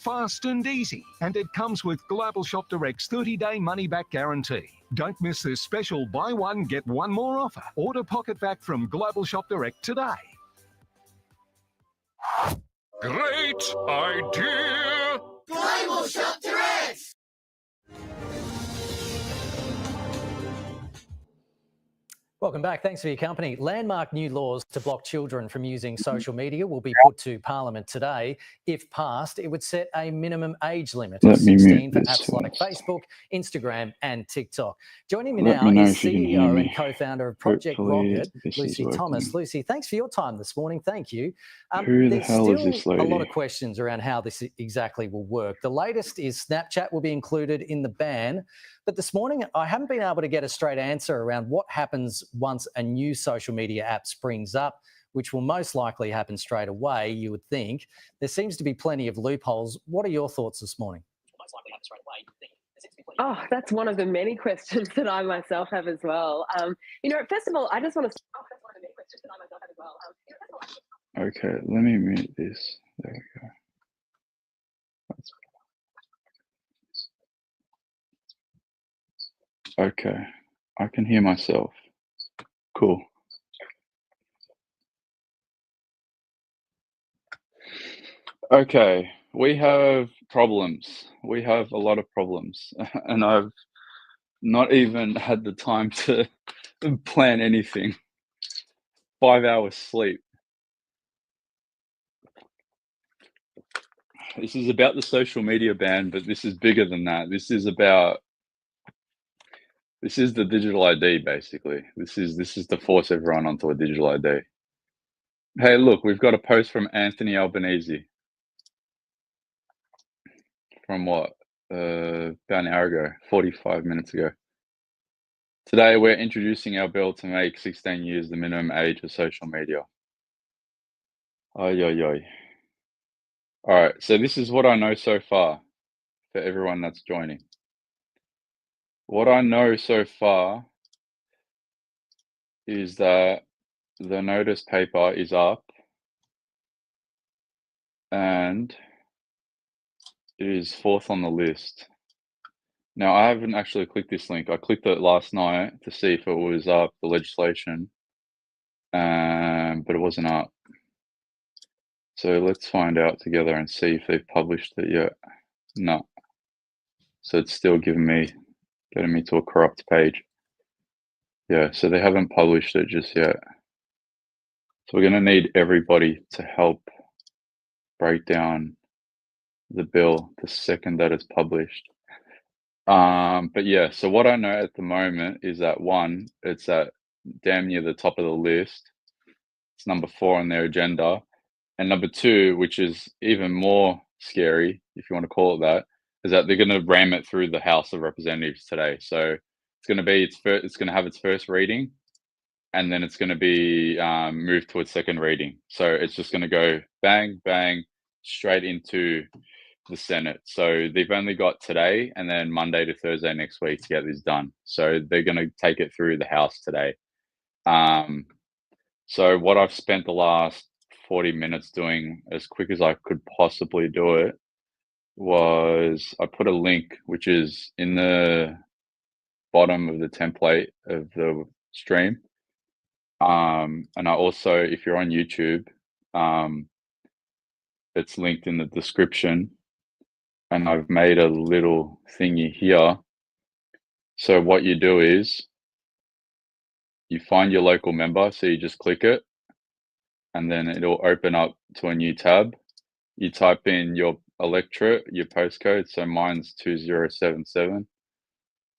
fast and easy, and it comes with Global Shop Direct's 30-day money-back guarantee. Don't miss this special buy one, get one more offer. Order Pocket Vac from Global Shop Direct today. Great idea! Global Shop Direct! Welcome back. Thanks for your company. Landmark new laws to block children from using social media will be put to Parliament today. If passed, it would set a minimum age limit of 16 for apps like Facebook, Instagram and TikTok. Joining me now is CEO and co-founder of Project Rocket, Lucy Thomas. Lucy, thanks for your time this morning. Thank you. Who the hell is this lady? A lot of questions around how this exactly will work. The latest is Snapchat will be included in the ban. But this morning, I haven't been able to get a straight answer around what happens once a new social media app springs up, which will most likely happen straight away, you would think. There seems to be plenty of loopholes. What are your thoughts this morning? Oh, that's one of the many questions that I myself have as well. First of all, I just want to... Okay, let me mute this. There we go. Okay, I can hear myself. Cool. Okay, we have problems. We have a lot of problems, and I've not even had the time to plan anything. 5 hours sleep. This is about the social media ban, but this is bigger than that. This is the digital ID, basically. This is to force everyone onto a digital ID. Hey, look, we've got a post from Anthony Albanese. From what? About an hour ago, 45 minutes ago. Today, we're introducing our bill to make 16 years the minimum age of social media. Ay, ay, ay. All right, so this is what I know so far for everyone that's joining. What I know so far is that the notice paper is up and it is 4th on the list. Now, I haven't actually clicked this link. I clicked it last night to see if it was up, the legislation, but it wasn't up. So let's find out together and see if they've published it yet. No. So it's still getting me to a corrupt page. Yeah, so they haven't published it just yet. So we're going to need everybody to help break down the bill the second that it's published. But yeah, so what I know at the moment is that one, it's at damn near the top of the list. It's number 4 on their agenda. And number 2, which is even more scary, if you want to call it that, is that they're going to ram it through the House of Representatives today. So it's going to have its first reading, and then it's going to be moved to its second reading. So it's just going to go bang, bang, straight into the Senate. So they've only got today and then Monday to Thursday next week to get this done. So they're going to take it through the House today. So what I've spent the last 40 minutes doing as quick as I could possibly do it was I put a link, which is in the bottom of the template of the stream. And I also, if you're on YouTube, it's linked in the description, and I've made a little thingy here. So what you do is you find your local member. So you just click it and then it'll open up to a new tab. You type in your electorate, your postcode. So mine's 2077.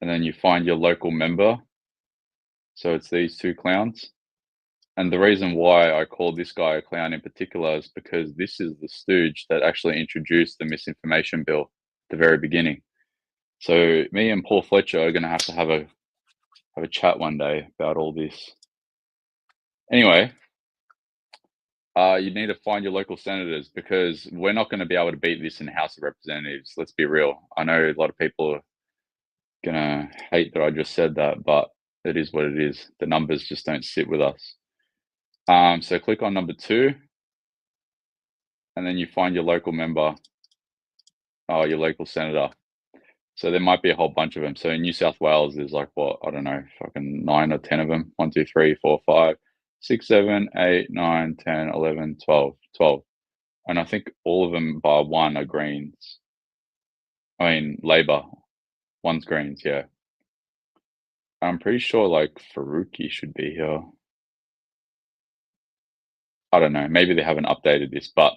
And then you find your local member. So it's these two clowns. And the reason why I call this guy a clown in particular is because this is the stooge that actually introduced the misinformation bill at the very beginning. So me and Paul Fletcher are going to have a chat one day about all this. Anyway, you need to find your local senators, because we're not going to be able to beat this in the House of Representatives. Let's be real. I know a lot of people are going to hate that I just said that, but it is what it is. The numbers just don't sit with us. So click on number 2, and then you find your local member. Oh, your local senator. So there might be a whole bunch of them. So in New South Wales, there's like, what, I don't know, fucking 9 or 10 of them. 1, 2, 3, 4, 5, 6, 7, 8, 9, 10, 11, 12. And I think all of them bar one are Greens. I mean, Labor. One's Greens, yeah. I'm pretty sure like Faruqi should be here. I don't know. Maybe they haven't updated this, but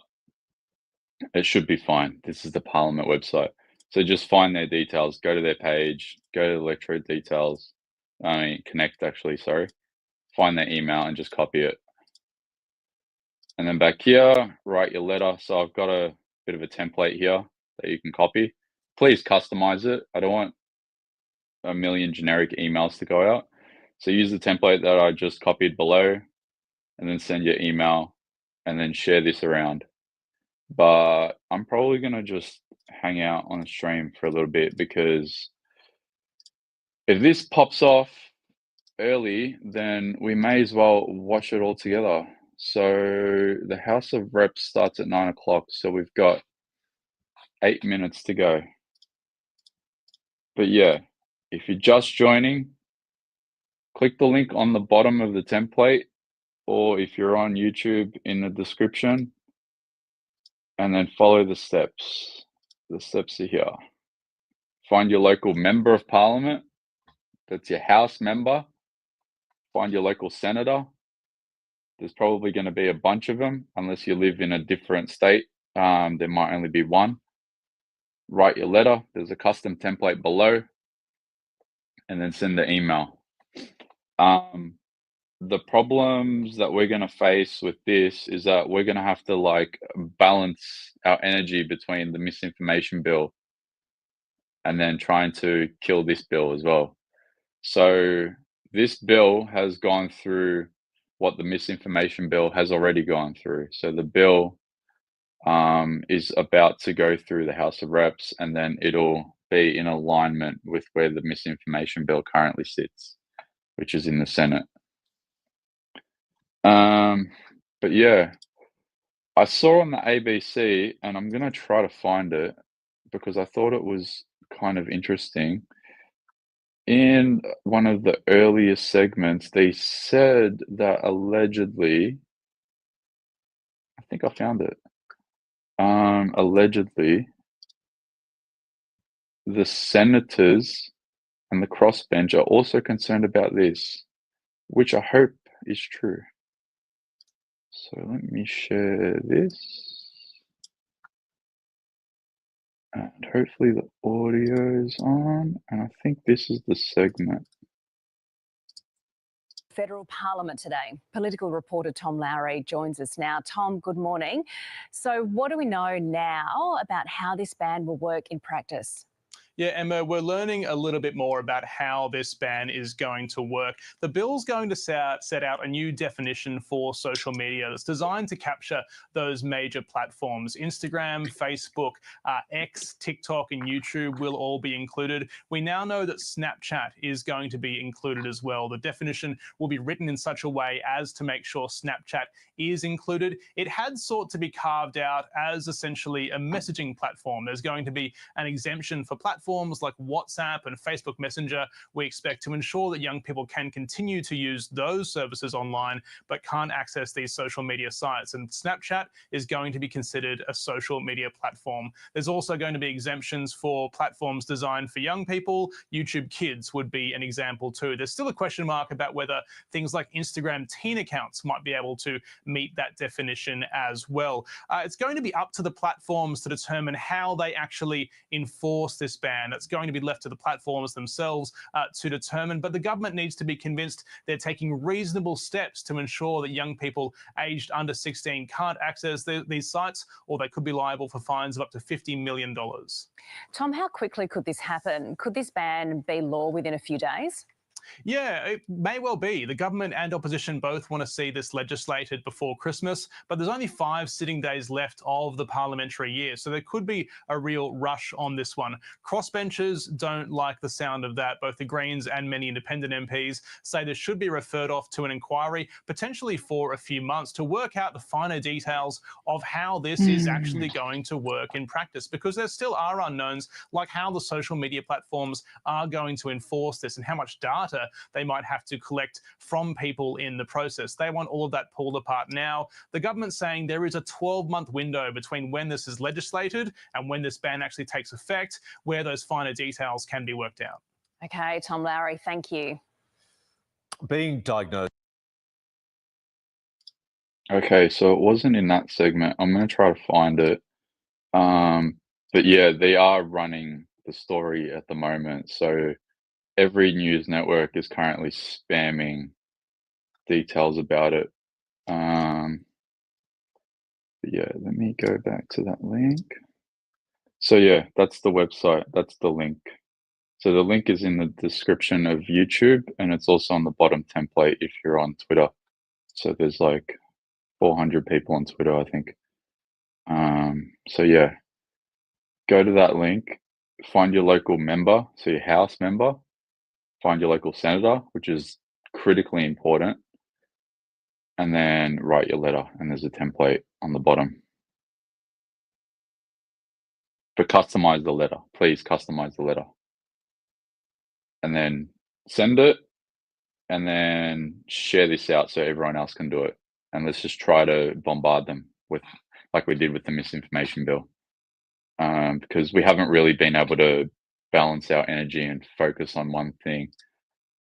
it should be fine. This is the Parliament website. So just find their details, go to their page, go to the Electoral details. Connect actually, sorry. Find their email and just copy it. And then back here, write your letter. So I've got a bit of a template here that you can copy. Please customize it. I don't want a million generic emails to go out. So use the template that I just copied below and then send your email and then share this around. But I'm probably going to just hang out on a stream for a little bit, because if this pops off early, then we may as well watch it all together. So the House of Reps starts at 9 o'clock. So we've got 8 minutes to go. But yeah, if you're just joining, click the link on the bottom of the template, or if you're on YouTube, in the description, and then follow the steps. The steps are here. Find your local member of parliament. That's your House member. Find your local senator. There's probably going to be a bunch of them, unless you live in a different state. There might only be one. Write your letter. There's a custom template below. And then send the email. The problems that we're going to face with this is that we're going to have to like balance our energy between the misinformation bill and then trying to kill this bill as well. So this bill has gone through what the misinformation bill has already gone through. So the bill is about to go through the House of Reps, and then it'll be in alignment with where the misinformation bill currently sits, which is in the Senate. But yeah, I saw on the ABC, and I'm going to try to find it because I thought it was kind of interesting. In one of the earliest segments, they said that allegedly, I think I found it. Allegedly, the senators and the crossbench are also concerned about this, which I hope is true. So let me share this. And hopefully the audio is on. And I think this is the segment. Federal Parliament today. Political reporter Tom Lowry joins us now. Tom, good morning. So what do we know now about how this ban will work in practice? Yeah, Emma, we're learning a little bit more about how this ban is going to work. The bill's going to set out a new definition for social media that's designed to capture those major platforms. Instagram, Facebook, X, TikTok and YouTube will all be included. We now know that Snapchat is going to be included as well. The definition will be written in such a way as to make sure Snapchat is included. It had sought to be carved out as essentially a messaging platform. There's going to be an exemption for platforms like WhatsApp and Facebook Messenger. We expect to ensure that young people can continue to use those services online, but can't access these social media sites. And Snapchat is going to be considered a social media platform. There's also going to be exemptions for platforms designed for young people. YouTube Kids would be an example too. There's still a question mark about whether things like Instagram teen accounts might be able to meet that definition as well. It's going to be up to the platforms to determine how they actually enforce this ban. It's going to be left to the platforms themselves to determine, but the government needs to be convinced they're taking reasonable steps to ensure that young people aged under 16 can't access these sites, or they could be liable for fines of up to $50 million. Tom, how quickly could this happen? Could this ban be law within a few days? Yeah, it may well be. The government and opposition both want to see this legislated before Christmas, but there's only 5 sitting days left of the parliamentary year, so there could be a real rush on this one. Crossbenchers don't like the sound of that. Both the Greens and many independent MPs say this should be referred off to an inquiry, potentially for a few months, to work out the finer details of how this is actually going to work in practice, because there still are unknowns, like how the social media platforms are going to enforce this and how much data they might have to collect from people in the process. They want all of that pulled apart now. The government's saying there is a 12-month window between when this is legislated and when this ban actually takes effect, where those finer details can be worked out. Okay, Tom Lowry, thank you. Being diagnosed. Okay, so it wasn't in that segment. I'm going to try to find it. But yeah, they are running the story at the moment. So every news network is currently spamming details about it. But yeah, let me go back to that link. So yeah, that's the website. That's the link. So the link is in the description of YouTube, and it's also on the bottom template if you're on Twitter. So there's like 400 people on Twitter, I think. So yeah, go to that link, find your local member, so your House member, find your local senator, which is critically important, and then write your letter. And there's a template on the bottom. But customize the letter. Please customize the letter. And then send it, and then share this out so everyone else can do it. And let's just try to bombard them with, like we did with the misinformation bill. Because we haven't really been able to balance our energy and focus on one thing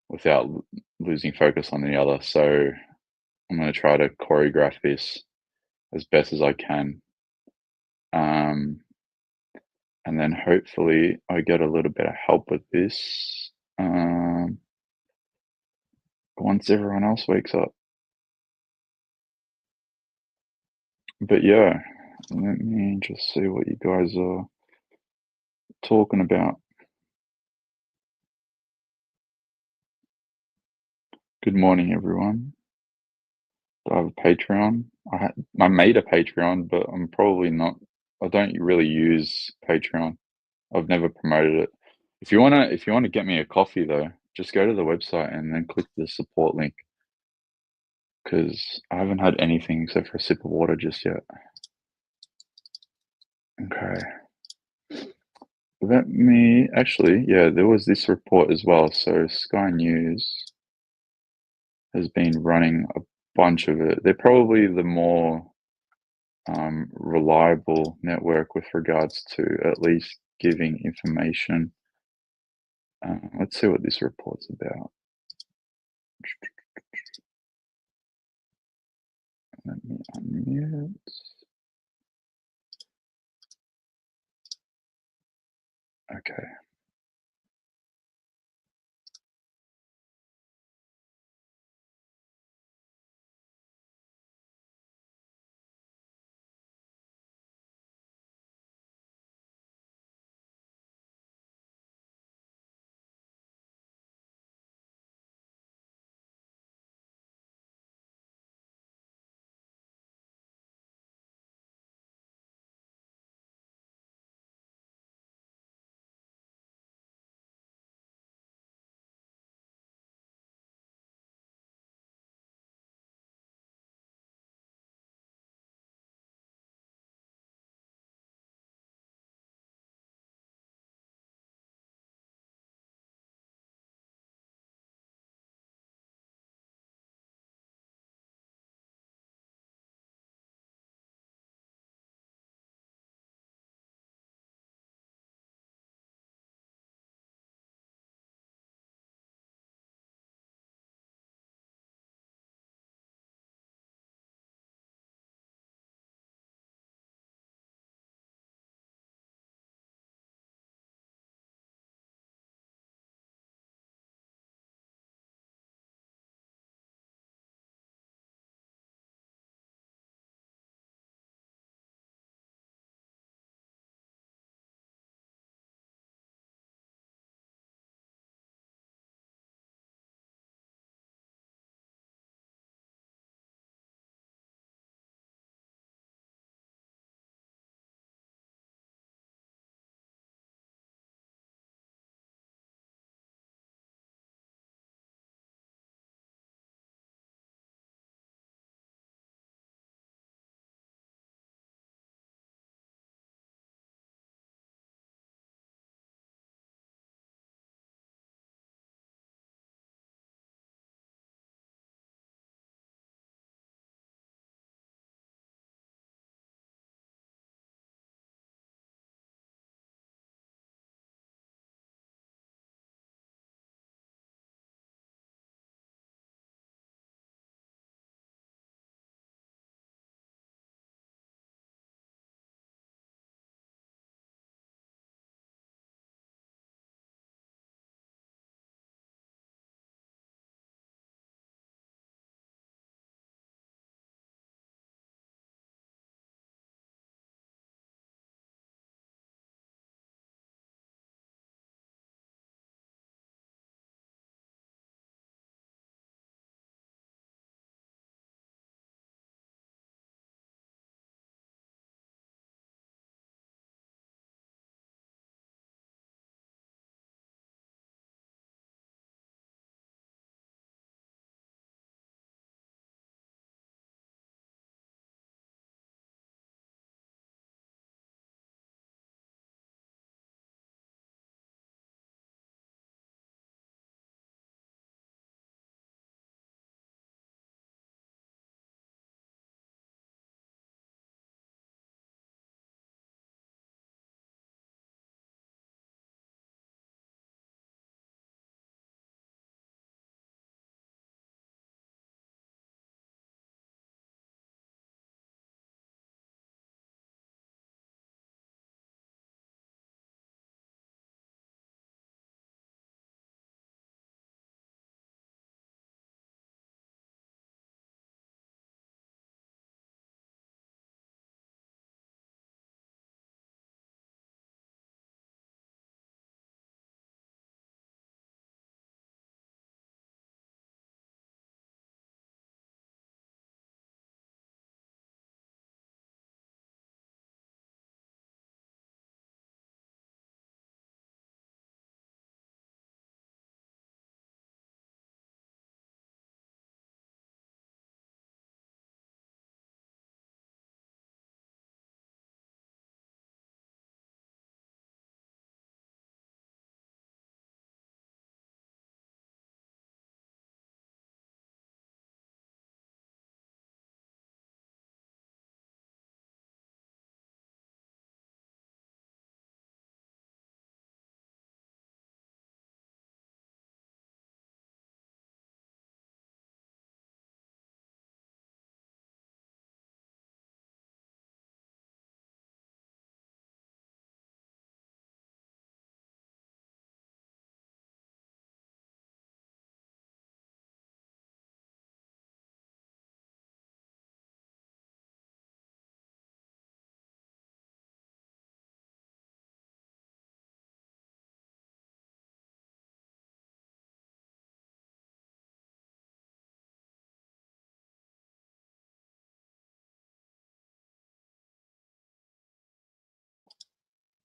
without losing focus on the other. So I'm going to try to choreograph this as best as I can. And then hopefully I get a little bit of help with this once everyone else wakes up. But yeah, let me just see what you guys are talking about. Good morning, everyone. Do I have a Patreon? I made a Patreon, but I'm probably not. I don't really use Patreon. I've never promoted it. If you wanna get me a coffee though, just go to the website and then click the support link. Because I haven't had anything except for a sip of water just yet. Okay. Let me actually, yeah, there was this report as well. So Sky News has been running a bunch of it. They're probably the more reliable network with regards to at least giving information. Let's see what this report's about. Let me unmute. Okay.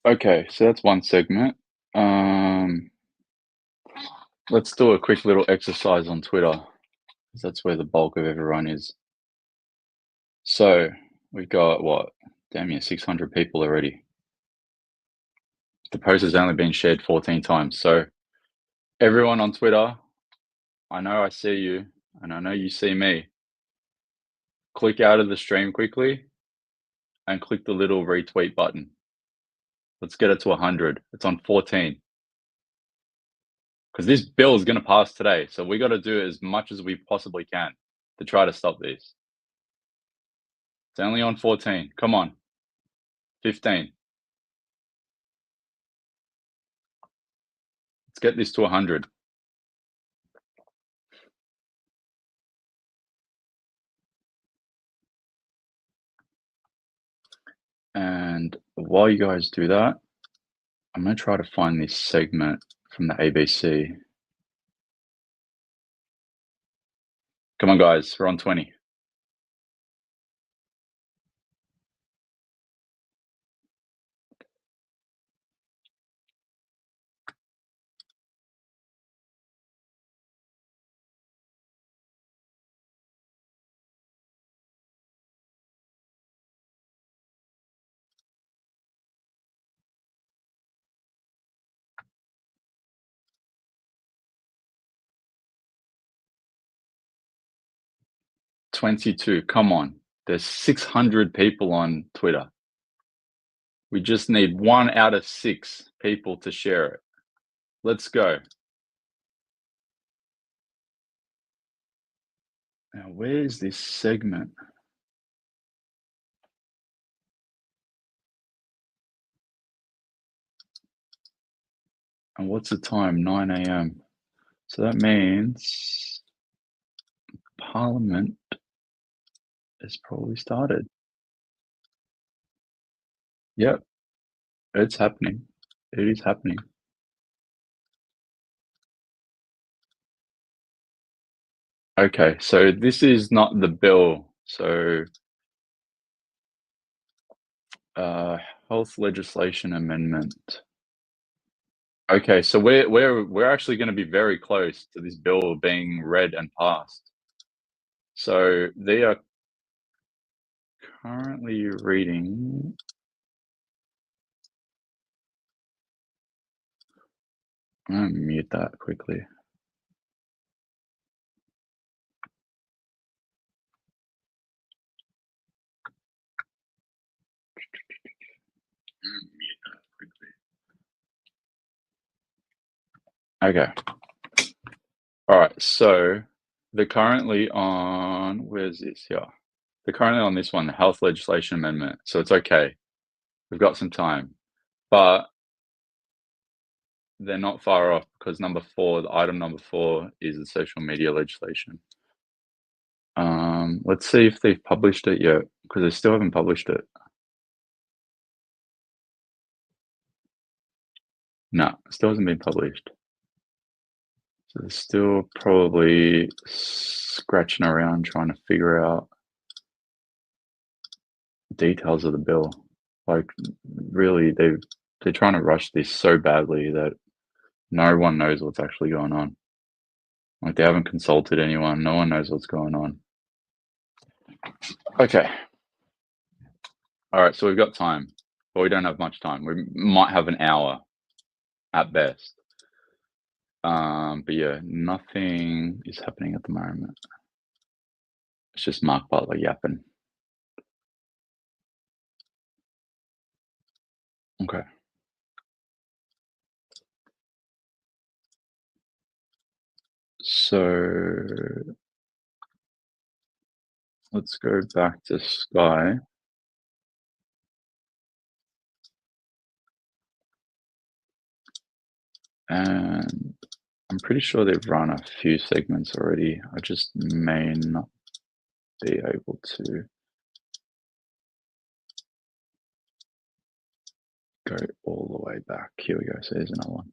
Okay, so that's one segment. Let's do a quick little exercise on Twitter, because that's where the bulk of everyone is. So we've got what? Damn near 600 people already. The post has only been shared 14 times. So everyone on Twitter, I know I see you, and I know you see me. Click out of the stream quickly and click the little retweet button. Let's get it to 100. It's on 14. Because this bill is going to pass today. So we got to do as much as we possibly can to try to stop this. It's only on 14. Come on. 15. Let's get this to 100. And while you guys do that, I'm going to try to find this segment from the ABC. Come on, guys. We're on 20. $22. Come on. There's 600 people on Twitter. We just need 1 out of 6 people to share it. Let's go. Now, where's this segment? And what's the time? 9 a.m. So that means Parliament has probably started. Yep, it's happening. It is happening. Okay, so this is not the bill. So health legislation amendment. Okay, so we're actually going to be very close to this bill being read and passed. So they are currently reading. I'm going to mute that quickly. Okay. All right, so they're currently on, where's this here? They're currently on this one, the health legislation amendment. So it's okay. We've got some time. But they're not far off because number 4, the item number 4 is the social media legislation. Let's see if they've published it yet, because they still haven't published it. No, it still hasn't been published. So they're still probably scratching around trying to figure out details of the bill. Like, really, they're trying to rush this so badly that no one knows what's actually going on. Like, they haven't consulted anyone. No one knows what's going on. Okay. All right, so we've got time. But we don't have much time. We might have an hour at best. But yeah, nothing is happening at the moment. It's just Mark Butler yapping. Okay. So let's go back to Sky. And I'm pretty sure they've run a few segments already. I just may not be able to go all the way back. Here we go. So there's another one.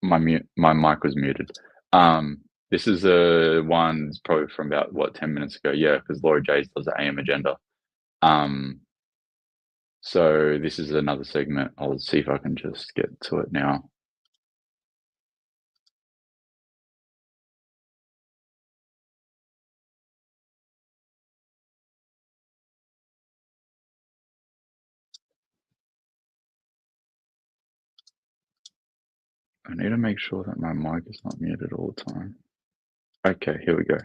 My mic was muted. This is one probably from about, what, 10 minutes ago. Yeah, because Laura Jays does the AM agenda. So this is another segment. I'll see if I can just get to it now. I need to make sure that my mic is not muted all the time. Okay, here we go.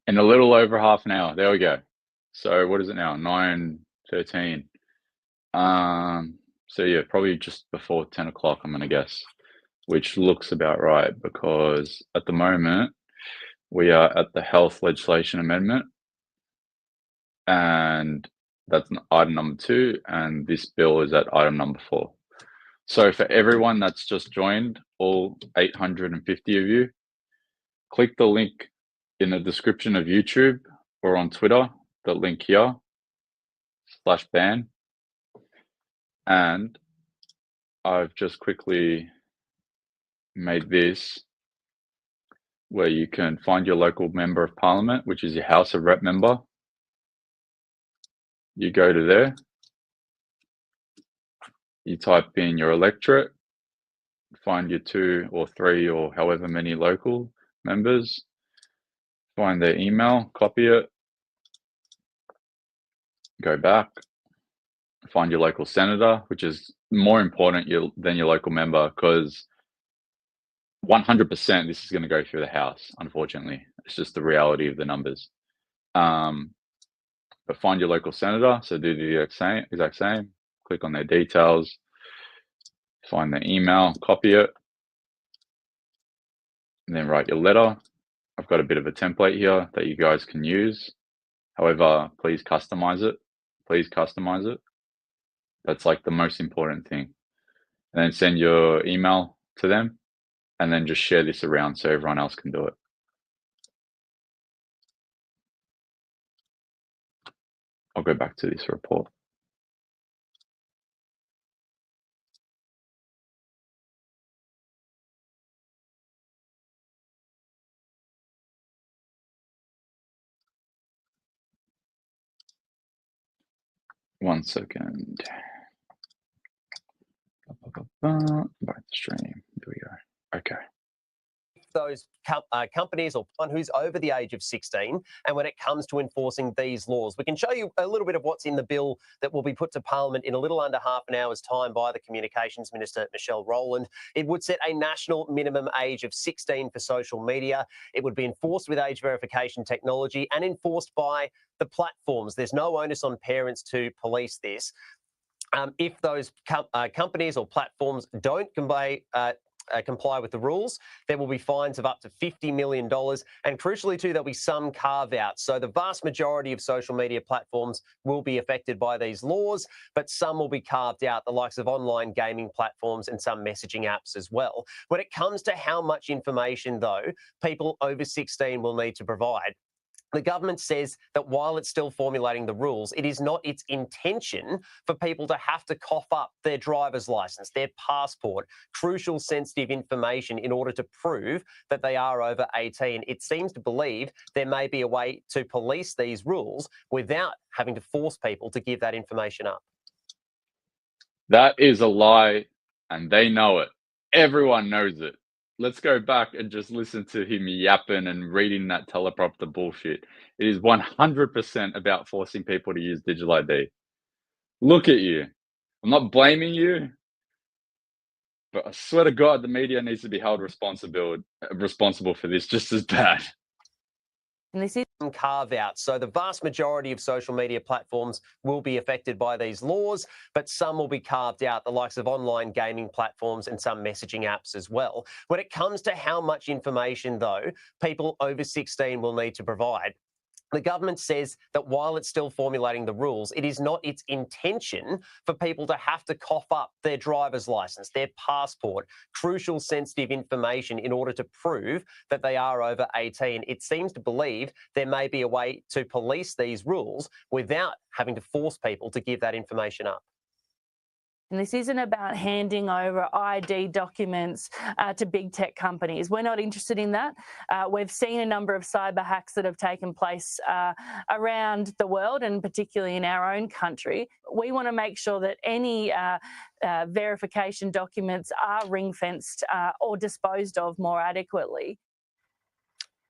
In a little over half an hour. There we go. So what is it now? 9:13. So yeah, probably just before 10 o'clock, I'm gonna guess, which looks about right because at the moment we are at the health legislation amendment, and that's item number 2, and this bill is at item number 4. So for everyone that's just joined, all 850 of you, click the link in the description of YouTube or on Twitter, the link here, /ban. And I've just quickly made this where you can find your local member of parliament, which is your House of Rep member. You go to there, you type in your electorate, find your 2 or 3 or however many local members, find their email, copy it, go back, find your local senator, which is more important than your local member because 100% this is going to go through the House, unfortunately. It's just the reality of the numbers. But find your local senator, so do the exact same, click on their details, find their email, copy it, and then write your letter. I've got a bit of a template here that you guys can use. However, please customize it. Please customize it. That's like the most important thing. And then send your email to them, and then just share this around so everyone else can do it. I'll go back to this report. One second. Back to stream. There we go. Okay. Those companies or one who's over the age of 16, and when it comes to enforcing these laws. We can show you a little bit of what's in the bill that will be put to Parliament in a little under half an hour's time by the Communications Minister, Michelle Rowland. It would set a national minimum age of 16 for social media. It would be enforced with age verification technology and enforced by the platforms. There's no onus on parents to police this. If those companies or platforms don't comply with the rules, there will be fines of up to $50 million. And crucially too, there'll be some carve-outs. So the vast majority of social media platforms will be affected by these laws, but some will be carved out, the likes of online gaming platforms and some messaging apps as well. When it comes to how much information, though, people over 16 will need to provide, the government says that while it's still formulating the rules, it is not its intention for people to have to cough up their driver's license, their passport, crucial sensitive information in order to prove that they are over 18. It seems to believe there may be a way to police these rules without having to force people to give that information up. That is a lie, and they know it. Everyone knows it. let's go back and just listen to him yapping and reading that teleprompter bullshit. It is 100% about forcing people to use digital ID. Look at you. I'm not blaming you, but I swear to God, the media needs to be held responsible for this just as bad. And this is carve out. So the vast majority of social media platforms will be affected by these laws, but some will be carved out, the likes of online gaming platforms and some messaging apps as well. When it comes to how much information, though, people over 16 will need to provide, the government says that while it's still formulating the rules, it is not its intention for people to have to cough up their driver's licence, their passport, crucial sensitive information in order to prove that they are over 18. It seems to believe there may be a way to police these rules without having to force people to give that information up. And this isn't about handing over ID documents to big tech companies. We're not interested in that. We've seen a number of cyber hacks that have taken place around the world, and particularly in our own country. We want to make sure that any verification documents are ring-fenced or disposed of more adequately.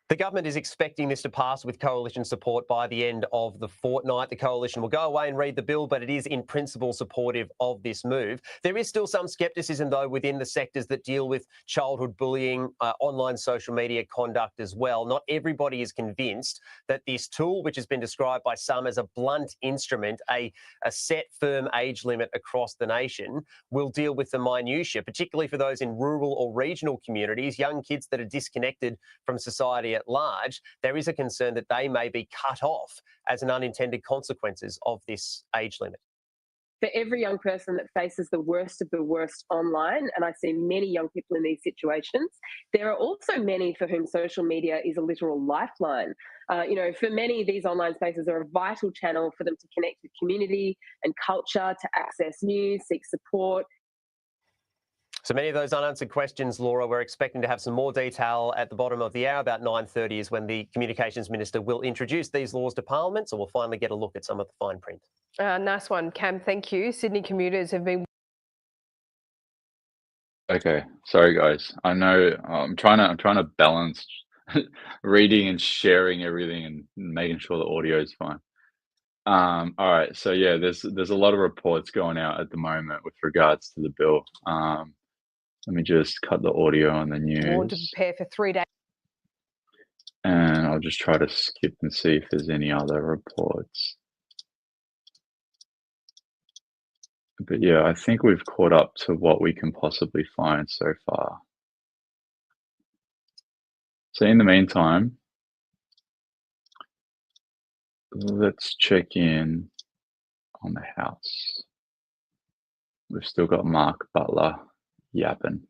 The government is expecting this to pass with coalition support by the end of the fortnight. The coalition will go away and read the bill, but it is in principle supportive of this move. There is still some scepticism, though, within the sectors that deal with childhood bullying, online social media conduct as well. Not everybody is convinced that this tool, which has been described by some as a blunt instrument, a set firm age limit across the nation, will deal with the minutiae, particularly for those in rural or regional communities, young kids that are disconnected from society at large. There is a concern that they may be cut off as an unintended consequences of this age limit. For every young person that faces the worst of the worst online, and I see many young people in these situations, there are also many for whom social media is a literal lifeline. For many, these online spaces are a vital channel for them to connect with community and culture, to access news, seek support. So many of those unanswered questions, Laura, we're expecting to have some more detail at the bottom of the hour. About 9:30 is when the Communications Minister will introduce these laws to Parliament, so we'll finally get a look at some of the fine print. Nice one, Cam. Thank you. Sydney commuters have been... Okay, sorry guys. I know I'm trying to balance reading and sharing everything and making sure the audio is fine. All right, so yeah, there's a lot of reports going out at the moment with regards to the bill. Let me just cut the audio on the warned to news, prepare for 3 days. and I'll just try to skip and see if there's any other reports. But yeah, I think we've caught up to what we can possibly find so far. So in the meantime, let's check in on the House. We've still got Mark Butler yapping.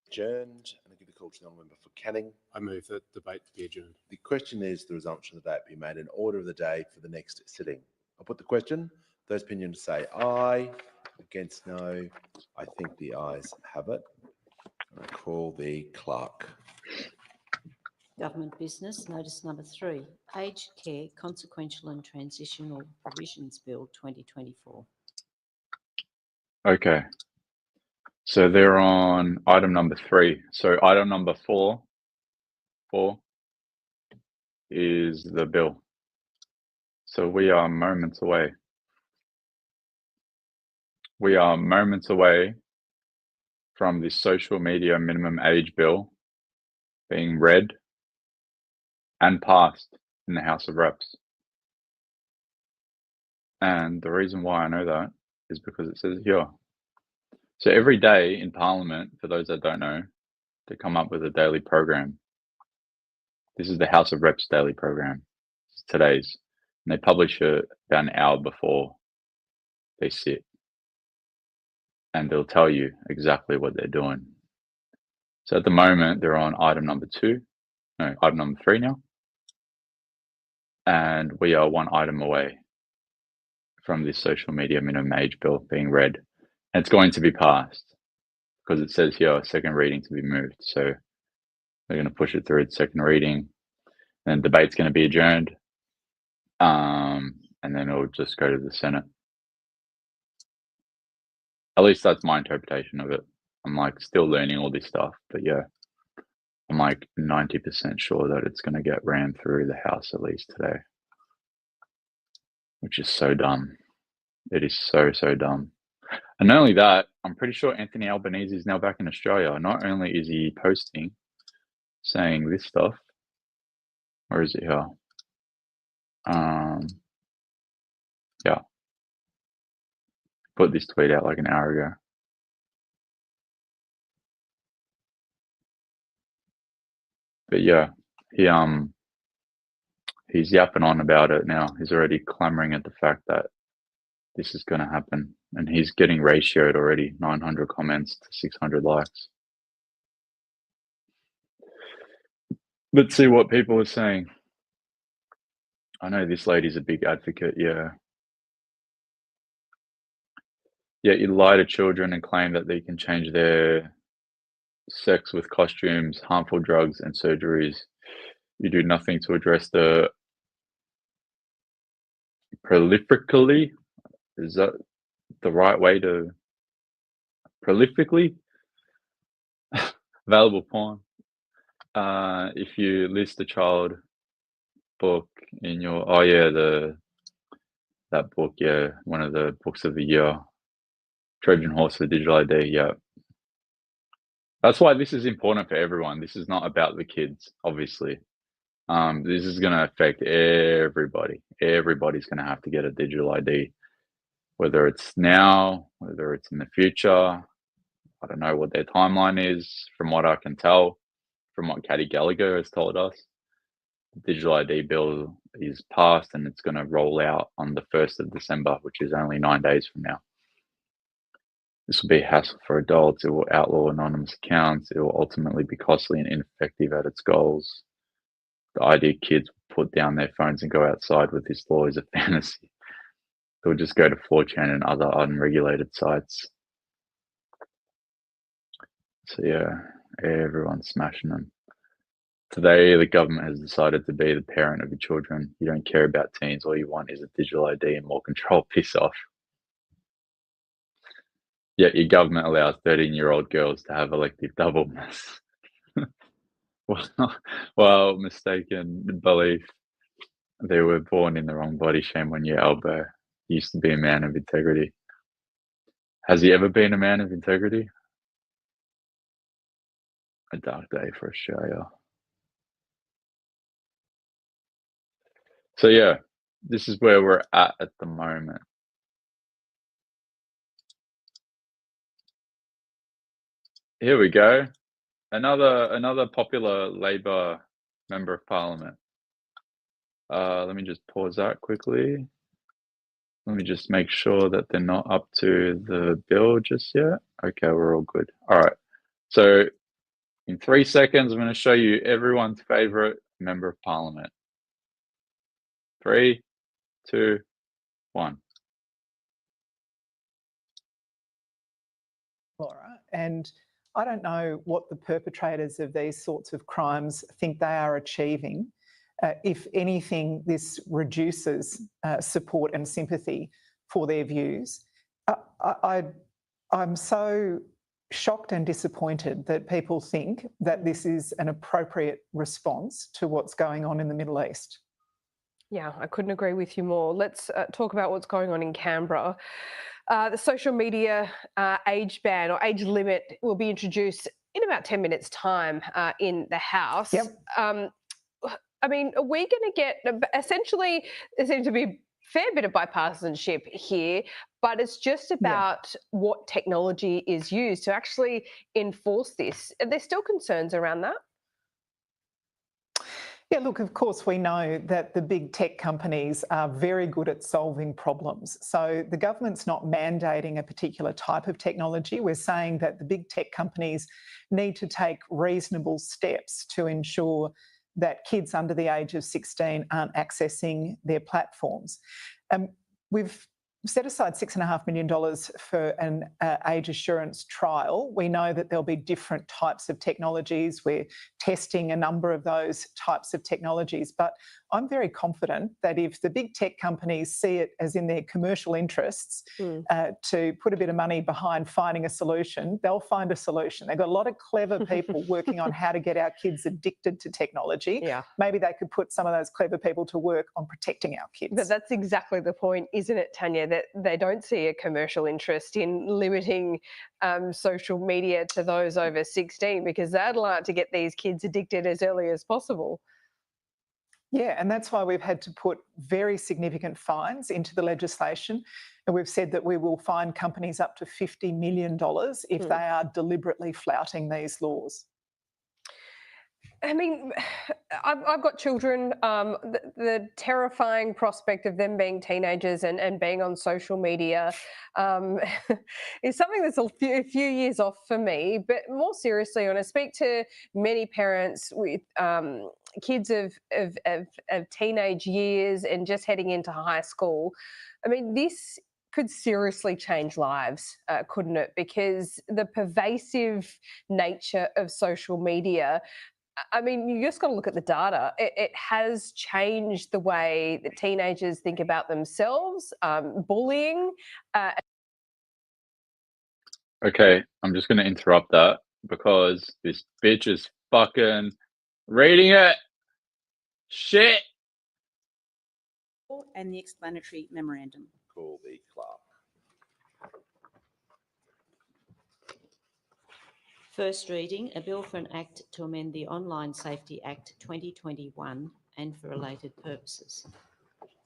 Adjourned, and I give the call to the honourable member for Canning. I move that debate be adjourned. The question is the resumption of the debate be made in order of the day for the next sitting. I'll put the question. Those opinions say aye, against no. I think the ayes have it. I call the clerk. Government business, notice number 3, Aged Care Consequential and Transitional Provisions Bill 2024. Okay, so they're on item number 3. So item number 4 is the bill. So we are moments away. We are moments away from the social media minimum age bill being read and passed in the House of Reps. And the reason why I know that is because it says here. So every day in Parliament, for those that don't know, they come up with a daily program. This is the House of Reps daily program. It's today's. And they publish it about an hour before they sit. And they'll tell you exactly what they're doing. So at the moment, they're on item number 3 now. And we are one item away from this social media minimum age bill being read. And it's going to be passed because it says here, second reading to be moved. So they're going to push it through its second reading. Then debate's going to be adjourned. And then it'll just go to the Senate. At least that's my interpretation of it. I'm like still learning all this stuff, but yeah, I'm like 90% sure that it's going to get rammed through the House at least today, which is so dumb. It is so dumb. And not only that, I'm pretty sure Anthony Albanese is now back in Australia. Not only is he posting, saying this stuff, where is it here? Yeah, put this tweet out like an hour ago. But yeah, he's yapping on about it now. He's already clamoring at the fact that this is going to happen, and he's getting ratioed already, 900 comments to 600 likes. Let's see what people are saying. I know this lady's a big advocate, yeah. Yet you lie to children and claim that they can change their sex with costumes, harmful drugs and surgeries. You do nothing to address the prolifically, is that the right way to, prolifically available porn. If you list a child book in your, oh yeah, that book, yeah, one of the books of the year, Trojan Horse for Digital ID, yeah. That's why this is important for everyone. This is not about the kids, obviously. This is going to affect everybody. Everybody's going to have to get a digital ID, whether it's now, whether it's in the future. I don't know what their timeline is. From what I can tell, from what Caddy Gallagher has told us, the digital ID bill is passed and it's going to roll out on the 1st of December, which is only 9 days from now. This will be a hassle for adults. It will outlaw anonymous accounts. It will ultimately be costly and ineffective at its goals. The idea kids will put down their phones and go outside with this law is a fantasy. They'll just go to 4chan and other unregulated sites. So yeah, everyone's smashing them. Today, the government has decided to be the parent of your children. You don't care about teens. All you want is a digital ID and more control. Piss off. Yet your government allows 13-year-old girls to have elective doubleness. Well, mistaken belief. They were born in the wrong body. Shame on you, Albo. He used to be a man of integrity. Has he ever been a man of integrity? A dark day for Australia. So yeah, this is where we're at the moment. Here we go. Another popular Labor member of Parliament. Let me just pause that quickly. Let me just make sure that they're not up to the bill just yet. Okay, we're all good. All right. So in 3 seconds, I'm going to show you everyone's favorite member of Parliament. 3, 2, 1. Laura, and I don't know what the perpetrators of these sorts of crimes think they are achieving. If anything, this reduces support and sympathy for their views. I'm so shocked and disappointed that people think that this is an appropriate response to what's going on in the Middle East. Yeah, I couldn't agree with you more. Let's talk about what's going on in Canberra. The social media age ban or age limit will be introduced in about 10 minutes' time in the House. Yep. I mean, are we going to get, essentially, there seems to be a fair bit of bipartisanship here, but it's just about what technology is used to actually enforce this. Are there still concerns around that? Yeah, look, of course, we know that the big tech companies are very good at solving problems. So the government's not mandating a particular type of technology. We're saying that the big tech companies need to take reasonable steps to ensure that kids under the age of 16 aren't accessing their platforms. We've set aside $6.5 million for an age assurance trial. We know that there'll be different types of technologies. We're testing a number of those types of technologies, but I'm very confident that if the big tech companies see it as in their commercial interests to put a bit of money behind finding a solution, they'll find a solution. They've got a lot of clever people working on how to get our kids addicted to technology. Yeah. Maybe they could put some of those clever people to work on protecting our kids. But that's exactly the point, isn't it, Tanya, that they don't see a commercial interest in limiting social media to those over 16, because they'd like to get these kids addicted as early as possible. Yeah, and that's why we've had to put very significant fines into the legislation. And we've said that we will fine companies up to $50 million if they are deliberately flouting these laws. I mean, I've got children. The terrifying prospect of them being teenagers and being on social media is something that's a few years off for me. But more seriously, when I speak to many parents with kids of teenage years and just heading into high school, I mean, this could seriously change lives, couldn't it? Because the pervasive nature of social media, I mean, you just got to look at the data. It has changed the way that teenagers think about themselves, bullying. Okay, I'm just going to interrupt that because this bitch is fucking reading it. Shit. And the explanatory memorandum. Call the clerk. First reading, a bill for an act to amend the Online Safety Act 2021 and for related purposes.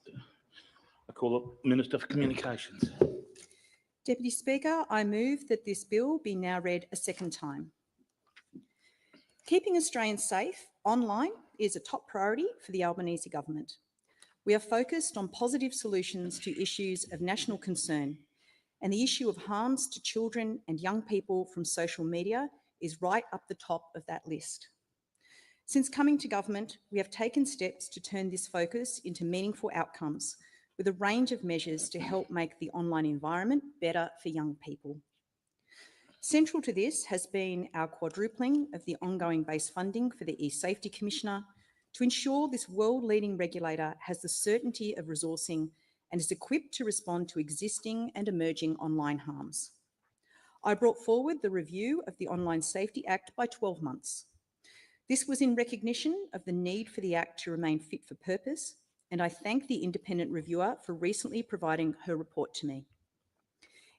I call up Minister for Communications. Deputy Speaker, I move that this bill be now read a second time. Keeping Australians safe online is a top priority for the Albanese government. We are focused on positive solutions to issues of national concern, and the issue of harms to children and young people from social media is right up the top of that list. Since coming to government, we have taken steps to turn this focus into meaningful outcomes with a range of measures to help make the online environment better for young people. Central to this has been our quadrupling of the ongoing base funding for the e-Safety Commissioner to ensure this world-leading regulator has the certainty of resourcing and is equipped to respond to existing and emerging online harms. I brought forward the review of the Online Safety Act by 12 months. This was in recognition of the need for the Act to remain fit for purpose, and I thank the independent reviewer for recently providing her report to me.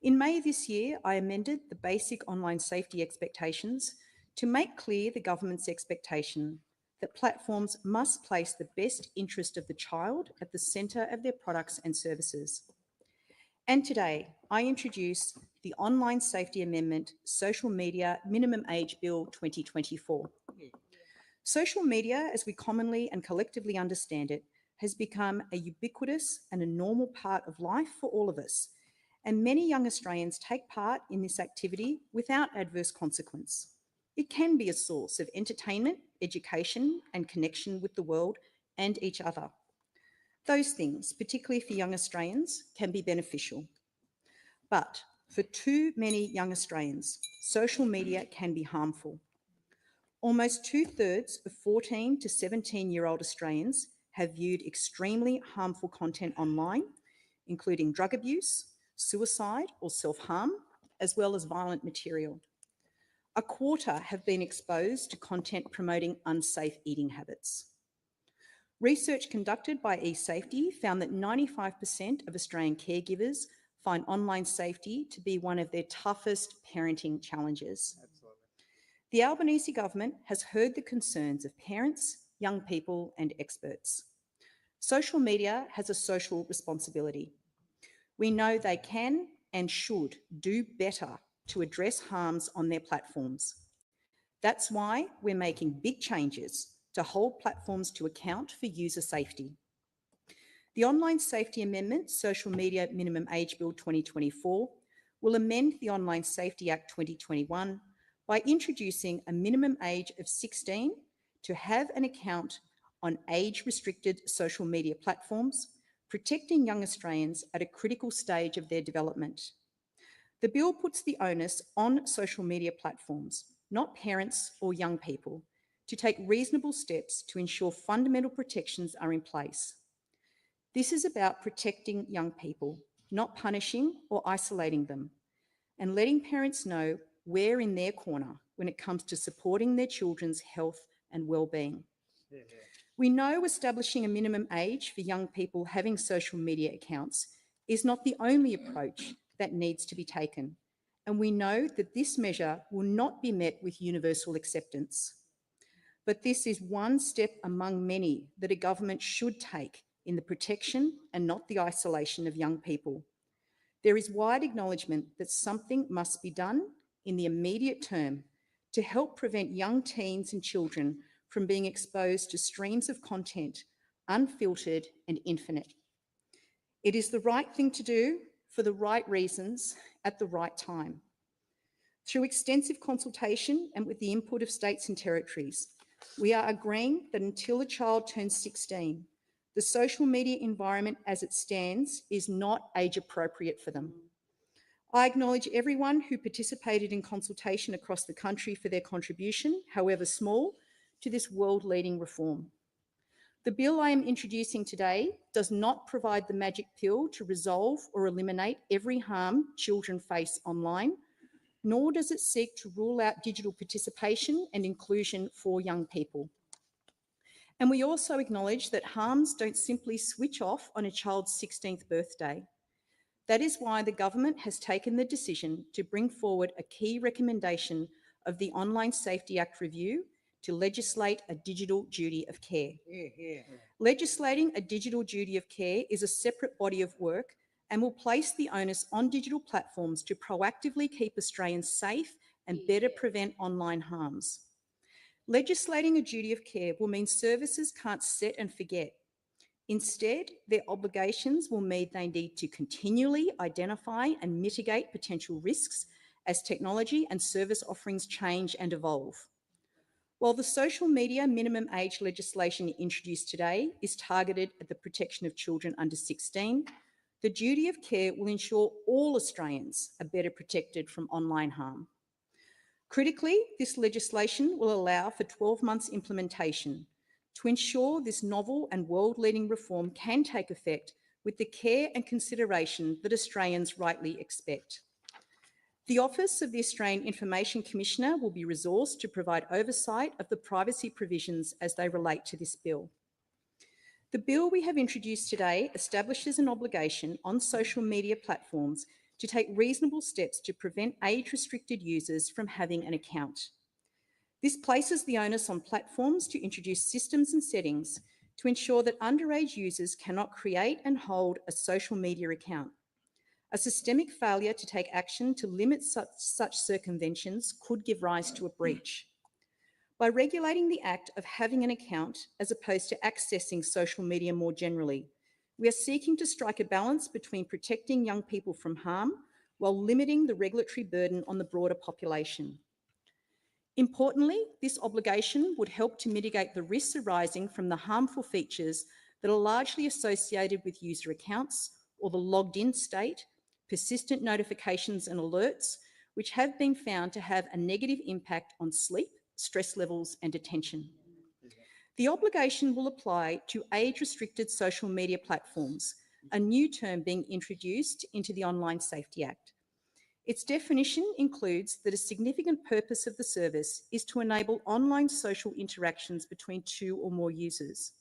In May this year, I amended the basic online safety expectations to make clear the government's expectation that platforms must place the best interest of the child at the centre of their products and services. And today, I introduce the Online Safety Amendment Social Media Minimum Age Bill 2024. Social media, as we commonly and collectively understand it, has become a ubiquitous and a normal part of life for all of us, and many young Australians take part in this activity without adverse consequence. It can be a source of entertainment, education, and connection with the world and each other. Those things, particularly for young Australians, can be beneficial. But for too many young Australians, social media can be harmful. Almost 2/3 of 14 to 17-year-old Australians have viewed extremely harmful content online, including drug abuse, suicide or self-harm, as well as violent material. 1/4 have been exposed to content promoting unsafe eating habits. Research conducted by eSafety found that 95% of Australian caregivers find online safety to be one of their toughest parenting challenges. Absolutely. The Albanese government has heard the concerns of parents, young people and experts. Social media has a social responsibility. We know they can and should do better to address harms on their platforms. That's why we're making big changes to hold platforms to account for user safety. The Online Safety Amendment Social Media Minimum Age Bill 2024 will amend the Online Safety Act 2021 by introducing a minimum age of 16 to have an account on age-restricted social media platforms, protecting young Australians at a critical stage of their development. The bill puts the onus on social media platforms, not parents or young people, to take reasonable steps to ensure fundamental protections are in place. This is about protecting young people, not punishing or isolating them, and letting parents know we're in their corner when it comes to supporting their children's health and well-being. We know establishing a minimum age for young people having social media accounts is not the only approach that needs to be taken, and we know that this measure will not be met with universal acceptance. But this is one step among many that a government should take in the protection and not the isolation of young people. There is wide acknowledgement that something must be done in the immediate term to help prevent young teens and children from being exposed to streams of content, unfiltered and infinite. It is the right thing to do for the right reasons at the right time. Through extensive consultation and with the input of states and territories, we are agreeing that until a child turns 16, the social media environment as it stands is not age appropriate for them. I acknowledge everyone who participated in consultation across the country for their contribution, however small, to this world-leading reform. The bill I am introducing today does not provide the magic pill to resolve or eliminate every harm children face online, nor does it seek to rule out digital participation and inclusion for young people. And we also acknowledge that harms don't simply switch off on a child's 16th birthday. That is why the government has taken the decision to bring forward a key recommendation of the Online Safety Act review to legislate a digital duty of care. Legislating a digital duty of care is a separate body of work and will place the onus on digital platforms to proactively keep Australians safe and better prevent online harms. Legislating a duty of care will mean services can't set and forget. Instead, their obligations will mean they need to continually identify and mitigate potential risks as technology and service offerings change and evolve. While the social media minimum age legislation introduced today is targeted at the protection of children under 16, the duty of care will ensure all Australians are better protected from online harm. Critically, this legislation will allow for 12 months implementation to ensure this novel and world-leading reform can take effect with the care and consideration that Australians rightly expect. The Office of the Australian Information Commissioner will be resourced to provide oversight of the privacy provisions as they relate to this bill. The bill we have introduced today establishes an obligation on social media platforms to take reasonable steps to prevent age-restricted users from having an account. This places the onus on platforms to introduce systems and settings to ensure that underage users cannot create and hold a social media account. A systemic failure to take action to limit such circumventions could give rise to a breach. By regulating the act of having an account as opposed to accessing social media more generally, we are seeking to strike a balance between protecting young people from harm while limiting the regulatory burden on the broader population. Importantly, this obligation would help to mitigate the risks arising from the harmful features that are largely associated with user accounts or the logged-in state, persistent notifications and alerts, which have been found to have a negative impact on sleep, stress levels and attention. The obligation will apply to age-restricted social media platforms, a new term being introduced into the Online Safety Act. Its definition includes that a significant purpose of the service is to enable online social interactions between two or more users.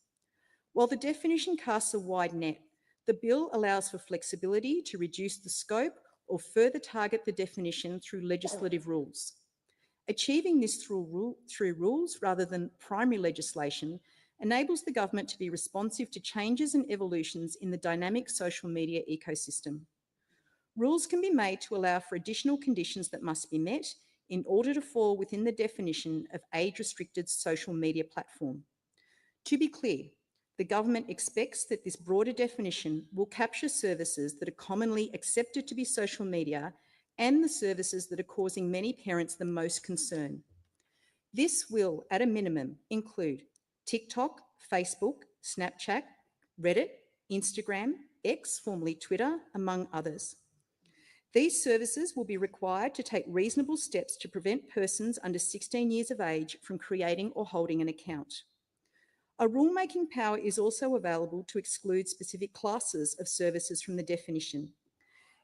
While the definition casts a wide net, the bill allows for flexibility to reduce the scope or further target the definition through legislative rules. Achieving this through rules rather than primary legislation enables the government to be responsive to changes and evolutions in the dynamic social media ecosystem. Rules can be made to allow for additional conditions that must be met in order to fall within the definition of age-restricted social media platform. To be clear, the government expects that this broader definition will capture services that are commonly accepted to be social media and the services that are causing many parents the most concern. This will, at a minimum, include TikTok, Facebook, Snapchat, Reddit, Instagram, X, formerly Twitter, among others. These services will be required to take reasonable steps to prevent persons under 16 years of age from creating or holding an account. A rulemaking power is also available to exclude specific classes of services from the definition.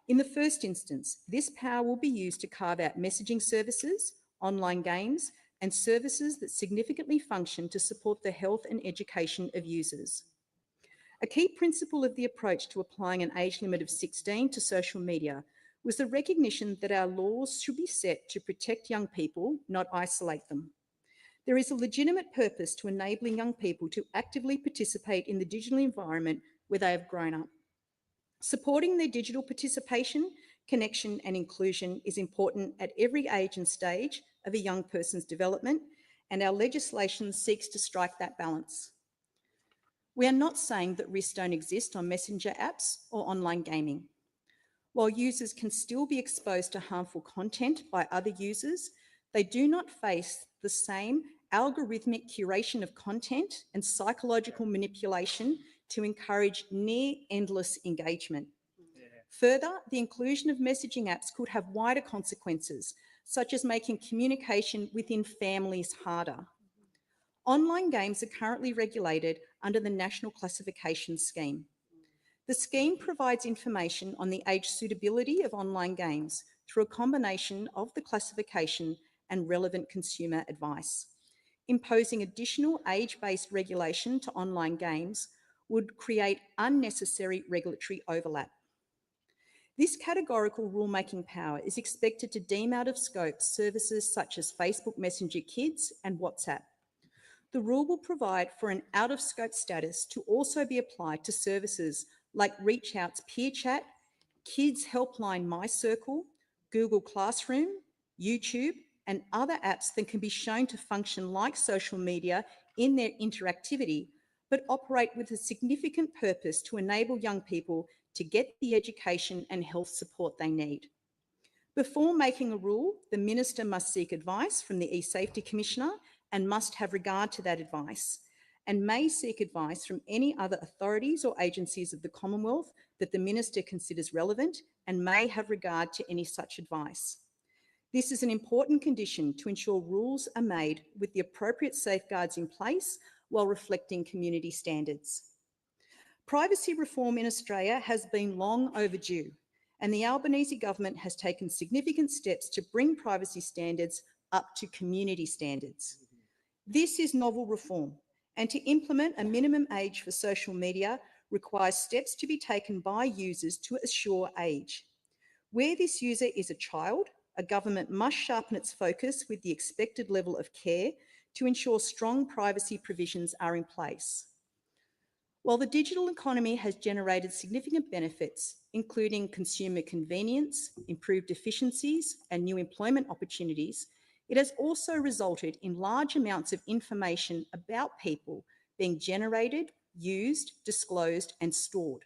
In the first instance, this power will be used to carve out messaging services, online games, and services that significantly function to support the health and education of users. A key principle of the approach to applying an age limit of 16 to social media was the recognition that our laws should be set to protect young people, not isolate them. There is a legitimate purpose to enabling young people to actively participate in the digital environment where they have grown up. Supporting their digital participation, connection and inclusion is important at every age and stage of a young person's development, and our legislation seeks to strike that balance. We are not saying that risks don't exist on messenger apps or online gaming. While users can still be exposed to harmful content by other users, they do not face the same algorithmic curation of content and psychological manipulation to encourage near endless engagement. Further, the inclusion of messaging apps could have wider consequences, such as making communication within families harder. Online games are currently regulated under the National Classification Scheme. The scheme provides information on the age suitability of online games through a combination of the classification and relevant consumer advice. Imposing additional age-based regulation to online games would create unnecessary regulatory overlap. This categorical rulemaking power is expected to deem out of scope services such as Facebook Messenger Kids and WhatsApp. The rule will provide for an out-of-scope status to also be applied to services like Reach Out's Peer Chat, Kids Helpline My Circle, Google Classroom, YouTube, and other apps that can be shown to function like social media in their interactivity, but operate with a significant purpose to enable young people to get the education and health support they need. Before making a rule, the Minister must seek advice from the eSafety Commissioner and must have regard to that advice, and may seek advice from any other authorities or agencies of the Commonwealth that the Minister considers relevant and may have regard to any such advice. This is an important condition to ensure rules are made with the appropriate safeguards in place while reflecting community standards. Privacy reform in Australia has been long overdue, and the Albanese government has taken significant steps to bring privacy standards up to community standards. This is novel reform, and to implement a minimum age for social media requires steps to be taken by users to assure age. Where this user is a child, a government must sharpen its focus with the expected level of care to ensure strong privacy provisions are in place. While the digital economy has generated significant benefits, including consumer convenience, improved efficiencies, and new employment opportunities, it has also resulted in large amounts of information about people being generated, used, disclosed, and stored.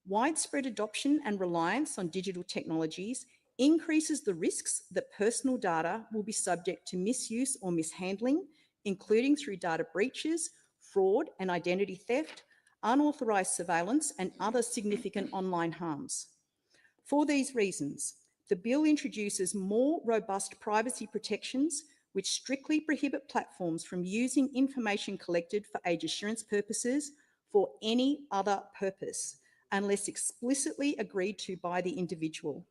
Widespread adoption and reliance on digital technologies increases the risks that personal data will be subject to misuse or mishandling, including through data breaches, fraud and identity theft, unauthorised surveillance, and other significant online harms. For these reasons, the bill introduces more robust privacy protections which strictly prohibit platforms from using information collected for age assurance purposes for any other purpose, unless explicitly agreed to by the individual.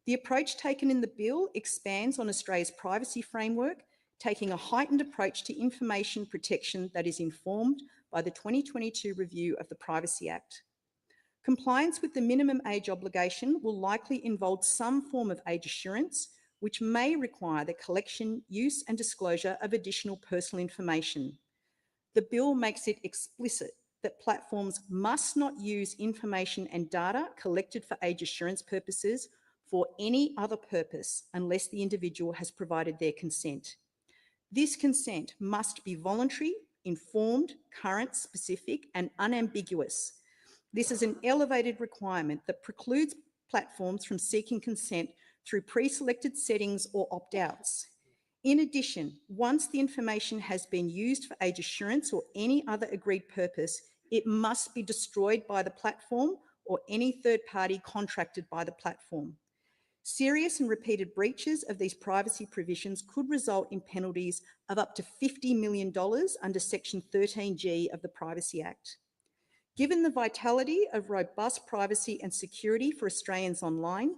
The approach taken in the bill expands on Australia's privacy framework, taking a heightened approach to information protection that is informed by the 2022 review of the Privacy Act. Compliance with the minimum age obligation will likely involve some form of age assurance, which may require the collection, use and disclosure of additional personal information. The bill makes it explicit that platforms must not use information and data collected for age assurance purposes for any other purpose unless the individual has provided their consent. This consent must be voluntary, informed, current, specific, and unambiguous. This is an elevated requirement that precludes platforms from seeking consent through pre-selected settings or opt-outs. In addition, once the information has been used for age assurance or any other agreed purpose, it must be destroyed by the platform or any third party contracted by the platform. Serious and repeated breaches of these privacy provisions could result in penalties of up to $50 million under Section 13G of the Privacy Act. Given the vitality of robust privacy and security for Australians online,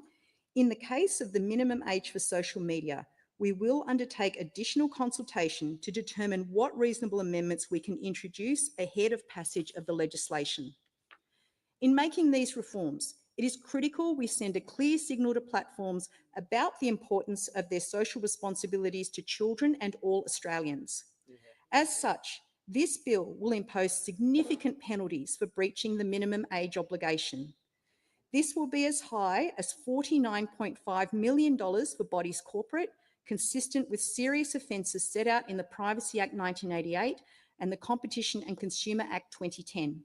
in the case of the minimum age for social media, we will undertake additional consultation to determine what reasonable amendments we can introduce ahead of passage of the legislation. In making these reforms, it is critical we send a clear signal to platforms about the importance of their social responsibilities to children and all Australians. As such, this bill will impose significant penalties for breaching the minimum age obligation. This will be as high as $49.5 million for bodies corporate, consistent with serious offences set out in the Privacy Act 1988 and the Competition and Consumer Act 2010.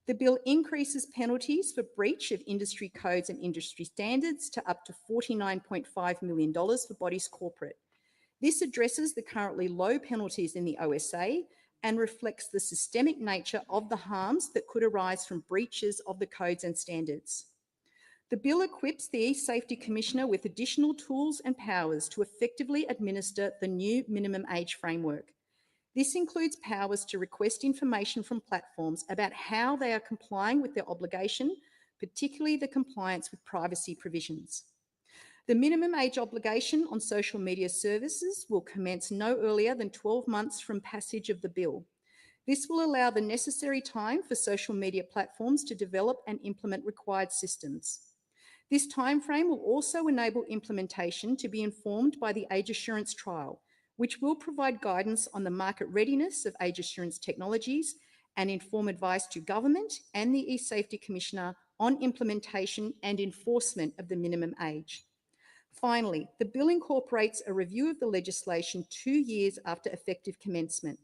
The bill increases penalties for breach of industry codes and industry standards to up to $49.5 million for bodies corporate. This addresses the currently low penalties in the OSA and reflects the systemic nature of the harms that could arise from breaches of the codes and standards. The bill equips the E-Safety Commissioner with additional tools and powers to effectively administer the new minimum age framework. This includes powers to request information from platforms about how they are complying with their obligation, particularly the compliance with privacy provisions. The minimum age obligation on social media services will commence no earlier than 12 months from passage of the bill. This will allow the necessary time for social media platforms to develop and implement required systems. This timeframe will also enable implementation to be informed by the age assurance trial, which will provide guidance on the market readiness of age assurance technologies and inform advice to government and the E-Safety Commissioner on implementation and enforcement of the minimum age. Finally, the bill incorporates a review of the legislation 2 years after effective commencement.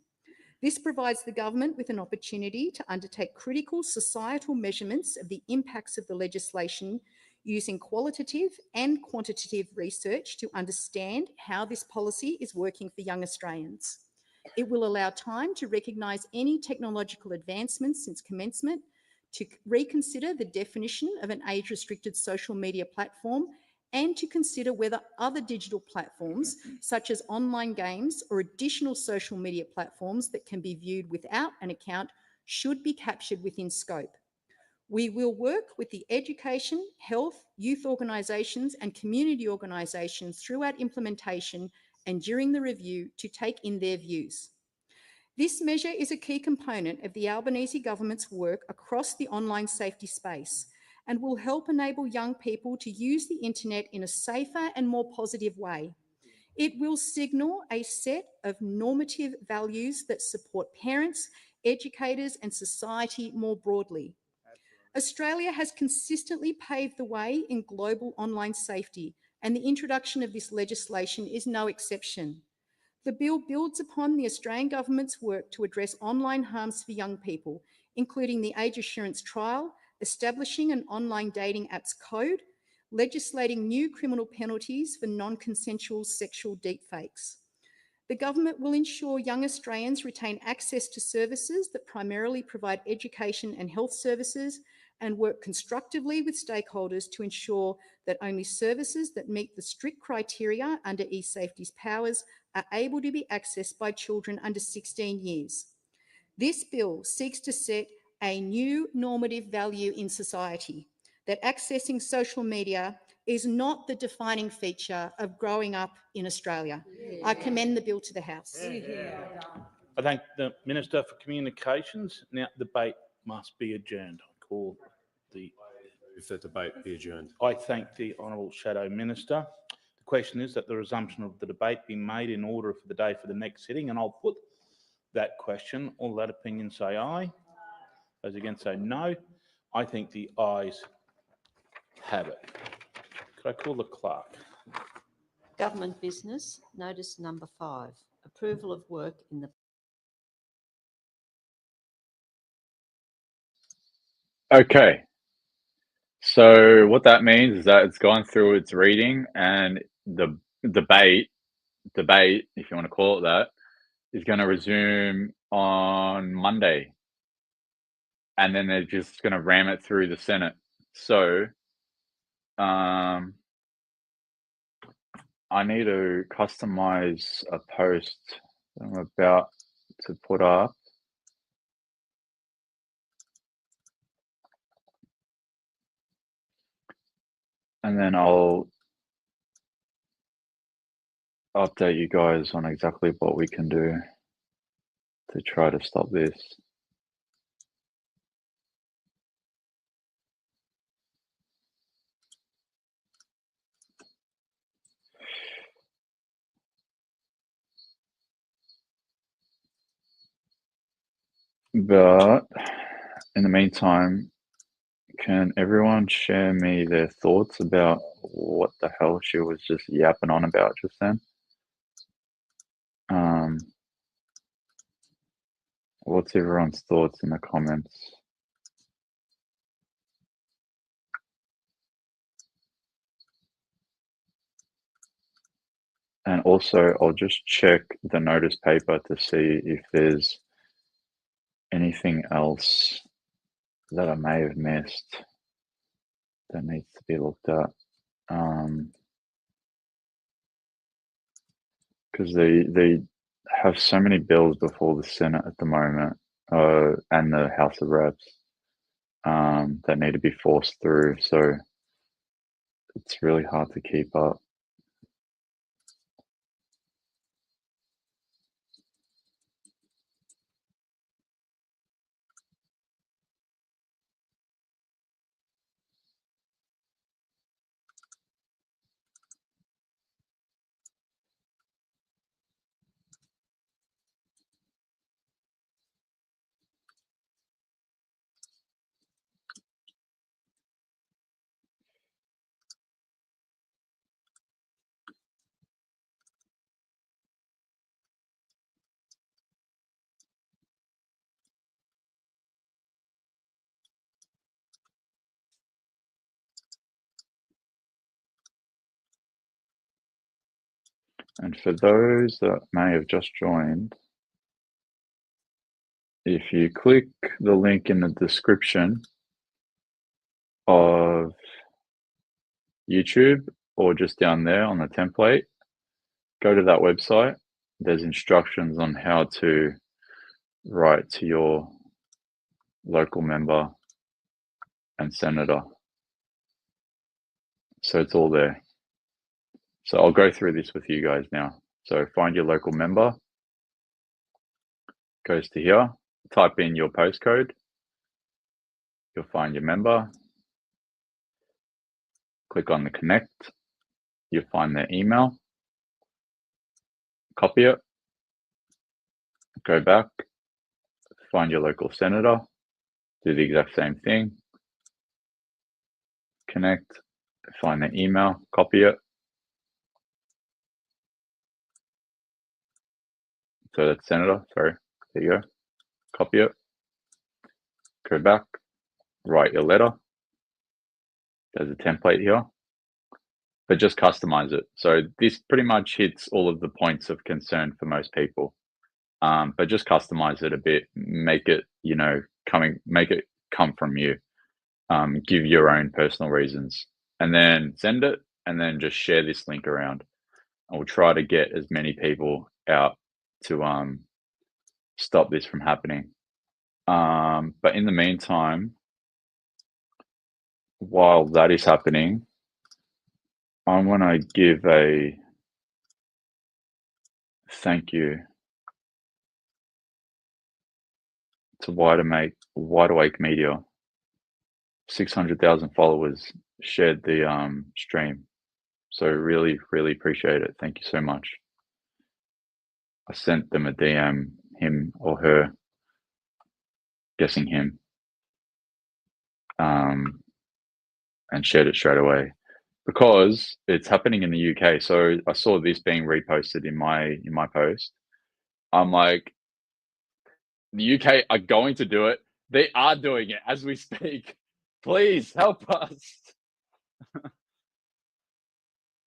This provides the government with an opportunity to undertake critical societal measurements of the impacts of the legislation using qualitative and quantitative research to understand how this policy is working for young Australians. It will allow time to recognise any technological advancements since commencement, to reconsider the definition of an age-restricted social media platform, and to consider whether other digital platforms, such as online games or additional social media platforms that can be viewed without an account, should be captured within scope. We will work with the education, health, youth organisations and community organisations throughout implementation and during the review to take in their views. This measure is a key component of the Albanese government's work across the online safety space and will help enable young people to use the internet in a safer and more positive way. It will signal a set of normative values that support parents, educators and society more broadly. Australia has consistently paved the way in global online safety, and the introduction of this legislation is no exception. The bill builds upon the Australian government's work to address online harms for young people, including the age assurance trial, establishing an online dating apps code, legislating new criminal penalties for non-consensual sexual deepfakes. The government will ensure young Australians retain access to services that primarily provide education and health services, and work constructively with stakeholders to ensure that only services that meet the strict criteria under E-Safety's powers are able to be accessed by children under 16 years. This bill seeks to set a new normative value in society, that accessing social media is not the defining feature of growing up in Australia. I commend the bill to the House. I thank the Minister for Communications. Now, debate must be adjourned. I call the... If the debate be adjourned. I thank the Honourable Shadow Minister. The question is that the resumption of the debate be made in order for the day for the next sitting, and I'll put that question. All that opinion say aye. Those against say no. I think the ayes have it. Could I call the clerk? Government business, notice number 5, approval of work in the... Okay. So what that means is that it's gone through its reading, and the debate, if you want to call it that, is going to resume on Monday. And then they're just going to ram it through the Senate. So I need to customize a post that I'm about to put up. And then I'll update you guys on exactly what we can do to try to stop this. But in the meantime, can everyone share me their thoughts about what the hell she was just yapping on about just then? What's everyone's thoughts in the comments? And also, I'll just check the notice paper to see if there's anything else that I may have missed that needs to be looked at. Because they have so many bills before the Senate at the moment, and the House of Reps, that need to be forced through. So it's really hard to keep up. And for those that may have just joined, if you click the link in the description of YouTube or just down there on the template, go to that website. There's instructions on how to write to your local member and senator. So it's all there. So I'll go through this with you guys now. So find your local member, goes to here, type in your postcode, you'll find your member, click on the connect, you'll find their email, copy it, go back, find your local senator, do the exact same thing, connect, find their email, copy it. So that's senator, sorry, there you go, copy it, go back, write your letter. There's a template here, but just customize it. So this pretty much hits all of the points of concern for most people. But just customize it a bit, make it, make it come from you. Give your own personal reasons, and then send it, and then just share this link around. And we'll try to get as many people out to stop this from happening. But in the meantime, while that is happening, I want to give a thank you to Wide Awake Media. 600,000 followers shared the stream. So really, really appreciate it. Thank you so much. I sent them a DM, him or her, guessing him, and shared it straight away because it's happening in the UK. So I saw this being reposted in my post. I'm like, the UK are going to do it. They are doing it as we speak. Please help us.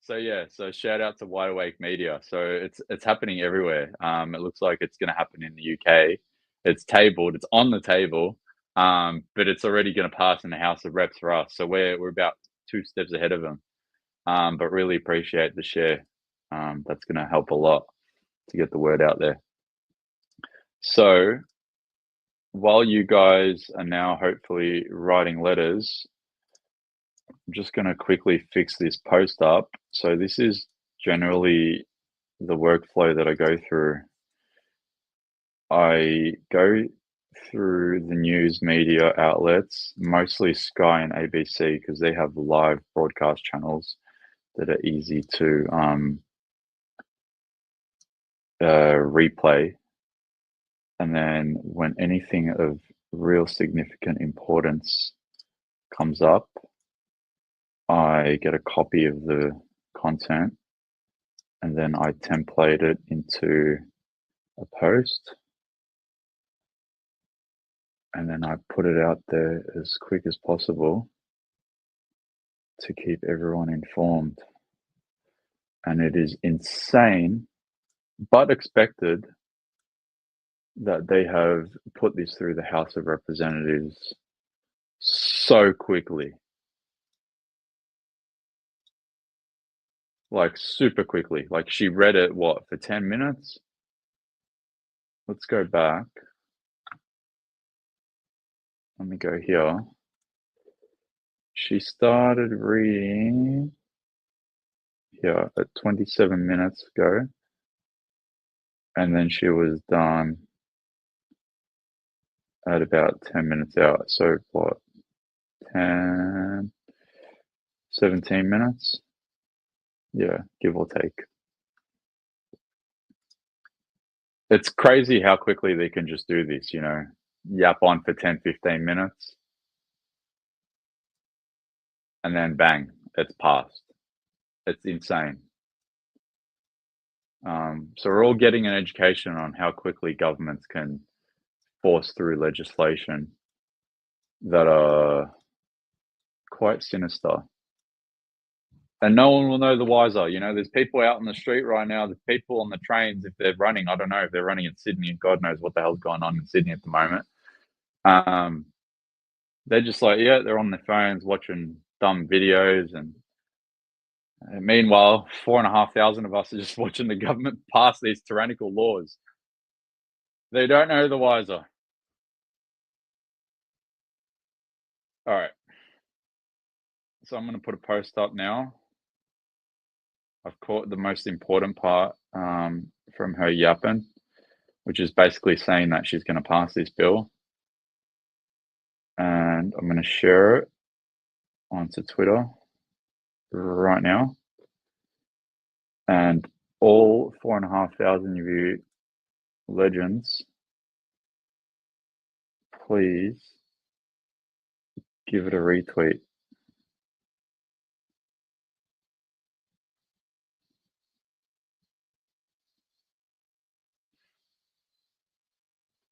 So yeah, so shout out to Wide Awake Media. So it's happening everywhere. It looks like it's going to happen in the UK. It's tabled. It's on the table. But it's already going to pass in the House of Reps for us. So we're about 2 steps ahead of them. But really appreciate the share. That's going to help a lot to get the word out there. So while you guys are now hopefully writing letters, I'm just going to quickly fix this post up. So this is generally the workflow that I go through. I go through the news media outlets, mostly Sky and ABC, because they have live broadcast channels that are easy to replay. And then when anything of real significant importance comes up, I get a copy of the content and then I template it into a post. And then I put it out there as quick as possible to keep everyone informed. And it is insane, but expected, that they have put this through the House of Representatives so quickly. Like super quickly. Like she read it, what, for 10 minutes? Let's go back. Let me go here. She started reading here at 27 minutes ago. And then she was done at about 10 minutes out. So what, 10, 17 minutes? Yeah, give or take. It's crazy how quickly they can just do this, you know, yap on for 10, 15 minutes. And then bang, it's passed. It's insane. So we're all getting an education on how quickly governments can force through legislation that are quite sinister. And no one will know the wiser. You know, there's people out on the street right now, there's people on the trains, if they're running, I don't know if they're running in Sydney, and God knows what the hell's going on in Sydney at the moment. They're just like, yeah, they're on their phones watching dumb videos, and meanwhile, 4,500 of us are just watching the government pass these tyrannical laws. They don't know the wiser. All right. So I'm going to put a post up now. I've caught the most important part from her yapping, which is basically saying that she's going to pass this bill. And I'm going to share it onto Twitter right now. And all 4,500 of you legends, please give it a retweet.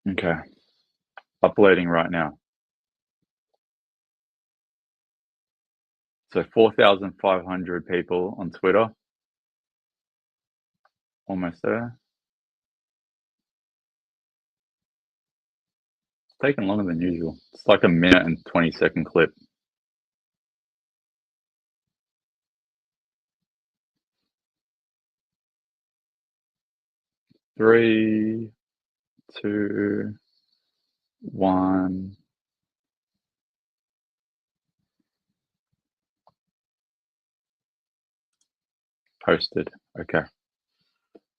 Okay, uploading right now. So 4,500 people on Twitter. Almost there. It's taking longer than usual. It's like a minute and 20-second clip. Three, 2, 1. Posted. Okay.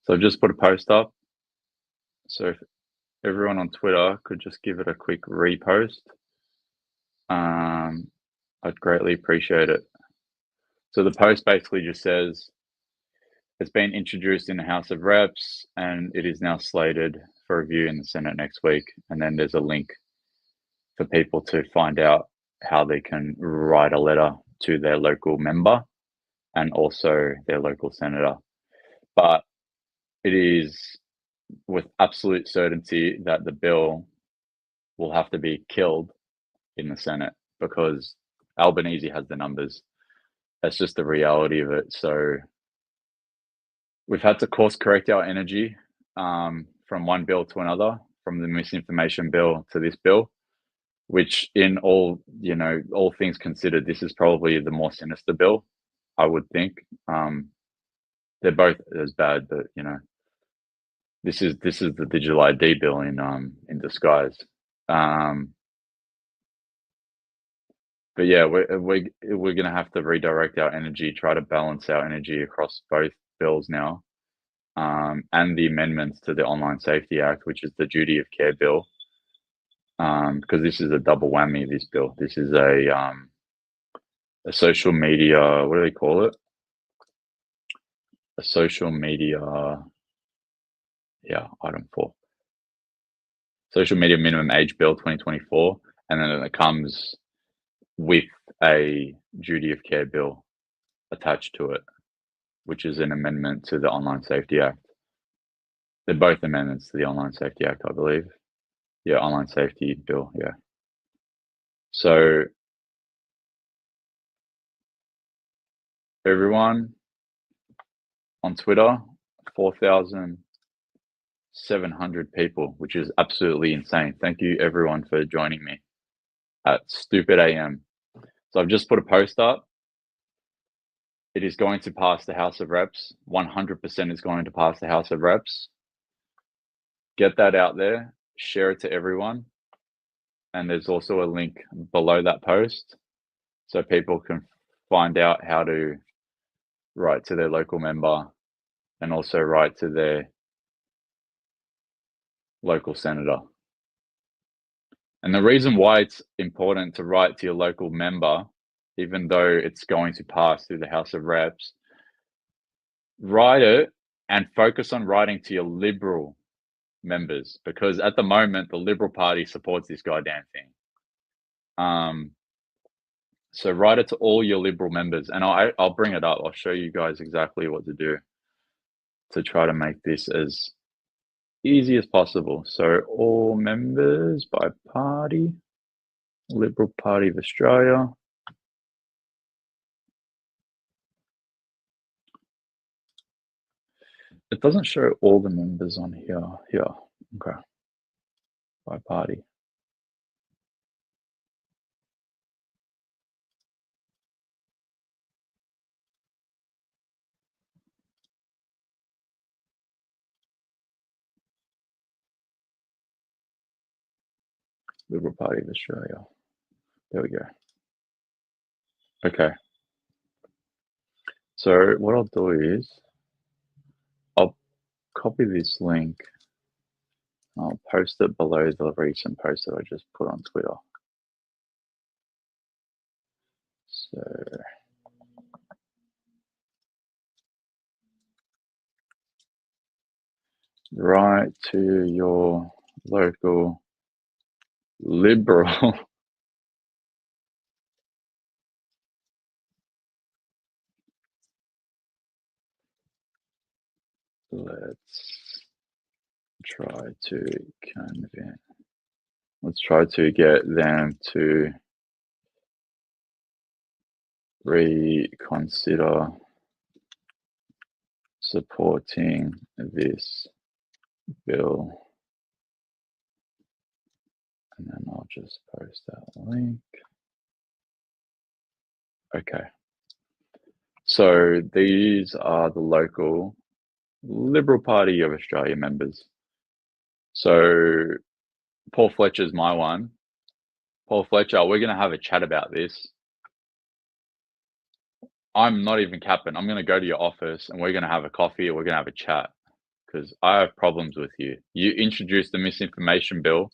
So I've just put a post up. So if everyone on Twitter could just give it a quick repost, I'd greatly appreciate it. So the post basically just says, it's been introduced in the House of Reps and it is now slated for review in the Senate next week. And then there's a link for people to find out how they can write a letter to their local member and also their local senator. But it is with absolute certainty that the bill will have to be killed in the Senate because Albanese has the numbers. That's just the reality of it. So we've had to course correct our energy from one bill to another, from the misinformation bill to this bill, which in all, you know, all things considered, this is probably the more sinister bill, I would think. they're both as bad, but you know, this is the digital ID bill in disguise. But yeah, we're gonna have to redirect our energy, try to balance our energy across both bills now, and the amendments to the Online Safety Act, which is the duty of care bill, because this is a double whammy. This bill, this is a social media. What do they call it? A social media. Yeah, item 4. Social media minimum age bill 2024, and then it comes with a duty of care bill attached to it, which is an amendment to the Online Safety Act. They're both amendments to the Online Safety Act, I believe. Yeah, Online Safety Bill, yeah. So everyone on Twitter, 4,700 people, which is absolutely insane. Thank you everyone for joining me at stupid AM. So I've just put a post up. It is going to pass the House of Reps. 100% is going to pass the House of Reps. Get that out there, share it to everyone. And there's also a link below that post so people can find out how to write to their local member and also write to their local senator. And the reason why it's important to write to your local member, even though it's going to pass through the House of Reps, write it and focus on writing to your Liberal members, because at the moment the Liberal Party supports this goddamn thing. So write it to all your Liberal members, and I'll bring it up. I'll show you guys exactly what to do to try to make this as easy as possible. So all members by party, Liberal Party of Australia. It doesn't show all the members on here. Here, okay. By party. Liberal Party of Australia. There we go. Okay. So what I'll do is I'll copy this link. I'll post it below the recent post that I just put on Twitter. So write to your local Liberal let's try to get them to reconsider supporting this bill. And then I'll just post that link. Okay. So these are the local Liberal Party of Australia members. So Paul Fletcher's my one. Paul Fletcher, we're going to have a chat about this. I'm not even capping. I'm going to go to your office and we're going to have a coffee or we're going to have a chat because I have problems with you. You introduced the misinformation bill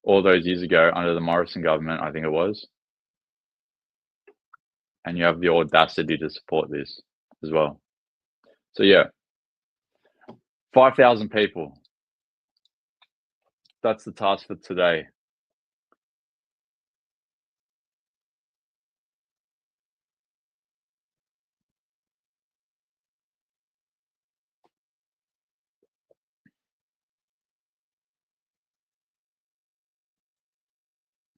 all those years ago under the Morrison government, I think it was. And you have the audacity to support this as well. So yeah, 5,000 people. That's the task for today.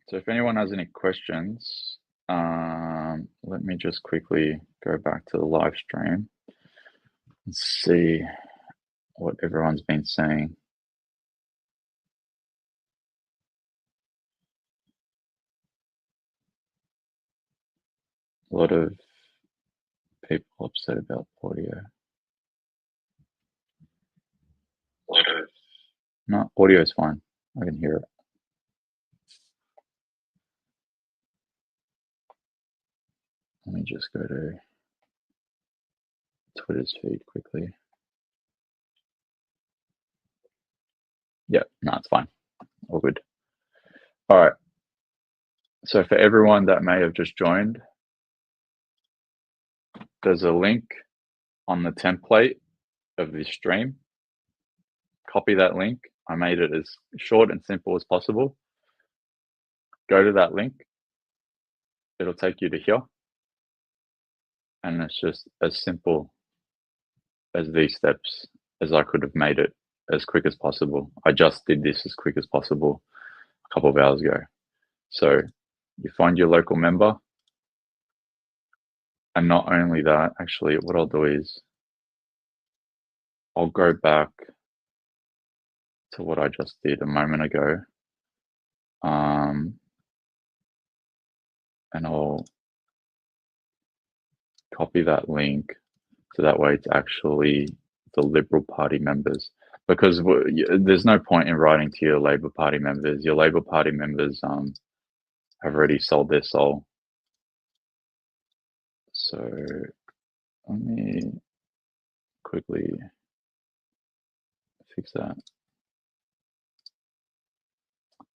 So if anyone has any questions, let me just quickly go back to the live stream and see what everyone's been saying. A lot of people upset about audio. No, audio is fine. I can hear it. Let me just go to Twitter's feed quickly. Yeah, no, it's fine. All good. All right. So for everyone that may have just joined, there's a link on the template of this stream. Copy that link. I made it as short and simple as possible. Go to that link. It'll take you to here. And it's just as simple as these steps as I could have made it as quick as possible. I just did this as quick as possible a couple of hours ago. So you find your local member. And not only that, actually, what I'll do is I'll go back to what I just did a moment ago. And I'll copy that link so that way it's actually the Liberal Party members, because there's no point in writing to your Labor Party members. Your Labor Party members have already sold their soul. So let me quickly fix that.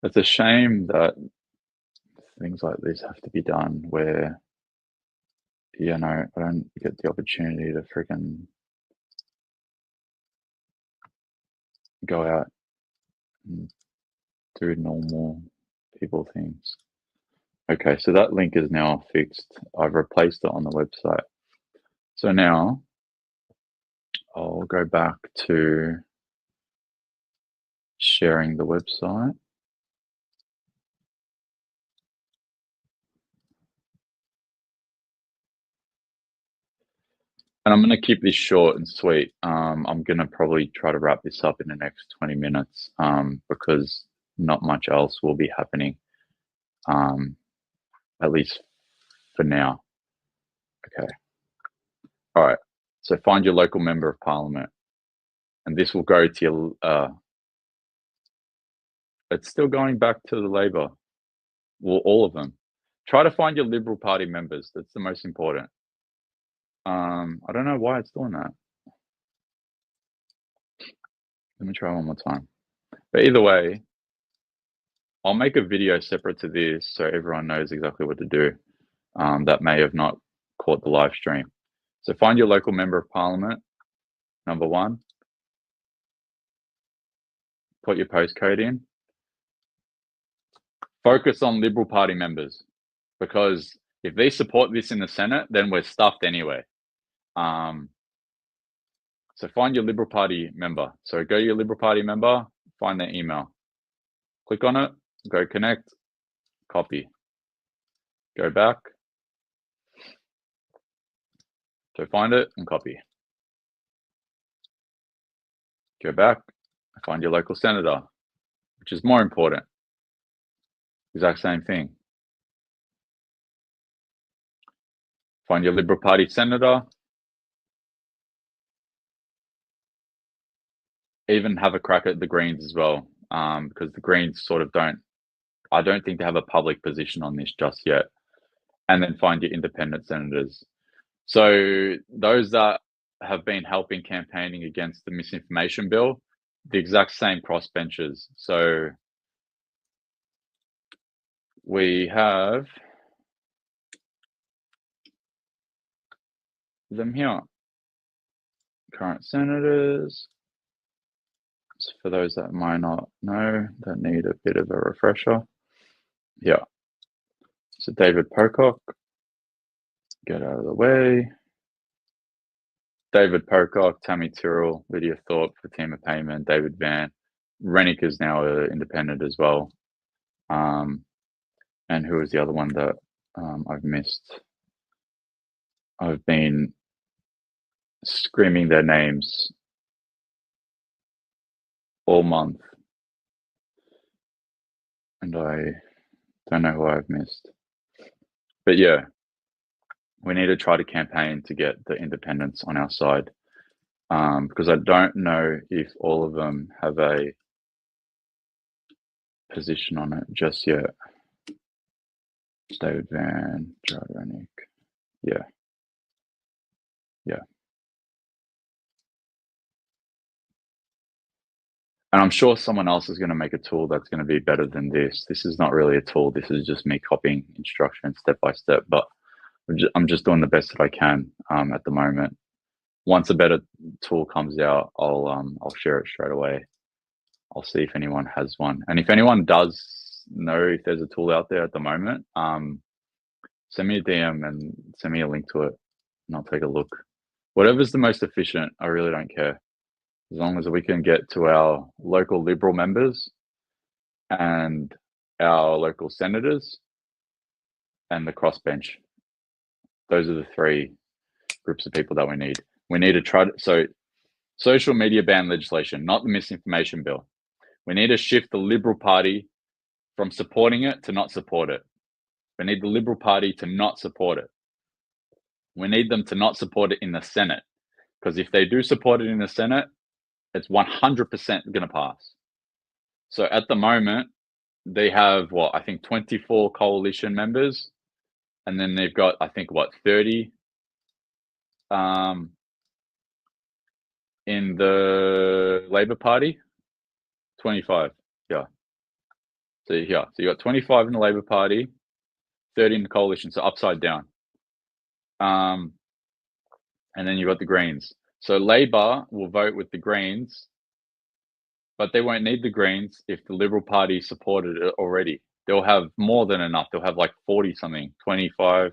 It's a shame that things like this have to be done where, you know, I don't get the opportunity to freaking go out and do normal people things. Okay, so that link is now fixed. I've replaced it on the website. So now I'll go back to sharing the website. And I'm going to keep this short and sweet. I'm going to probably try to wrap this up in the next 20 minutes because not much else will be happening, at least for now. Okay. All right. So find your local member of parliament. And this will go to your... it's still going back to the Labor. Well, all of them. Try to find your Liberal Party members. That's the most important. I don't know why it's doing that. Let me try one more time. But either way, I'll make a video separate to this so everyone knows exactly what to do that may have not caught the live stream. So find your local member of parliament, number one. Put your postcode in. Focus on Liberal Party members, because if they support this in the Senate, then we're stuffed anyway. So find your Liberal Party member. So go to your Liberal Party member, find their email. Click on it, go connect, copy. Go back. So find it and copy. Go back, find your local senator, which is more important. Exact same thing. Find your Liberal Party senator. Even have a crack at the Greens as well, because the Greens sort of I don't think they have a public position on this just yet. And then find your independent senators. So those that have been helping campaigning against the misinformation bill, the exact same crossbenchers. So we have them here. Current senators. So for those that might not know, that need a bit of a refresher. Yeah. So David Pocock, get out of the way. David Pocock, Tammy Tyrrell, Lydia Thorpe, Fatima Payman, David Van. Rennick is now an independent as well. And who is the other one that I've missed? I've been screaming their names all month. And I don't know who I've missed. But yeah, we need to try to campaign to get the independents on our side. Because I don't know if all of them have a position on it just yet. David Van Jardinic. Yeah. Yeah. And I'm sure someone else is going to make a tool that's going to be better than this. This is not really a tool. This is just me copying instructions step by step. But I'm just doing the best that I can at the moment. Once a better tool comes out, I'll share it straight away. I'll see if anyone has one. And if anyone does know if there's a tool out there at the moment, send me a DM and send me a link to it, and I'll take a look. Whatever's the most efficient, I really don't care. As long as we can get to our local Liberal members and our local senators and the crossbench. Those are the three groups of people that we need. We need to try to, so social media ban legislation, not the misinformation bill. We need to shift the Liberal Party from supporting it to not support it. We need the Liberal Party to not support it. We need them to not support it in the Senate, because if they do support it in the Senate, it's 100% going to pass. So at the moment, they have I think 24 coalition members, and then they've got, I think, 30 in the Labor Party. 25, yeah. So you got 25 in the Labor Party, 30 in the coalition, so upside down. And then you've got the Greens. So Labor will vote with the Greens, but they won't need the Greens if the Liberal Party supported it already. They'll have more than enough. They'll have like 40 something, 25,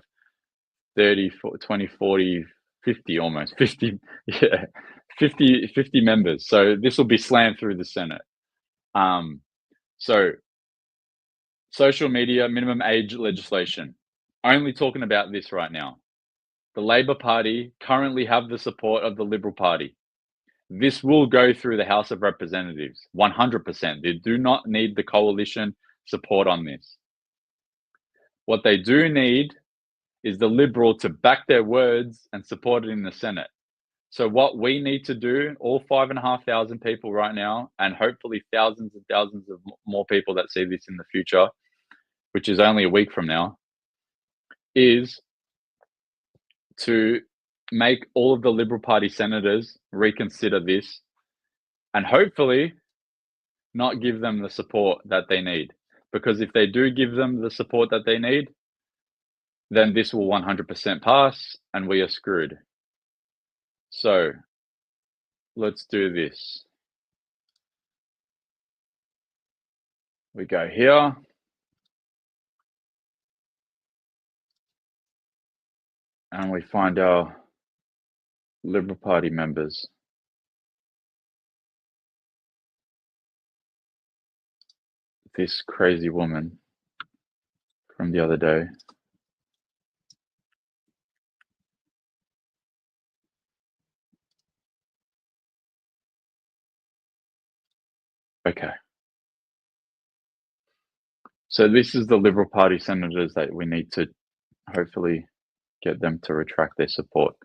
30, 20, 40, 50 almost, 50, yeah, 50 members. So this will be slammed through the Senate. So social media minimum age legislation, only talking about this right now. The Labor Party currently have the support of the Liberal Party. This will go through the House of Representatives, 100%. They do not need the coalition support on this. What they do need is the Liberal to back their words and support it in the Senate. So what we need to do, all 5,500 people right now, and hopefully thousands and thousands of more people that see this in the future, which is only a week from now, is to make all of the Liberal Party senators reconsider this and hopefully not give them the support that they need. Because if they do give them the support that they need, then this will 100% pass and we are screwed. So let's do this. We go here. And we find our Liberal Party members. This crazy woman from the other day. Okay. So this is the Liberal Party senators that we need to hopefully get them to retract their support.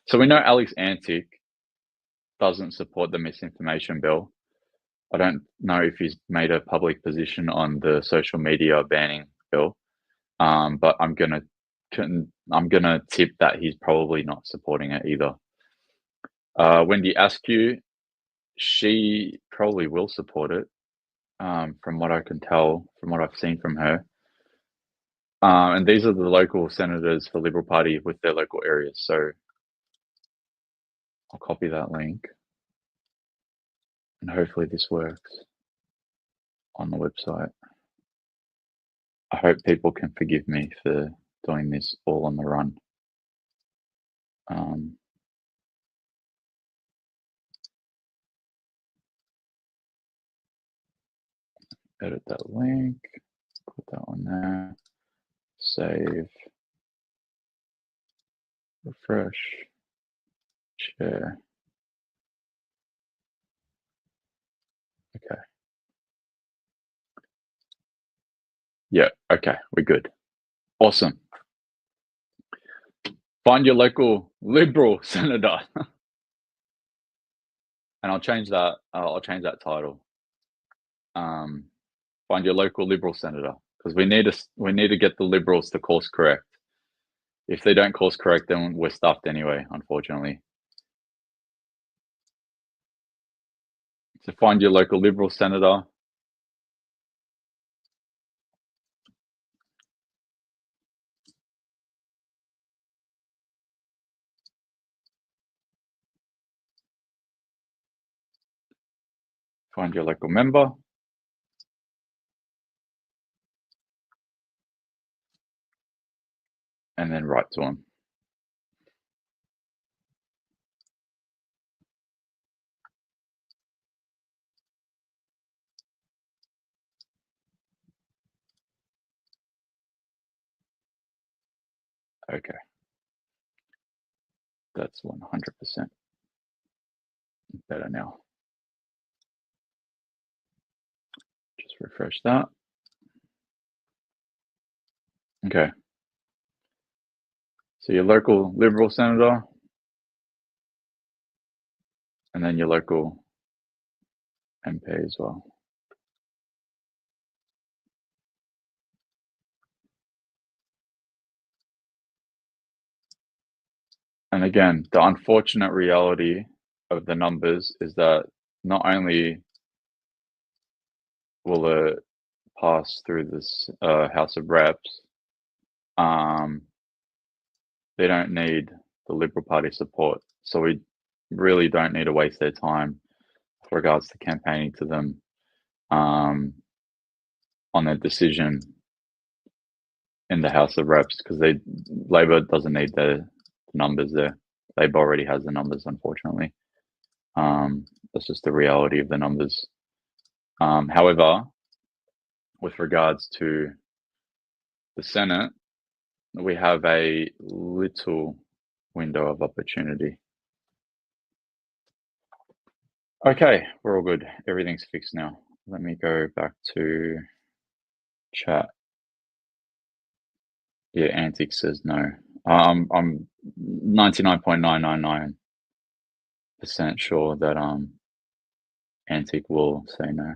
So we know Alex Antic doesn't support the misinformation bill. I don't know if he's made a public position on the social media banning bill, but I'm gonna tip that he's probably not supporting it either. Wendy Askew, she probably will support it, from what I can tell, from what I've seen from her. And these are the local senators for Liberal Party with their local areas. So I'll copy that link and hopefully this works on the website. I hope people can forgive me for doing this all on the run. Edit that link, put that one there, save, refresh, share. Okay. Yeah, okay, we're good. Awesome. Find your local Liberal senator. And I'll change that title. Find your local Liberal senator, because we need to get the Liberals to course correct. If they don't course correct, then we're stuffed anyway, unfortunately. So find your local Liberal senator. Find your local member. And then write to them. Okay. That's 100% better now. Just refresh that. Okay. So your local Liberal senator, and then your local MP as well. And again, the unfortunate reality of the numbers is that not only will it pass through this House of Reps, they don't need the Liberal Party support. So we really don't need to waste their time with regards to campaigning to them on their decision in the House of Reps, because Labor doesn't need the numbers there. Labor already has the numbers, unfortunately. That's just the reality of the numbers. However, with regards to the Senate, we have a little window of opportunity. Okay, we're all good. Everything's fixed now. Let me go back to chat. Yeah, Antic says no. I'm 99.999% sure that Antic will say no.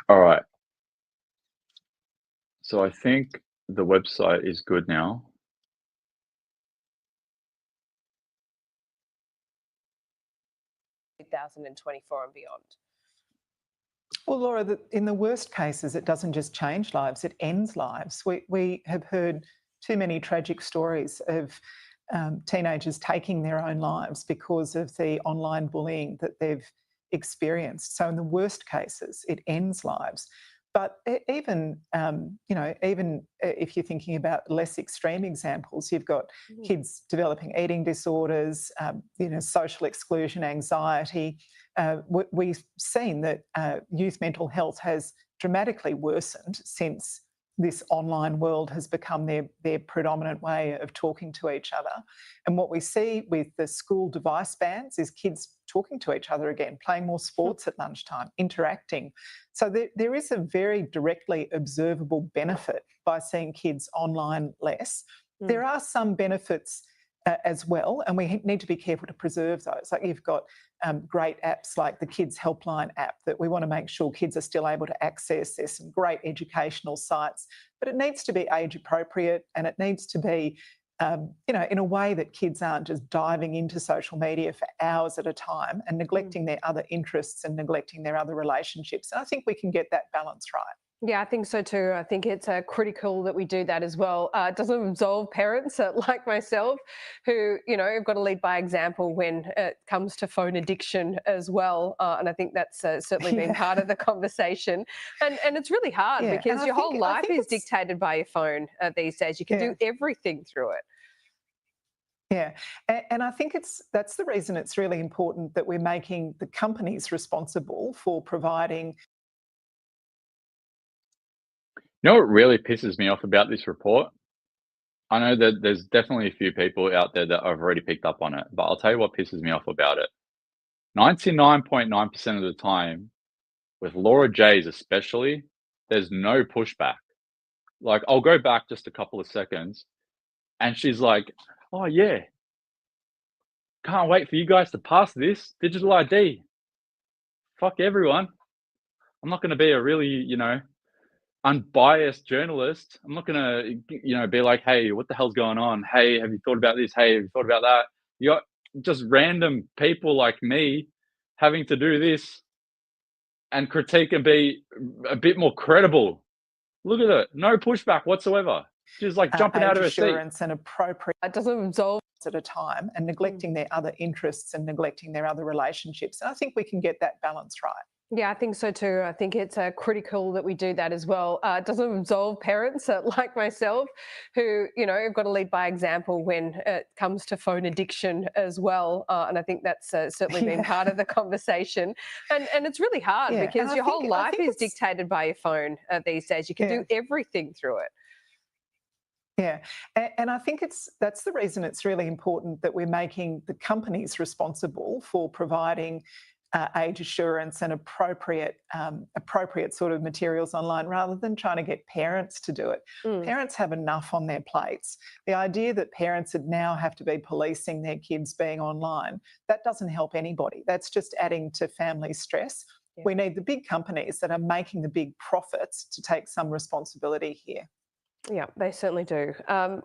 All right. So I think the website is good now. And 24 and beyond. Well, Laura, in the worst cases, it doesn't just change lives, it ends lives. We have heard too many tragic stories of teenagers taking their own lives because of the online bullying that they've experienced. So in the worst cases, it ends lives. But even, even if you're thinking about less extreme examples, you've got kids developing eating disorders, social exclusion, anxiety. We've seen that youth mental health has dramatically worsened since this online world has become their predominant way of talking to each other. And what we see with the school device bans is kids talking to each other again, playing more sports at lunchtime, interacting. So there is a very directly observable benefit by seeing kids online less. There are some benefits as well, and we need to be careful to preserve those. Like you've got great apps like the Kids Helpline app that we want to make sure kids are still able to access. There's some great educational sites, but it needs to be age appropriate, and it needs to be in a way that kids aren't just diving into social media for hours at a time and neglecting their other interests and neglecting their other relationships. And I think we can get that balance right. Yeah, I think so too. I think it's critical that we do that as well. It doesn't absolve parents like myself who, have got to lead by example when it comes to phone addiction as well. And I think that's certainly been part of the conversation. And it's really hard because your whole life is dictated by your phone these days. You can do everything through it. Yeah, and I think that's the reason it's really important that we're making the companies responsible for providing. You know what really pisses me off about this report? I know that there's definitely a few people out there that have already picked up on it, but I'll tell you what pisses me off about it. 99.9% of the time, with Laura J's especially, there's no pushback. Like, I'll go back just a couple of seconds, and she's like, "Oh yeah, can't wait for you guys to pass this digital ID. Fuck everyone. I'm not going to be a really, unbiased journalist. I'm not going to, be like, hey, what the hell's going on? Hey, have you thought about this? Hey, have you thought about that? You got just random people like me having to do this and critique and be a bit more credible. Look at it. No pushback whatsoever. She's like jumping out of her seat. Assurance and appropriate. It doesn't absolve at a time and neglecting their other interests and neglecting their other relationships. And I think we can get that balance right. Yeah, I think so too. I think it's critical that we do that as well. It doesn't absolve parents like myself who, have got to lead by example when it comes to phone addiction as well. And I think that's certainly been part of the conversation. And it's really hard because your whole life is dictated by your phone these days. You can do everything through it. Yeah, and I think that's the reason it's really important that we're making the companies responsible for providing age assurance and appropriate sort of materials online rather than trying to get parents to do it. Parents have enough on their plates. The idea that parents would now have to be policing their kids being online, that doesn't help anybody. That's just adding to family stress. Yeah. We need the big companies that are making the big profits to take some responsibility here. Yeah, they certainly do.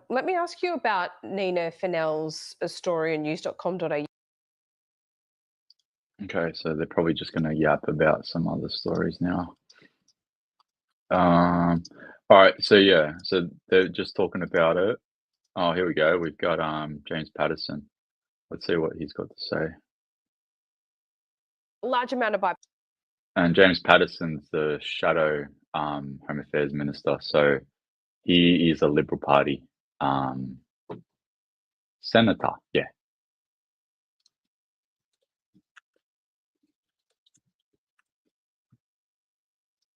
Let me ask you about Nina Fennell's story on news.com.au. Okay, so they're probably just going to yap about some other stories now. All right, so they're just talking about it. Oh, here we go. We've got James Patterson. Let's see what he's got to say. Large amount of And James Patterson's the shadow Home Affairs Minister, so he is a Liberal Party senator. Yeah.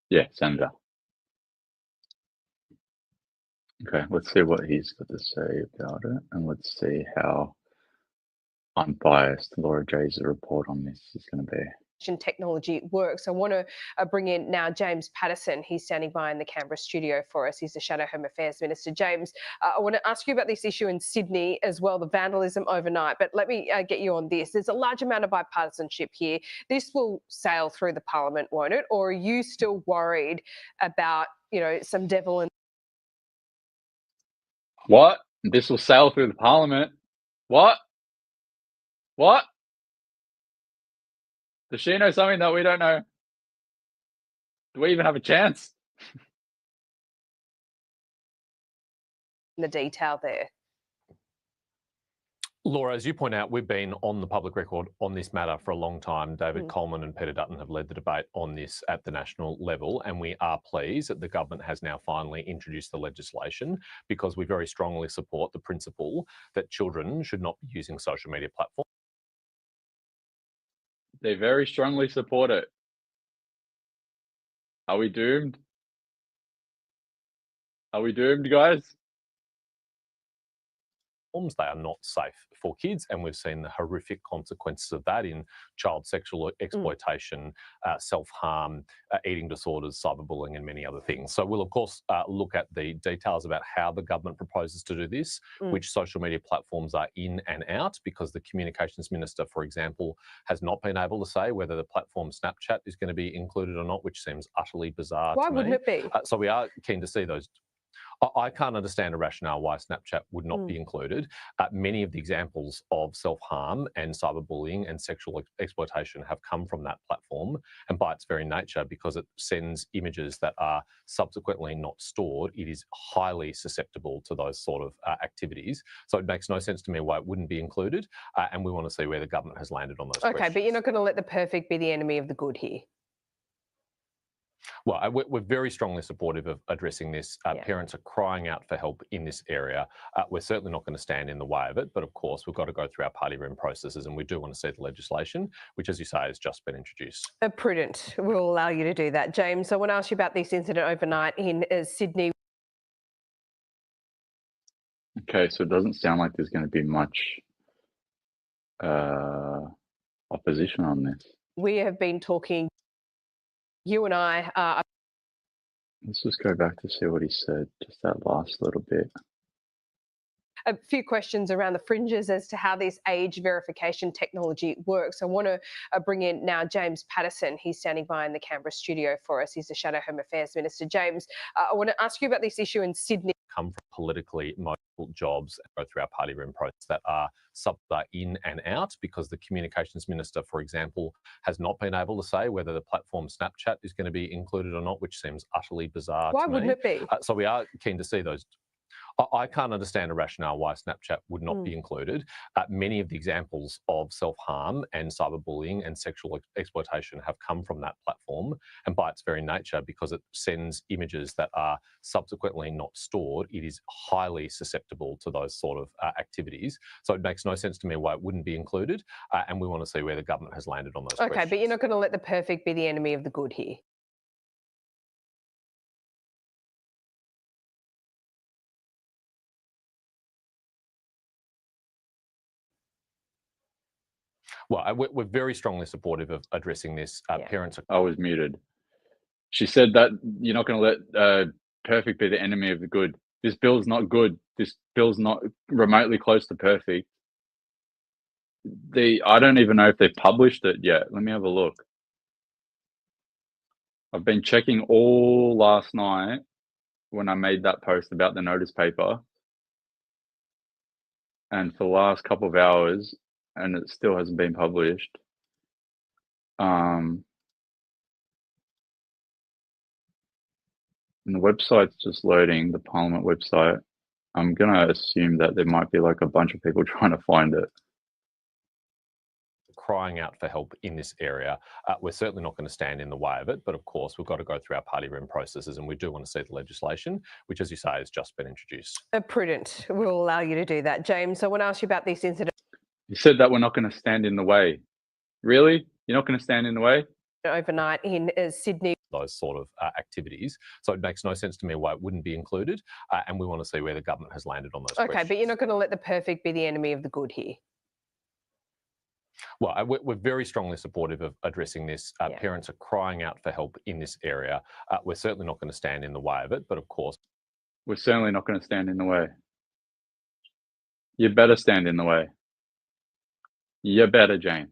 Yeah, senator. Okay, let's see what he's got to say about it, and let's see how unbiased Laura J's report on this is going to be. Technology works. I want to bring in now James Patterson. He's standing by in the Canberra studio for us. He's the Shadow Home Affairs Minister. James, I want to ask you about this issue in Sydney as well, the vandalism overnight. But let me get you on this. There's a large amount of bipartisanship here. This will sail through the Parliament, won't it? Or are you still worried about, some devil in... What? This will sail through the Parliament? What? What? Does she know something that we don't know? Do we even have a chance? The detail there. Laura, as you point out, we've been on the public record on this matter for a long time. David Coleman and Peter Dutton have led the debate on this at the national level, and we are pleased that the government has now finally introduced the legislation because we very strongly support the principle that children should not be using social media platforms. They very strongly support it. Are we doomed? Are we doomed, guys? They are not safe for kids, and we've seen the horrific consequences of that in child sexual exploitation, self-harm, eating disorders, cyberbullying, and many other things. So we'll, of course, look at the details about how the government proposes to do this, which social media platforms are in and out, because the Communications Minister, for example, has not been able to say whether the platform Snapchat is going to be included or not, which seems utterly bizarre to me. Why wouldn't it be? So we are keen to see those. I can't understand a rationale why Snapchat would not be included. Many of the examples of self-harm and cyberbullying and sexual exploitation have come from that platform, and by its very nature, because it sends images that are subsequently not stored, it is highly susceptible to those sort of activities. So it makes no sense to me why it wouldn't be included, and we want to see where the government has landed on those questions. Okay, but you're not going to let the perfect be the enemy of the good here. Well, we're very strongly supportive of addressing this. Parents are crying out for help in this area. We're certainly not going to stand in the way of it, but of course, we've got to go through our party room processes, and we do want to see the legislation, which, as you say, has just been introduced. Prudent. We'll allow you to do that. James, I want to ask you about this incident overnight in Sydney. Okay, so it doesn't sound like there's going to be much opposition on this. We have been talking, you and I, Let's just go back to see what he said, just that last little bit. A few questions around the fringes as to how this age verification technology works. I want to bring in now James Paterson. He's standing by in the Canberra studio for us. He's the Shadow Home Affairs Minister. James, I want to ask you about this issue in Sydney. Come from politically motivated jobs and go through our party room process that are in and out, because the Communications Minister, for example, has not been able to say whether the platform Snapchat is going to be included or not, which seems utterly bizarre Why to me. wouldn't it be? So we are keen to see those. I can't understand a rationale why Snapchat would not be included. Many of the examples of self-harm and cyberbullying and sexual exploitation have come from that platform, and by its very nature, because it sends images that are subsequently not stored, it is highly susceptible to those sort of activities. So it makes no sense to me why it wouldn't be included, and we want to see where the government has landed on those Okay, questions. but you're not going to let the perfect be the enemy of the good here. Well, we're very strongly supportive of addressing this. Parents are... I was muted. She said that you're not going to let perfect be the enemy of the good. This bill's not good. This bill's not remotely close to perfect. I don't even know if they've published it yet. Let me have a look. I've been checking all last night when I made that post about the notice paper, and for the last couple of hours, and it still hasn't been published. And the website's just loading, the Parliament website. I'm going to assume that there might be like a bunch of people trying to find it. Crying out for help in this area. We're certainly not going to stand in the way of it, but of course we've got to go through our party room processes, and we do want to see the legislation, which, as you say, has just been introduced. Prudent. We'll allow you to do that. James, I want to ask you about this incident. You said that we're not going to stand in the way. Really? You're not going to stand in the way? Overnight in Sydney. Those sort of activities. So it makes no sense to me why it wouldn't be included, and we want to see where the government has landed on those questions. But you're not going to let the perfect be the enemy of the good here. Well, we're very strongly supportive of addressing this. Parents are crying out for help in this area. We're certainly not going to stand in the way of it, but of course... We're certainly not going to stand in the way. You better stand in the way. You better, James.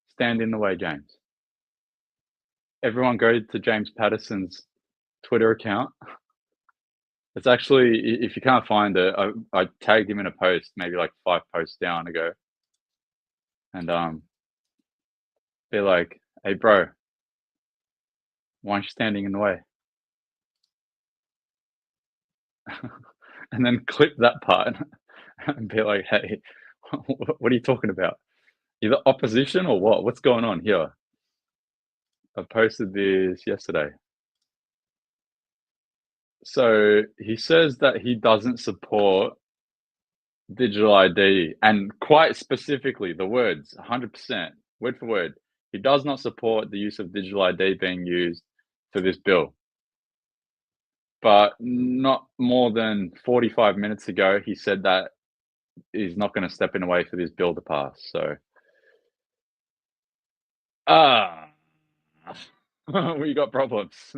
Stand in the way, James. Everyone go to James Paterson's Twitter account. It's actually, if you can't find it, I tagged him in a post, maybe like 5 posts down ago. And be like, hey, bro, why aren't you standing in the way? And then clip that part and be like, hey, what are you talking about? You're the opposition or what? What's going on here? I posted this yesterday. So he says that he doesn't support digital ID, and quite specifically the words 100% word for word, he does not support the use of digital ID being used for this bill. But not more than 45 minutes ago, he said that he's not going to step in a way for this bill to pass. So we got problems.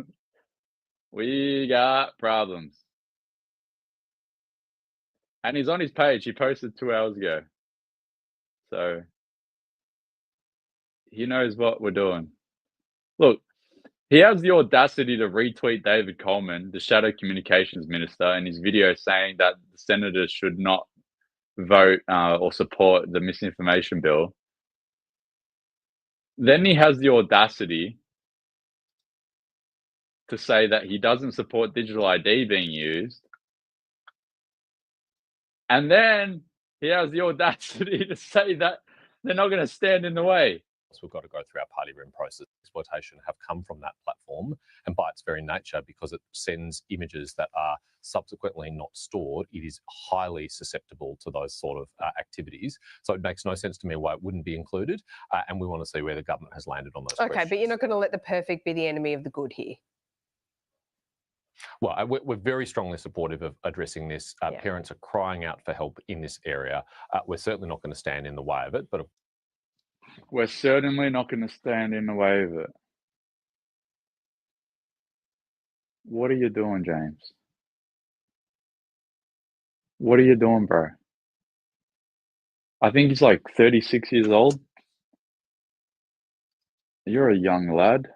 We got problems. And he's on his page. He posted 2 hours ago. So he knows what we're doing. Look, he has the audacity to retweet David Coleman, the Shadow Communications Minister, in his video saying that the senators should not vote or support the misinformation bill. Then he has the audacity to say that he doesn't support digital ID being used. And then he has the audacity to say that they're not going to stand in the way. So we've got to go through our party room process. Exploitation have come from that platform, and by its very nature, because it sends images that are subsequently not stored, it is highly susceptible to those sort of activities. So it makes no sense to me why it wouldn't be included, and we want to see where the government has landed on those questions. But you're not going to let the perfect be the enemy of the good here. Well, we're very strongly supportive of addressing this. Parents are crying out for help in this area. We're certainly not going to stand in the way of it, but we're certainly not going to stand in the way of it. What are you doing, James? What are you doing, bro? I think he's like 36 years old. You're a young lad.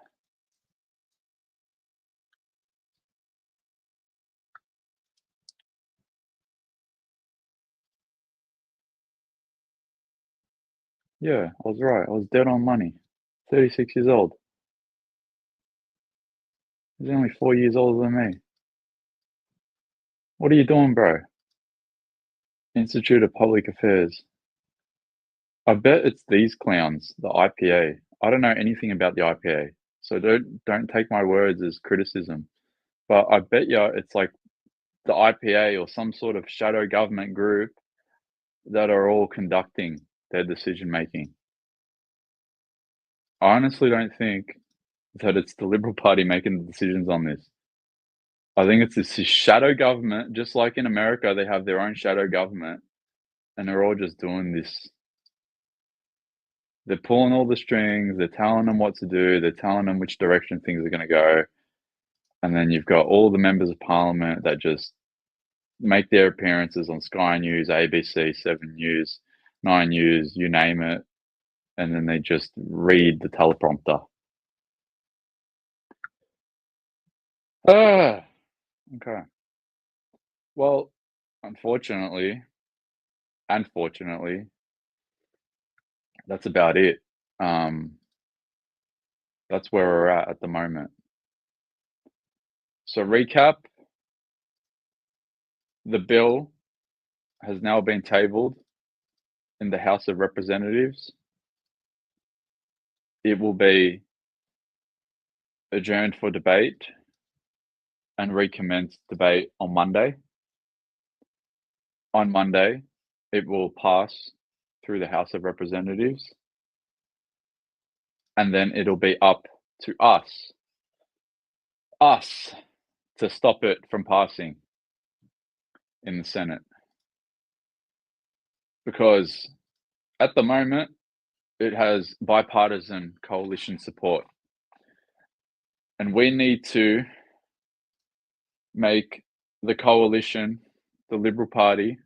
Yeah, I was right. I was dead on money. 36 years old. He's only 4 years older than me. What are you doing, bro? Institute of Public Affairs. I bet it's these clowns, the IPA. I don't know anything about the IPA, so don't take my words as criticism. But I bet you it's like the IPA or some sort of shadow government group that are all conducting their decision making. I honestly don't think that it's the Liberal Party making the decisions on this. I think it's this shadow government, just like in America, they have their own shadow government, and they're all just doing this. They're pulling all the strings, they're telling them what to do, they're telling them which direction things are going to go. And then you've got all the members of parliament that just make their appearances on Sky News, ABC, 7 News, 9 News, you name it. And then they just read the teleprompter. Okay. Well, unfortunately, that's about it. That's where we're at the moment. So recap, the bill has now been tabled in the House of Representatives. It will be adjourned for debate and recommence debate on Monday. On Monday, it will pass through the House of Representatives, and then it'll be up to us to stop it from passing in the Senate. Because at the moment, it has bipartisan coalition support. And we need to make the coalition, the Liberal Party,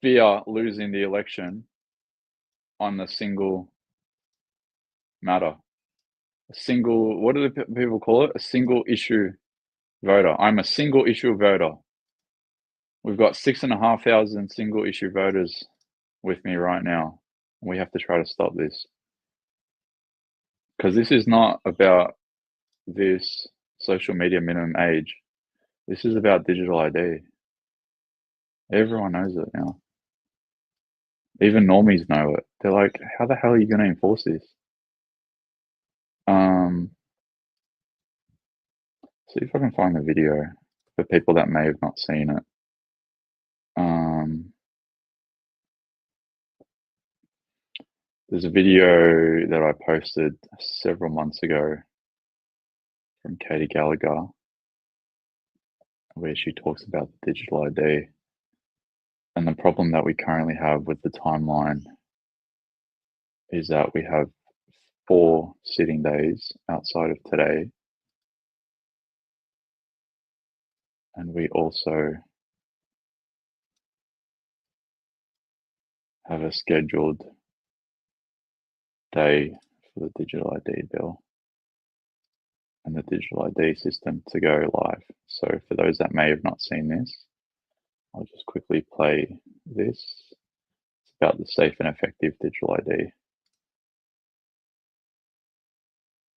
fear losing the election on a single matter. What do the people call it? A single issue voter. I'm a single issue voter. We've got 6,500 single issue voters with me right now. We have to try to stop this. Because this is not about this social media minimum age. This is about digital ID. Everyone knows it now. Even normies know it. They're like, how the hell are you going to enforce this? See if I can find the video for people that may have not seen it. There's a video that I posted several months ago from Katie Gallagher, where she talks about the digital ID and the problem that we currently have with the timeline is that we have 4 sitting days outside of today, and we also have a scheduled day for the digital ID bill and the digital ID system to go live. So for those that may have not seen this, I'll just quickly play this. It's about the safe and effective digital ID.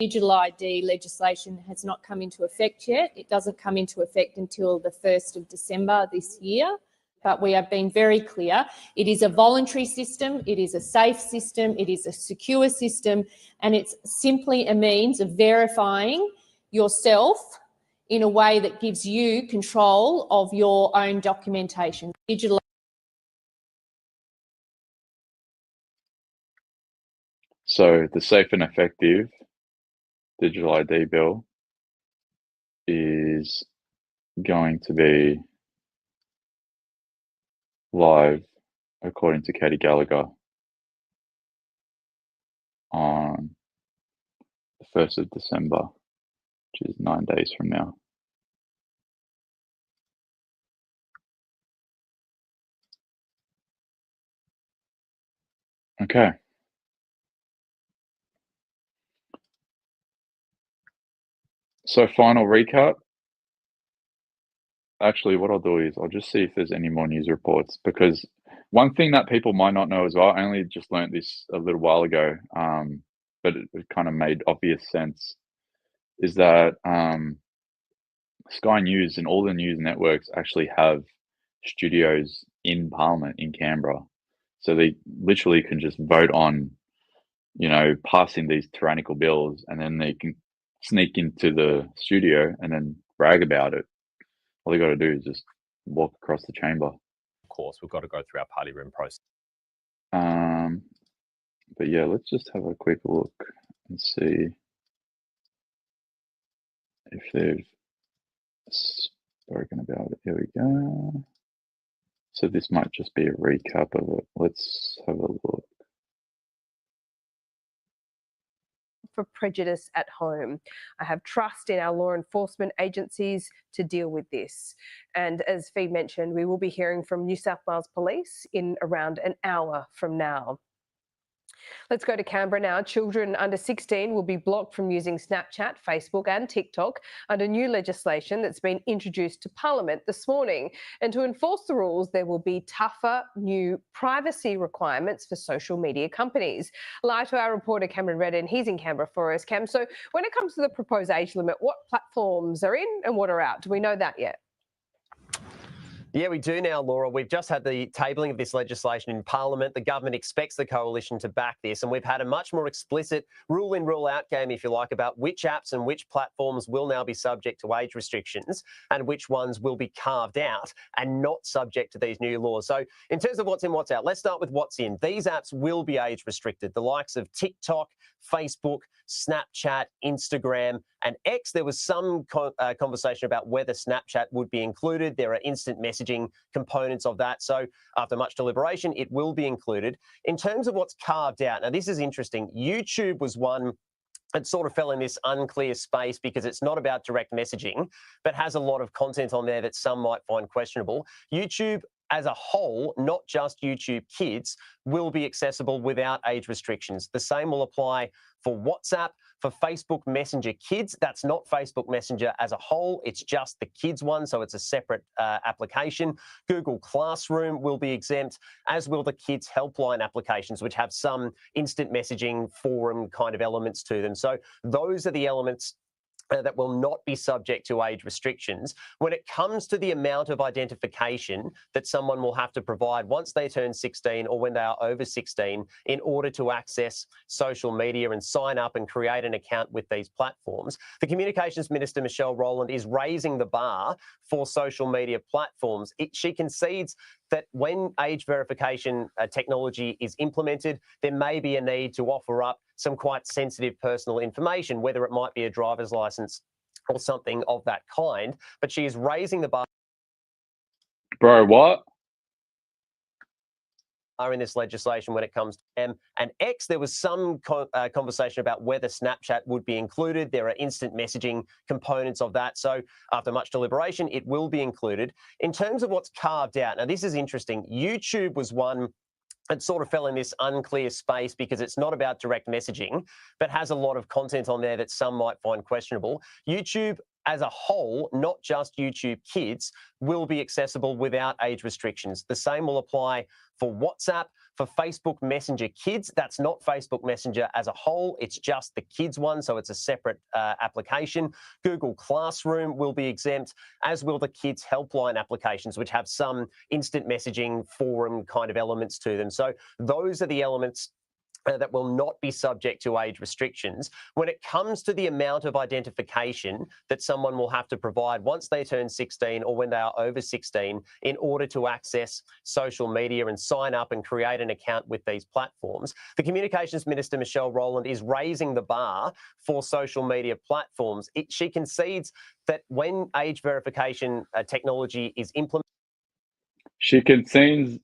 Digital ID legislation has not come into effect yet. It doesn't come into effect until the 1st of December this year. But we have been very clear. It is a voluntary system, it is a safe system, it is a secure system, and it's simply a means of verifying yourself in a way that gives you control of your own documentation. Digital. So the safe and effective digital ID bill is going to be live, according to Katie Gallagher, on the 1st of December which is 9 days from now. Okay. So final recap. Actually, what I'll do is I'll just see if there's any more news reports, because one thing that people might not know as well, I only just learned this a little while ago, but it kind of made obvious sense, is that Sky News and all the news networks actually have studios in Parliament in Canberra. So they literally can just vote on, you know, passing these tyrannical bills, and then they can sneak into the studio and then brag about it. All they got to do is just walk across the chamber. Of course, we've got to go through our party room process. But yeah, let's just have a quick look and see if they've spoken about it. Here we go. So this might just be a recap of it. Let's have a look. For prejudice at home. I have trust in our law enforcement agencies to deal with this. And as Fee mentioned, we will be hearing from New South Wales Police in around an hour from now. Let's go to Canberra now. Children under 16 will be blocked from using Snapchat, Facebook and TikTok under new legislation that's been introduced to Parliament this morning. And to enforce the rules, there will be tougher new privacy requirements for social media companies. Live to our reporter Cameron Redden, he's in Canberra for us. Cam, so when it comes to the proposed age limit, what platforms are in and what are out? Do we know that yet? Yeah, we do now, Laura. We've just had the tabling of this legislation in Parliament. The government expects the coalition to back this, and we've had a much more explicit rule-in, rule-out game, if you like, about which apps and which platforms will now be subject to age restrictions and which ones will be carved out and not subject to these new laws. So in terms of what's in, what's out, let's start with what's in. These apps will be age restricted. The likes of TikTok, Facebook, Snapchat, Instagram and X. There was some conversation about whether Snapchat would be included. There are instant messaging components of that. So after much deliberation, it will be included. In terms of what's carved out, now this is interesting. YouTube was one that sort of fell in this unclear space because it's not about direct messaging, but has a lot of content on there that some might find questionable. YouTube as a whole, not just YouTube Kids, will be accessible without age restrictions. The same will apply for WhatsApp, for Facebook Messenger Kids. That's not Facebook Messenger as a whole, it's just the Kids one, so it's a separate application. Google Classroom will be exempt, as will the Kids Helpline applications, which have some instant messaging forum kind of elements to them. So those are the elements that will not be subject to age restrictions. When it comes to the amount of identification that someone will have to provide once they turn 16 or when they are over 16 in order to access social media and sign up and create an account with these platforms, the Communications Minister, Michelle Rowland, is raising the bar for social media platforms. She concedes that when age verification technology is implemented, there may be a need to offer up some quite sensitive personal information, whether it might be a driver's license or something of that kind. But she is raising the bar. Bro, what? Are in this legislation when it comes to M and X. There was some conversation about whether Snapchat would be included. There are instant messaging components of that. So after much deliberation, it will be included. In terms of what's carved out, now this is interesting. YouTube was one that sort of fell in this unclear space because it's not about direct messaging, but has a lot of content on there that some might find questionable. YouTube as a whole, not just YouTube Kids, will be accessible without age restrictions. The same will apply for WhatsApp, for Facebook Messenger Kids. That's not Facebook Messenger as a whole, it's just the Kids one, so it's a separate application. Google Classroom will be exempt, as will the Kids Helpline applications, which have some instant messaging forum kind of elements to them. So those are the elements that will not be subject to age restrictions. When it comes to the amount of identification that someone will have to provide once they turn 16 or when they are over 16 in order to access social media and sign up and create an account with these platforms, the Communications Minister, Michelle Rowland, is raising the bar for social media platforms. She concedes that when age verification technology is implemented, She concedes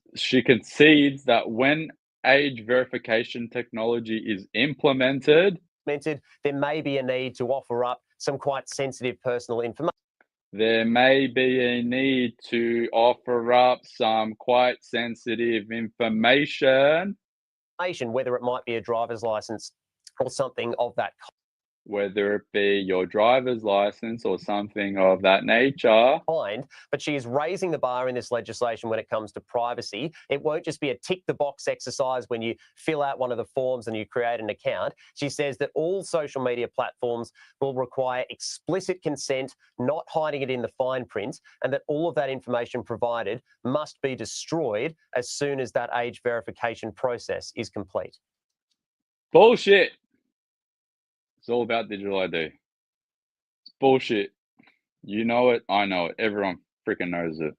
that when age verification technology is implemented, there may be a need to offer up some quite sensitive personal information. There may be a need to offer up some quite sensitive information. Whether it might be a driver's license or something of that kind. Whether it be your driver's license or something of that nature. But she is raising the bar in this legislation when it comes to privacy. It won't just be a tick the box exercise when you fill out one of the forms and you create an account. She says that all social media platforms will require explicit consent, not hiding it in the fine print, and that all of that information provided must be destroyed as soon as that age verification process is complete. Bullshit. It's all about digital ID. It's bullshit. You know it. I know it. Everyone freaking knows it.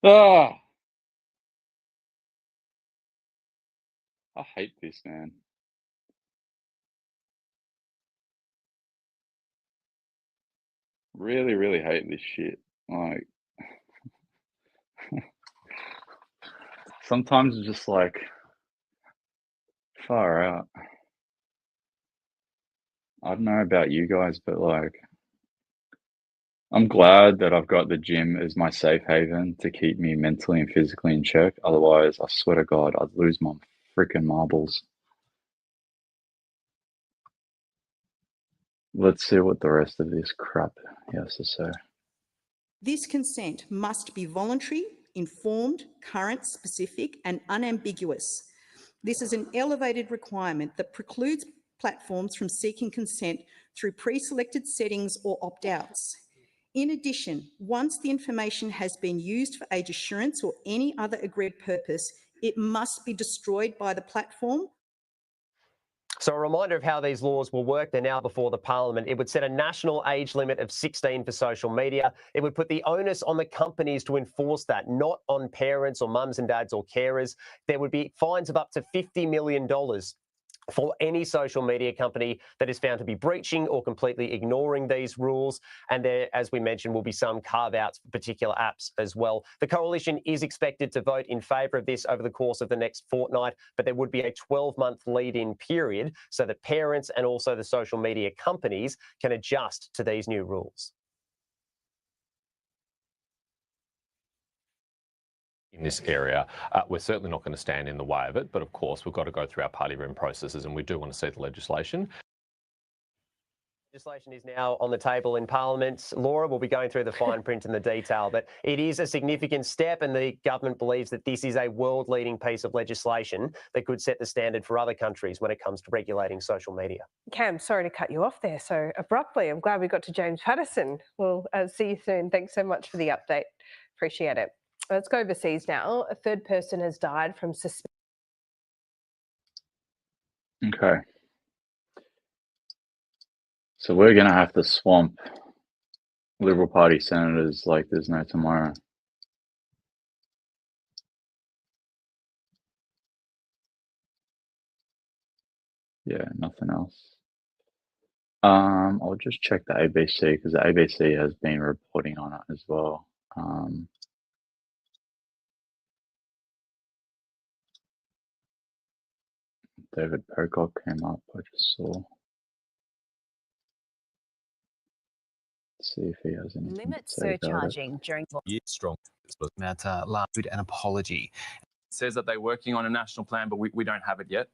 Ah, I hate this, man. Really, really hate this shit. Like, sometimes it's just like, far out. I don't know about you guys, but like, I'm glad that I've got the gym as my safe haven to keep me mentally and physically in check. Otherwise, I swear to God, I'd lose my freaking marbles. Let's see what the rest of this crap has to say. This consent must be voluntary, informed, current, specific, and unambiguous. This is an elevated requirement that precludes platforms from seeking consent through pre-selected settings or opt-outs. In addition, once the information has been used for age assurance or any other agreed purpose, it must be destroyed by the platform. So a reminder of how these laws will work. They're now before the Parliament. It would set a national age limit of 16 for social media. It would put the onus on the companies to enforce that, not on parents or mums and dads or carers. There would be fines of up to $50 million for any social media company that is found to be breaching or completely ignoring these rules. And there, as we mentioned, will be some carve-outs for particular apps as well. The Coalition is expected to vote in favour of this over the course of the next fortnight, but there would be a 12-month lead-in period so that parents and also the social media companies can adjust to these new rules. In this area, we're certainly not going to stand in the way of it, but of course we've got to go through our party room processes and we do want to see the legislation. Legislation is now on the table in Parliament. Laura will be going through the fine print and the detail, but it is a significant step and the government believes that this is a world-leading piece of legislation that could set the standard for other countries when it comes to regulating social media. Cam, sorry to cut you off there so abruptly. I'm glad we got to James Patterson. We'll see you soon. Thanks so much for the update. Appreciate it. Let's go overseas now. A third person has died from suspicion. Okay. So we're going to have to swamp Liberal Party senators like there's no tomorrow. Yeah, nothing else. I'll just check the ABC because the ABC has been reporting on it as well. David Pocock came up, I just saw. Let's see if he has anything Limit to say about it. surcharging during strong about an apology. It says that they're working on a national plan, but we don't have it yet.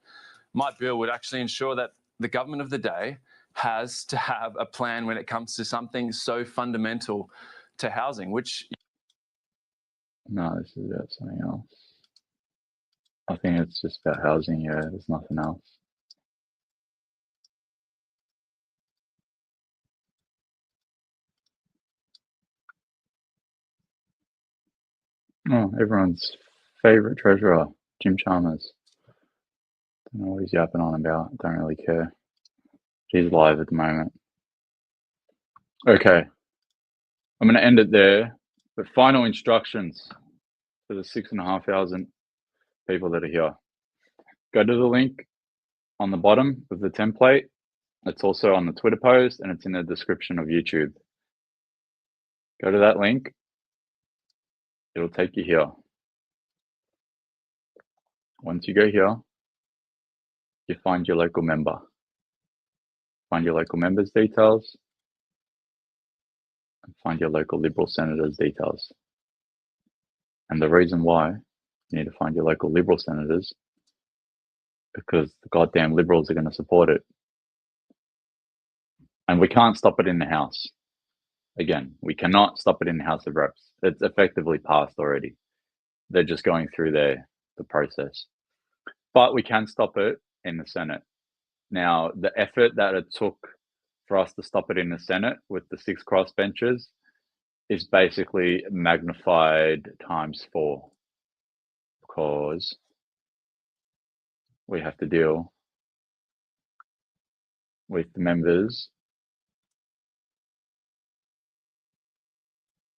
My bill would actually ensure that the government of the day has to have a plan when it comes to something so fundamental to housing, which... No, this is about something else. I think it's just about housing, yeah, there's nothing else. Oh, everyone's favourite treasurer, Jim Chalmers. Don't know what he's yapping on about, don't really care. He's live at the moment. Okay, I'm going to end it there, but final instructions for the 6,500 people that are here. Go to the link on the bottom of the template. It's also on the Twitter post and it's in the description of YouTube. Go to that link. It'll take you here. Once you go here, you find your local member. Find your local member's details. And find your local Liberal senator's details. And the reason why you need to find your local Liberal senators, because the goddamn Liberals are going to support it. And we can't stop it in the House. Again, we cannot stop it in the House of Reps. It's effectively passed already. They're just going through the process. But we can stop it in the Senate. Now, the effort that it took for us to stop it in the Senate with the 6 crossbenchers is basically magnified ×4, because we have to deal with the members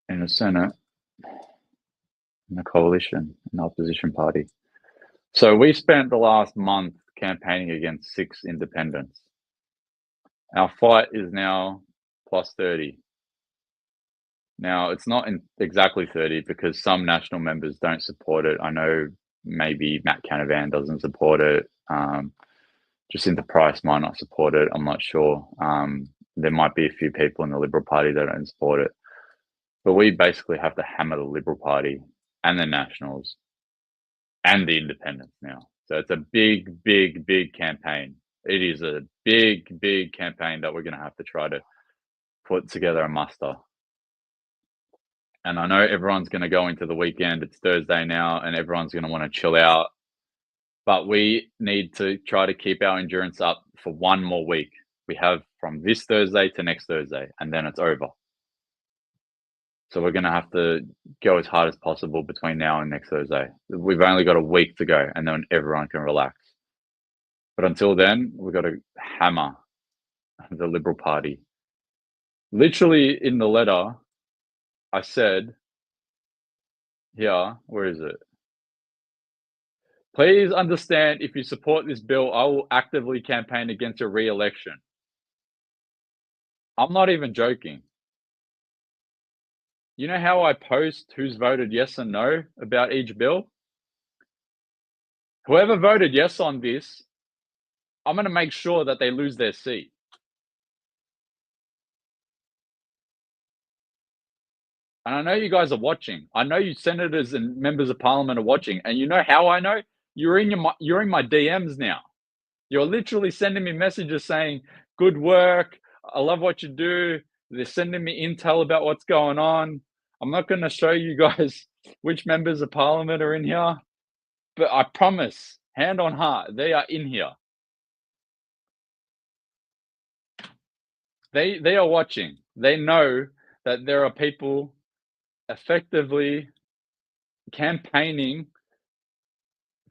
in the Senate, in the coalition, in the opposition party. So we spent the last month campaigning against 6 independents. Our fight is now +30. Now, it's not exactly 30 because some national members don't support it. I know maybe Matt Canavan doesn't support it. Jacinta Price might not support it. I'm not sure. There might be a few people in the Liberal Party that don't support it. But we basically have to hammer the Liberal Party and the Nationals and the Independents now. So it's a big, big, big campaign. It is a big, big campaign that we're going to have to try to put together a muster. And I know everyone's going to go into the weekend. It's Thursday now, and everyone's going to want to chill out. But we need to try to keep our endurance up for one more week. We have from this Thursday to next Thursday, and then it's over. So we're going to have to go as hard as possible between now and next Thursday. We've only got a week to go, and then everyone can relax. But until then, we've got to hammer the Liberal Party. Literally in the letter, I said, here, where is it? Please understand, if you support this bill, I will actively campaign against your re-election. I'm not even joking. You know how I post who's voted yes and no about each bill? Whoever voted yes on this, I'm going to make sure that they lose their seat. And I know you guys are watching. I know you senators and members of parliament are watching. And you know how I know? You're in my DMs now. You're literally sending me messages saying, good work. I love what you do. They're sending me intel about what's going on. I'm not going to show you guys which members of parliament are in here, but I promise, hand on heart, they are in here. They are watching. They know that there are people effectively campaigning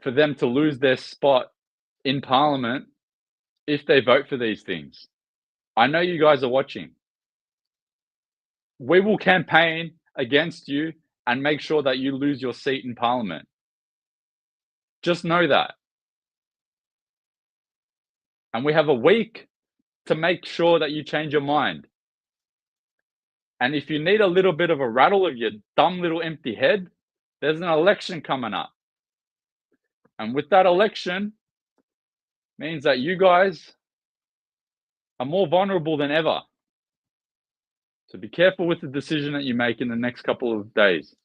for them to lose their spot in parliament if they vote for these things. I know you guys are watching. We will campaign against you and make sure that you lose your seat in parliament. Just know that. And we have a week to make sure that you change your mind. And if you need a little bit of a rattle of your dumb little empty head, there's an election coming up. And with that election, means that you guys are more vulnerable than ever. So be careful with the decision that you make in the next couple of days.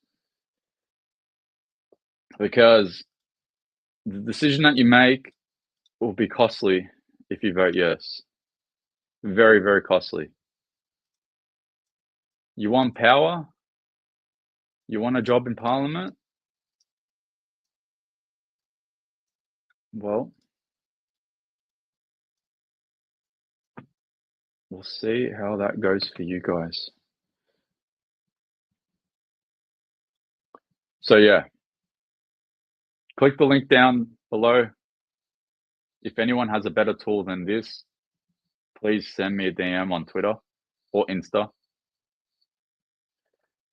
Because the decision that you make will be costly if you vote yes. Very, very costly. You want power? You want a job in parliament? Well, we'll see how that goes for you guys. So yeah, click the link down below. If anyone has a better tool than this, please send me a DM on Twitter or Insta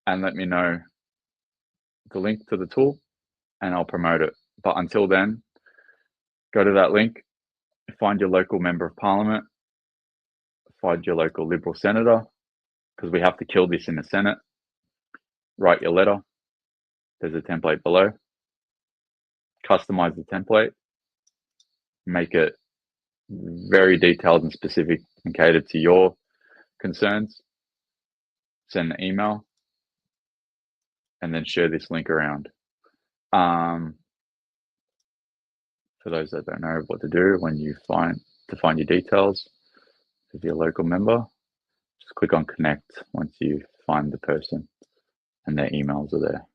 and let me know the link to the tool and I'll promote it. But until then, go to that link, find your local member of parliament, find your local Liberal senator, because we have to kill this in the Senate. Write your letter. There's a template below. customize the template, make it very detailed and specific and catered to your concerns, send an email, and then share this link around. For those that don't know what to do when you find your details with your local member, just click on connect once you find the person and their emails are there.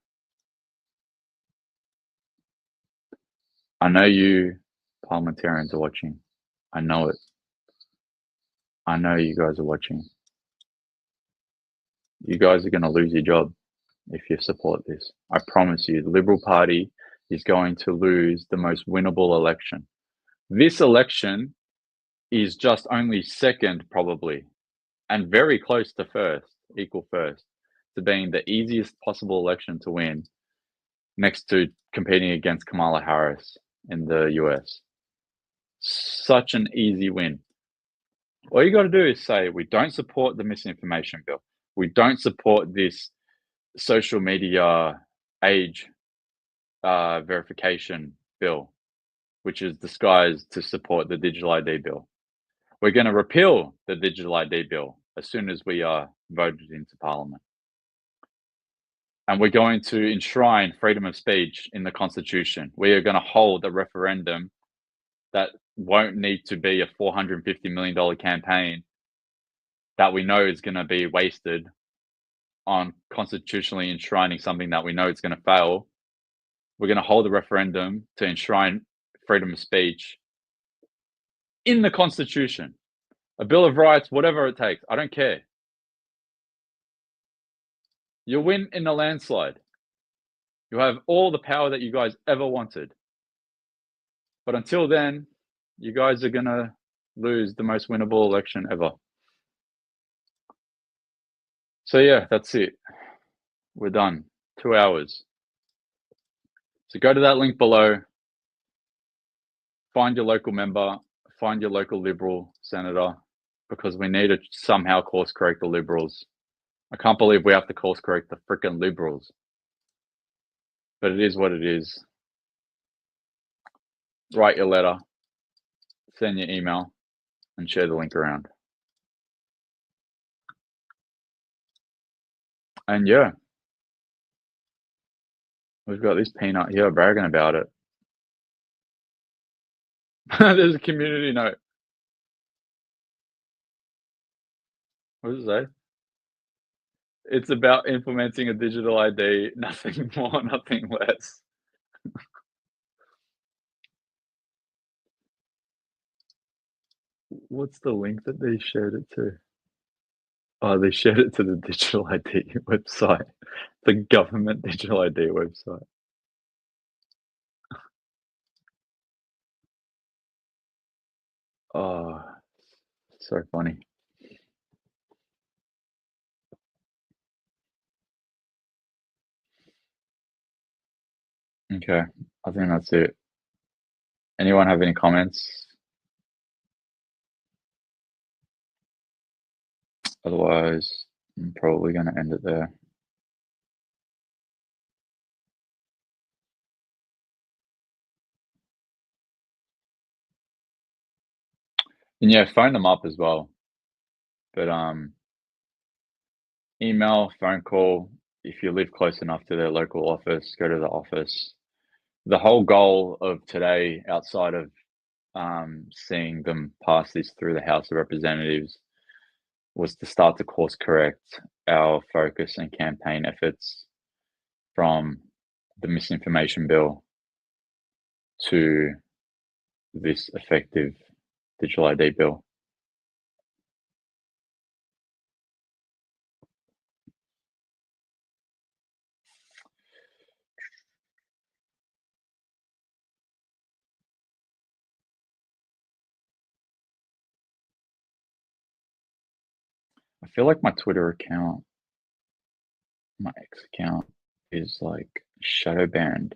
I know you parliamentarians are watching. I know it. I know you guys are watching. You guys are going to lose your job if you support this. I promise you, the Liberal Party is going to lose the most winnable election. This election is just only second, probably, and very close to first, equal first, to being the easiest possible election to win, next to competing against Kamala Harris in the US. Such an easy win. All you got to do is say, we don't support the misinformation bill. We don't support this social media age verification bill, which is disguised to support the digital ID bill. We're going to repeal the digital ID bill as soon as we are voted into Parliament. And we're going to enshrine freedom of speech in the Constitution. We are going to hold a referendum that won't need to be a $450 million campaign that we know is going to be wasted on constitutionally enshrining something that we know is going to fail. We're going to hold a referendum to enshrine freedom of speech in the Constitution. A Bill of Rights, whatever it takes. I don't care. You'll win in a landslide. You'll have all the power that you guys ever wanted. But until then, you guys are going to lose the most winnable election ever. So yeah, that's it. We're done. 2 hours. So go to that link below. Find your local member. Find your local Liberal senator, because we need to somehow course correct the Liberals. I can't believe we have to course correct the frickin' Liberals. But it is what it is. Write your letter, send your email, and share the link around. And yeah, we've got this peanut here bragging about it. There's a community note. What does it say? It's about implementing a digital ID, nothing more, nothing less. What's the link that they shared it to? Oh, they shared it to the digital ID website, the government digital ID website. Oh, so funny. Okay, I think that's it. Anyone have any comments? Otherwise, I'm probably going to end it there. And yeah, phone them up as well. But email, phone call, if you live close enough to their local office, go to the office. The whole goal of today, outside of seeing them pass this through the House of Representatives, was to start to course correct our focus and campaign efforts from the misinformation bill to this effective digital ID bill. I feel like my Twitter account, my ex account, is like shadow banned.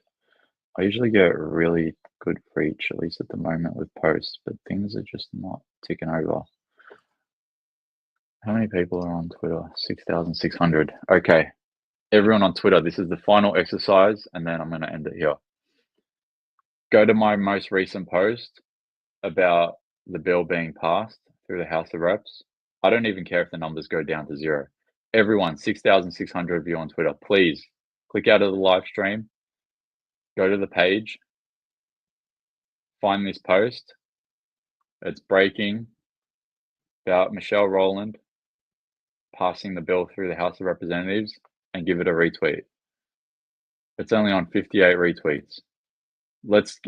I usually get really good reach, at least at the moment, with posts, but things are just not ticking over. How many people are on Twitter? 6,600. Okay, everyone on Twitter, this is the final exercise, and then I'm going to end it here. go to my most recent post about the bill being passed through the House of Reps. I don't even care if the numbers go down to 0. Everyone, 6,600 of you on Twitter, please click out of the live stream, go to the page, find this post. It's breaking about Michelle Rowland passing the bill through the House of Representatives, and give it a retweet. It's only on 58 retweets. Let's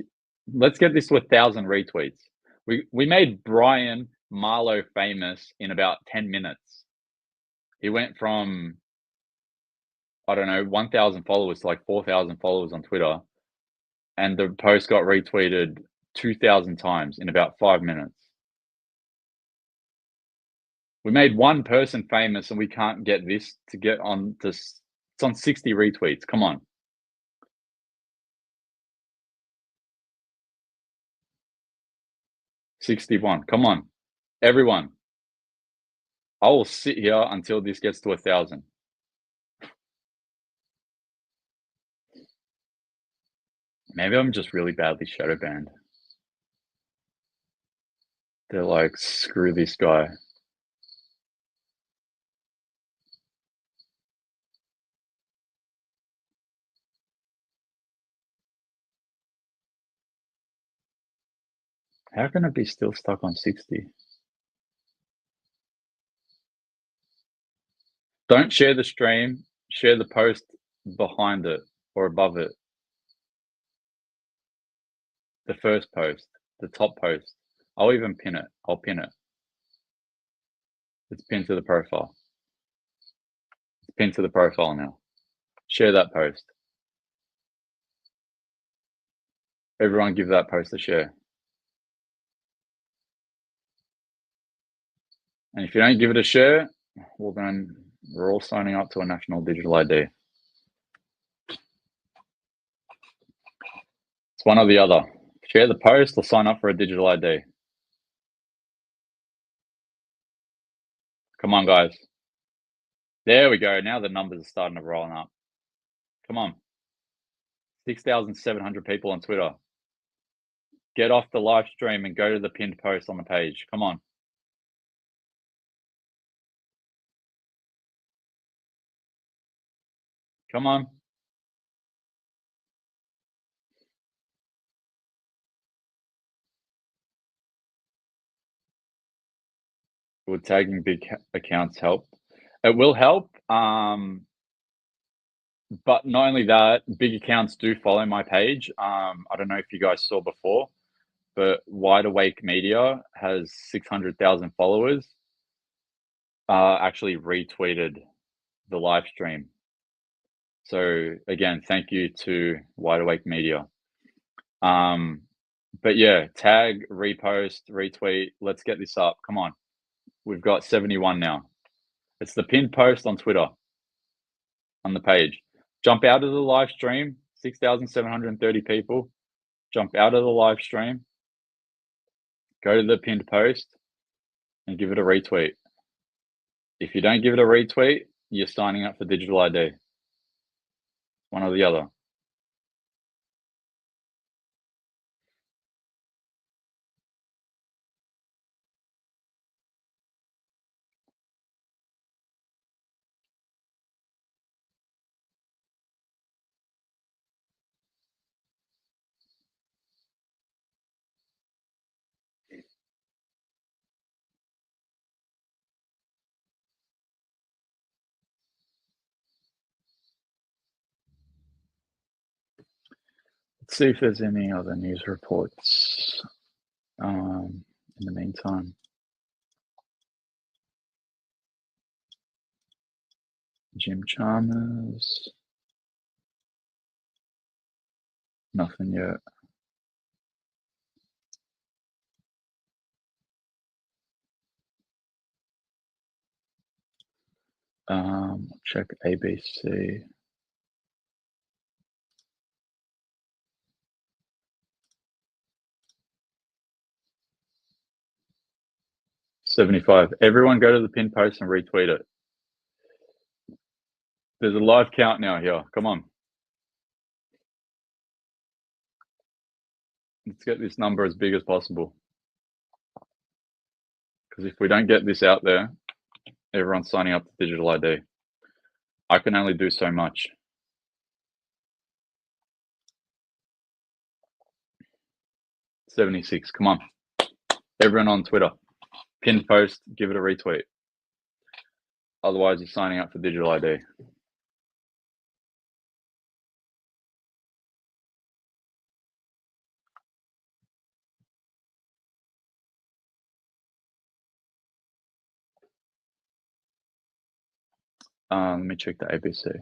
get this to 1,000 retweets. We made Brian Marlow famous in about 10 minutes. He went from, I don't know, 1,000 followers to like 4,000 followers on Twitter, and the post got retweeted 2,000 times in about 5 minutes. We made one person famous, and we can't get this to get on this. It's on 60 retweets. Come on. $61. Come on, everyone. I will sit here until this gets to 1,000. Maybe I'm just really badly shadow banned. They're like, screw this guy. How can it be still stuck on 60? Don't share the stream, share the post behind it or above it. The first post, the top post. I'll even pin it. I'll pin it. It's pinned to the profile. It's pinned to the profile now. Share that post. Everyone give that post a share. And if you don't give it a share, well then we're all signing up to a national digital ID. It's one or the other. Share the post or sign up for a digital ID. Come on, guys. There we go. Now the numbers are starting to roll up. Come on. 6,700 people on Twitter. Get off the live stream and go to the pinned post on the page. Come on. Come on. Would tagging big accounts help? It will help. But not only that, big accounts do follow my page. I don't know if you guys saw before, but Wide Awake Media has 600,000 followers. Actually retweeted the live stream. So again, thank you to Wide Awake Media. But yeah, tag, repost, retweet. Let's get this up. Come on. We've got 71 now. It's the pinned post on Twitter on the page. Jump out of the live stream, 6,730 people. Jump out of the live stream, go to the pinned post and give it a retweet. If you don't give it a retweet, you're signing up for digital ID. One or the other. Let's see if there's any other news reports in the meantime. Jim Chalmers. Nothing yet. Check ABC. $75. Everyone go to the pinned post and retweet it. There's a live count now here. Come on. Let's get this number as big as possible. Because if we don't get this out there, everyone's signing up to digital ID. I can only do so much. $76. Come on. Everyone on Twitter. Pin post, give it a retweet. Otherwise, you're signing up for digital ID. Let me check the ABC.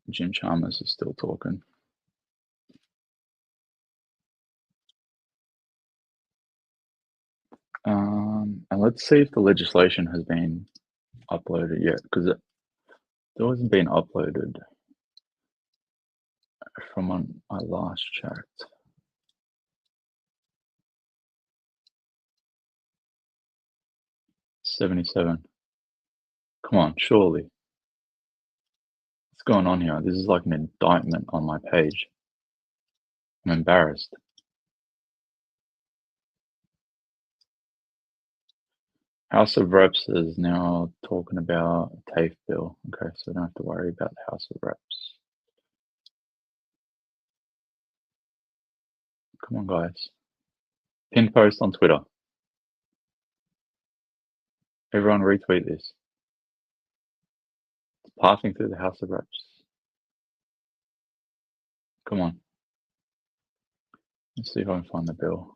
Jim Chalmers is still talking. And let's see if the legislation has been uploaded yet, because it hasn't been uploaded from when I last checked. $77. Come on, surely. What's going on here? This is like an indictment on my page. I'm embarrassed. House of Reps is now talking about a TAFE bill. Okay, so I don't have to worry about the House of Reps. Come on, guys. Pin post on Twitter. Everyone retweet this. It's passing through the House of Reps. Come on. Let's see if I can find the bill.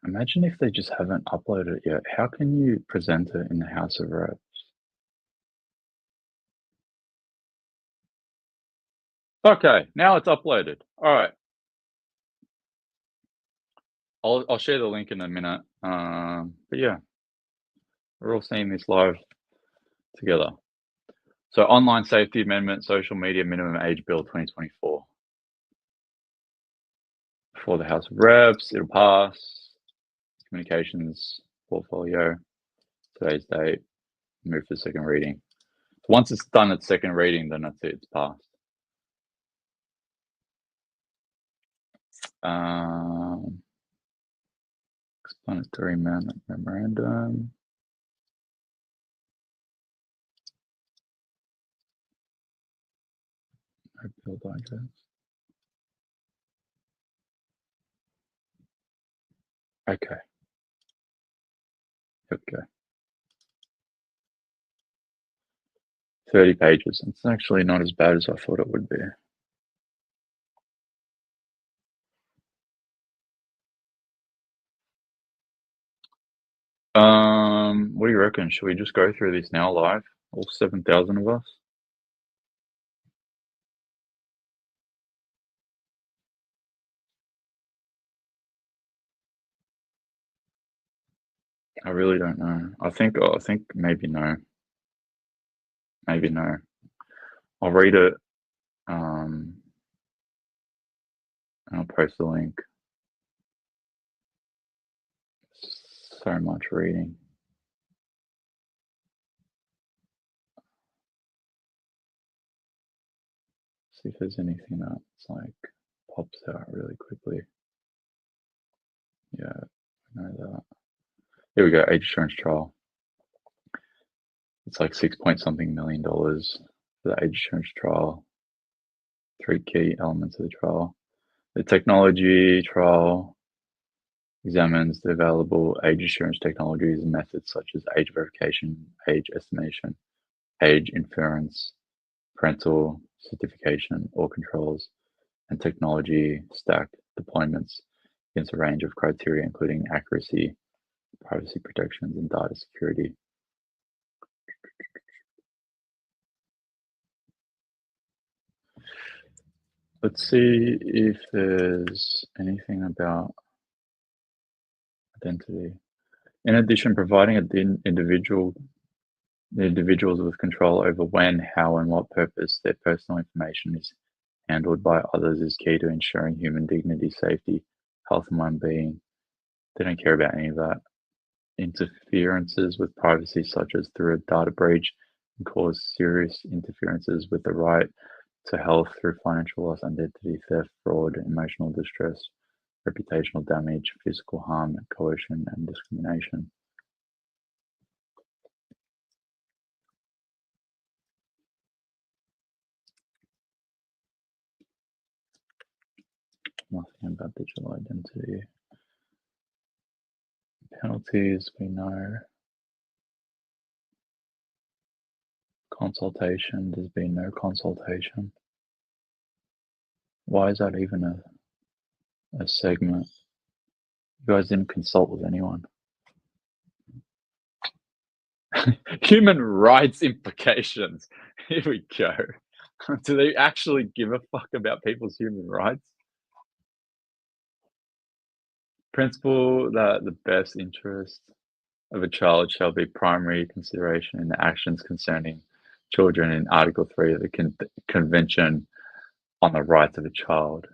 Imagine if they just haven't uploaded it yet. How can you present it in the House of Reps? Okay, now it's uploaded. All right. I'll share the link in a minute. But yeah, we're all seeing this live together. So Online Safety Amendment, Social Media Minimum Age Bill 2024. For the House of Reps, it'll pass. Communications portfolio, today's date, move to second reading. Once it's done at second reading, then that's it, it's passed. Explanatory memorandum. Bill digest. Okay. Okay. 30 pages. It's actually not as bad as I thought it would be. What do you reckon? Should we just go through this now live? All 7,000 of us? I really don't know. I think maybe no. Maybe no. I'll read it. And I'll post the link. So much reading. See if there's anything that's like pops out really quickly. Yeah, I know that. Here we go, age assurance trial. It's like $6 million for the age assurance trial. 3 key elements of the trial. The technology trial examines the available age assurance technologies and methods such as age verification, age estimation, age inference, parental certification or controls, and technology stack deployments against a range of criteria including accuracy, privacy protections, and data security. Let's see if there's anything about identity. In addition, providing the individuals with control over when, how, and what purpose their personal information is handled by others is key to ensuring human dignity, safety, health, and well-being. They don't care about any of that. Interferences with privacy, such as through a data breach, can cause serious interferences with the right to health through financial loss, identity theft, fraud, emotional distress, reputational damage, physical harm, coercion, and discrimination. Nothing about digital identity. Penalties, we know. Consultation, there's been no consultation. Why is that even a segment? You guys didn't consult with anyone. Human rights implications. Here we go. Do they actually give a fuck about people's human rights? Principle that the best interest of a child shall be primary consideration in the actions concerning children in Article 3 of the Convention on the Rights of a Child.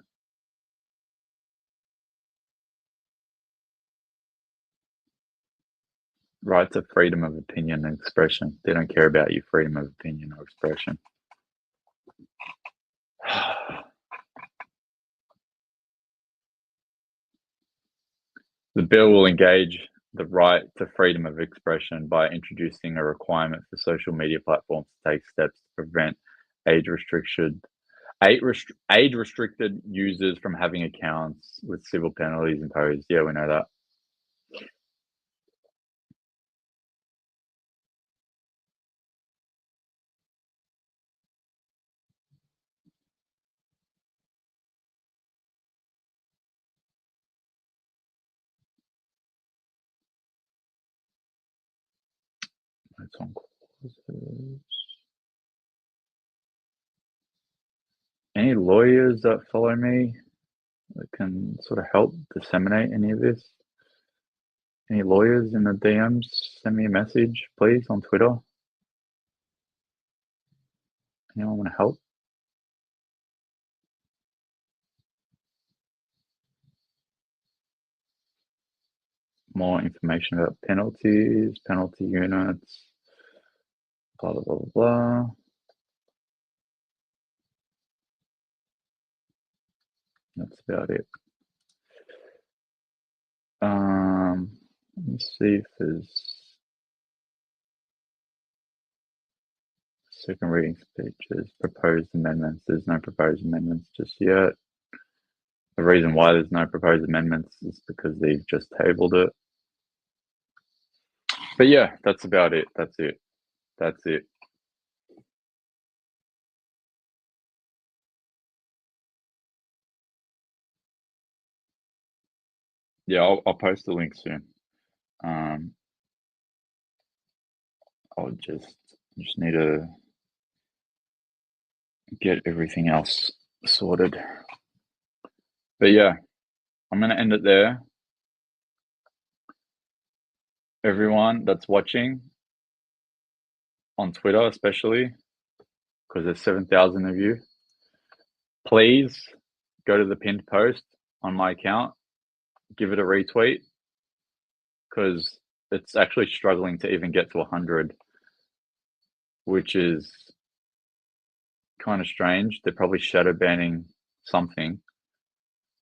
Rights of freedom of opinion and expression. They don't care about your freedom of opinion or expression. The bill will engage the right to freedom of expression by introducing a requirement for social media platforms to take steps to prevent age-restricted users from having accounts with civil penalties imposed. Yeah, we know that. Notes on clauses. Any lawyers that follow me that can sort of help disseminate any of this? Any lawyers in the DMs? Send me a message, please, on Twitter. Anyone want to help? More information about penalties, penalty units, blah, blah, blah, blah. That's about it. Let me see if there's second reading speeches, proposed amendments. There's no proposed amendments just yet. The reason why there's no proposed amendments is because they've just tabled it. But yeah, that's about it. That's it. That's it. Yeah, I'll post the link soon. I'll just need to get everything else sorted. But yeah, I'm going to end it there. Everyone that's watching on Twitter, especially, because there's 7,000 of you, please go to the pinned post on my account, give it a retweet, because it's actually struggling to even get to 100, which is kind of strange. They're probably shadow banning something.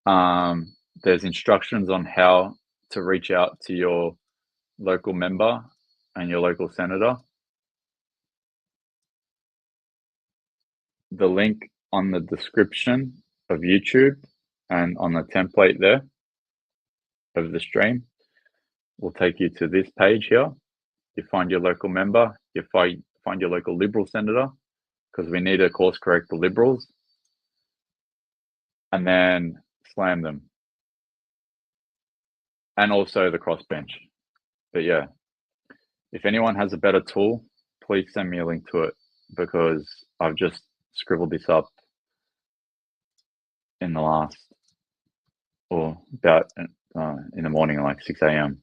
There's instructions on how to reach out to your local member and your local senator. The link on the description of YouTube and on the template there of the stream will take you to this page here. You find your local member, you find your local Liberal senator, because we need to course correct the Liberals, and then slam them. And also the crossbench. But yeah, if anyone has a better tool, please send me a link to it, because I've just scribbled this up in the last, or about in the morning, like 6 a.m.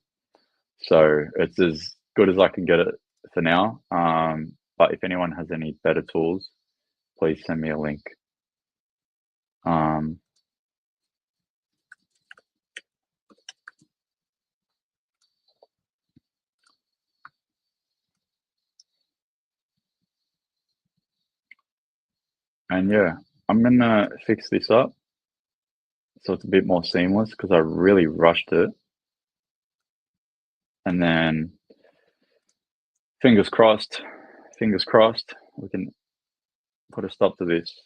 So it's as good as I can get it for now. But if anyone has any better tools, please send me a link. And yeah, I'm gonna fix this up so it's a bit more seamless because I really rushed it. And then fingers crossed, we can put a stop to this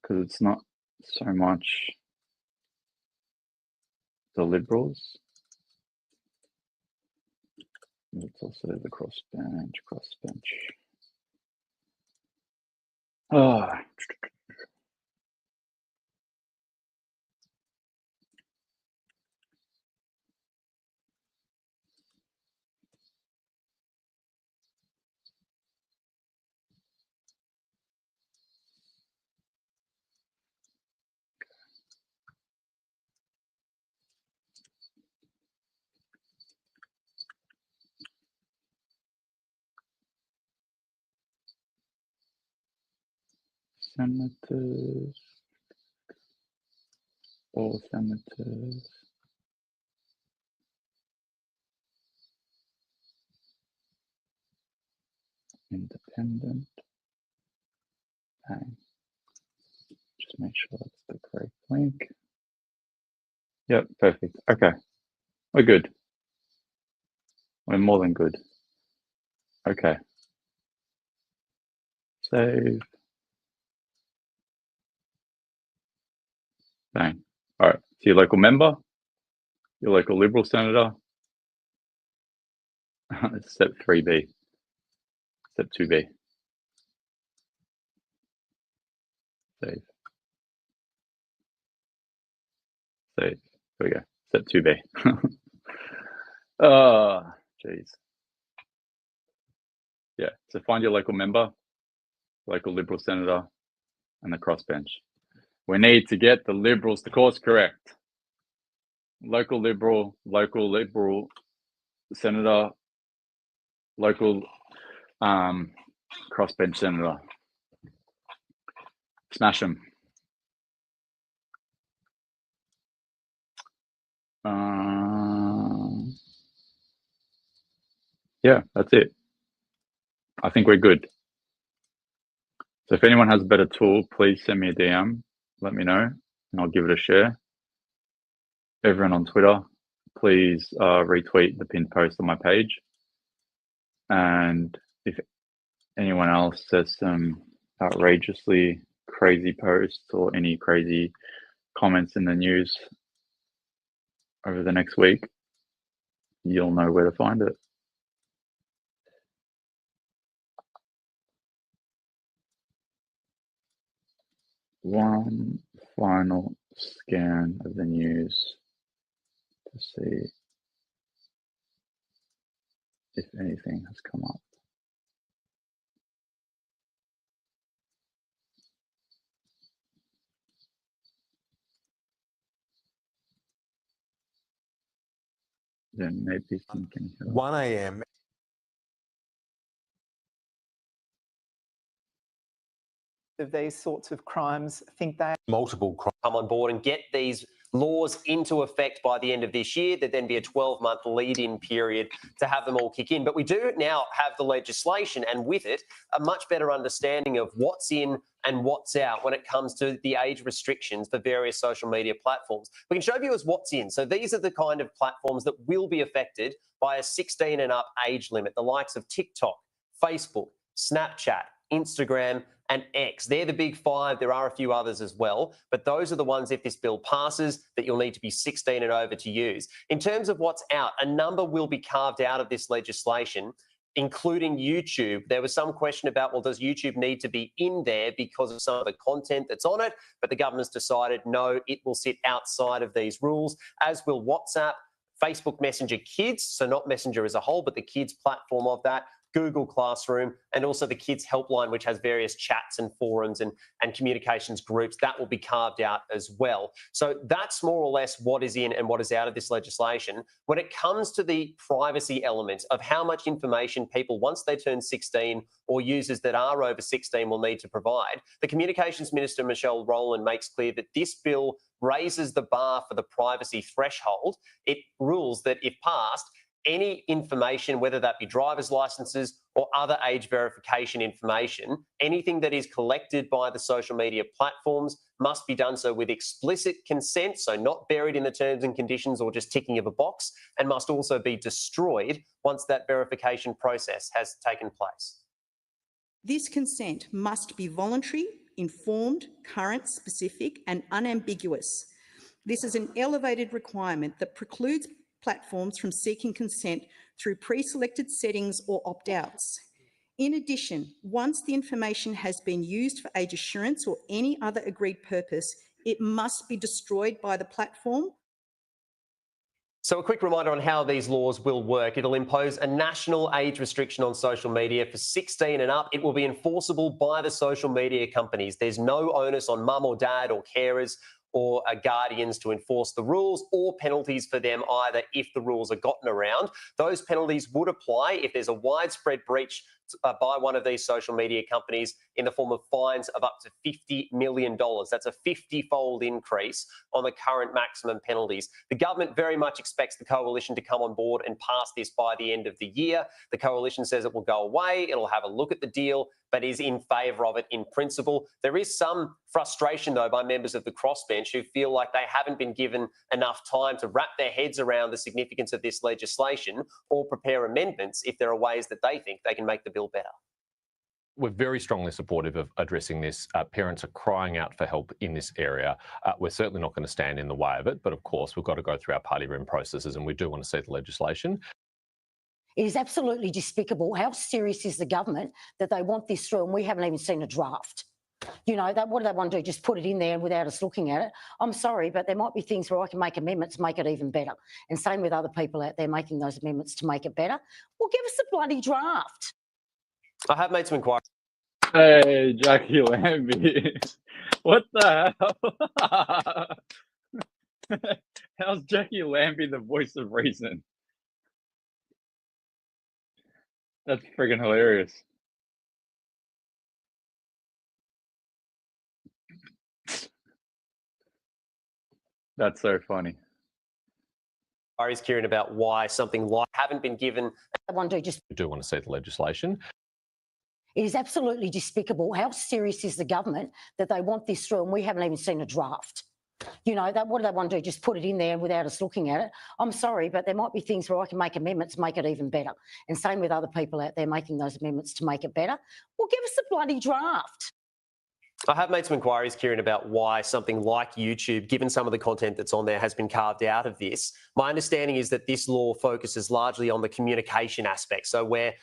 because it's not so much the Liberals. It's also the crossbench. Oh. Senators, all senators, independent, bang. Just make sure that's the correct link. Yep, perfect. Okay, we're good. We're more than good. Okay. Save. Bang. All right, so your local member, your local Liberal senator, step 3B, step 2B. Save. Save. There we go. Step 2B. Oh, jeez. Yeah, so find your local member, local Liberal senator, and the crossbench. We need to get the Liberals the course correct. Local Liberal senator, local crossbench senator. Smash them. Yeah, that's it. I think we're good. So if anyone has a better tool, please send me a DM. Let me know, and I'll give it a share. Everyone on Twitter, please retweet the pinned post on my page. And if anyone else says some outrageously crazy posts or any crazy comments in the news over the next week, you'll know where to find it. One final scan of the news to see if anything has come up. Then maybe thinking 1 a.m. Of these sorts of crimes think they multiple crimes come on board and get these laws into effect by the end of this year. There'd then be a 12-month lead-in period to have them all kick in. But we do now have the legislation, and with it, a much better understanding of what's in and what's out when it comes to the age restrictions for various social media platforms. We can show viewers what's in. So these are the kind of platforms that will be affected by a 16 and up age limit, the likes of TikTok, Facebook, Snapchat, Instagram, and X. They're the big five. There are a few others as well, but those are the ones, if this bill passes, that you'll need to be 16 and over to use. In terms of what's out, a number will be carved out of this legislation, including YouTube. There was some question about, well, does YouTube need to be in there because of some of the content that's on it? But the government's decided, no, it will sit outside of these rules, as will WhatsApp, Facebook Messenger Kids, so not Messenger as a whole, but the kids platform of that, Google Classroom, and also the Kids Helpline, which has various chats and forums and communications groups. That will be carved out as well. So that's more or less what is in and what is out of this legislation. When it comes to the privacy element of how much information people, once they turn 16, or users that are over 16 will need to provide, the Communications Minister, Michelle Rowland, makes clear that this bill raises the bar for the privacy threshold. It rules that if passed, any information, whether that be driver's licenses or other age verification information, anything that is collected by the social media platforms must be done so with explicit consent, so not buried in the terms and conditions or just ticking of a box, and must also be destroyed once that verification process has taken place. This consent must be voluntary, informed, current, specific and unambiguous. This is an elevated requirement that precludes platforms from seeking consent through pre-selected settings or opt-outs. In addition, once the information has been used for age assurance or any other agreed purpose, it must be destroyed by the platform. So a quick reminder on how these laws will work. It'll impose a national age restriction on social media for 16 and up. It will be enforceable by the social media companies. There's no onus on mum or dad or carers or guardians to enforce the rules, or penalties for them either if the rules are gotten around. Those penalties would apply if there's a widespread breach by one of these social media companies in the form of fines of up to $50 million. That's a 50-fold increase on the current maximum penalties. The government very much expects the coalition to come on board and pass this by the end of the year. The coalition says it will go away, it'll have a look at the deal, but is in favour of it in principle. There is some frustration, though, by members of the crossbench who feel like they haven't been given enough time to wrap their heads around the significance of this legislation or prepare amendments if there are ways that they think they can make the bill better. We're very strongly supportive of addressing this. Parents are crying out for help in this area. We're certainly not going to stand in the way of it, but of course we've got to go through our party room processes, and we do want to see the legislation. It is absolutely despicable. How serious is the government that they want this through and we haven't even seen a draft? You know, what do they want to do? Just put it in there without us looking at it? I'm sorry, but there might be things where I can make amendments to make it even better. And same with other people out there making those amendments to make it better. Well, give us a bloody draft. I have made some inquiries. Hey, Jackie Lambie. What the hell? How's Jackie Lambie the voice of reason? That's friggin' hilarious. That's so funny. Is Kieran about why something like haven't been given. We do want to see the legislation. It is absolutely despicable. How serious is the government that they want this through and we haven't even seen a draft? You know, what do they want to do? Just put it in there without us looking at it? I'm sorry, but there might be things where I can make amendments to make it even better. And same with other people out there making those amendments to make it better. Well, give us a bloody draft. I have made some inquiries, Kieran, about why something like YouTube, given some of the content that's on there, has been carved out of this. My understanding is that this law focuses largely on the communication aspect. So where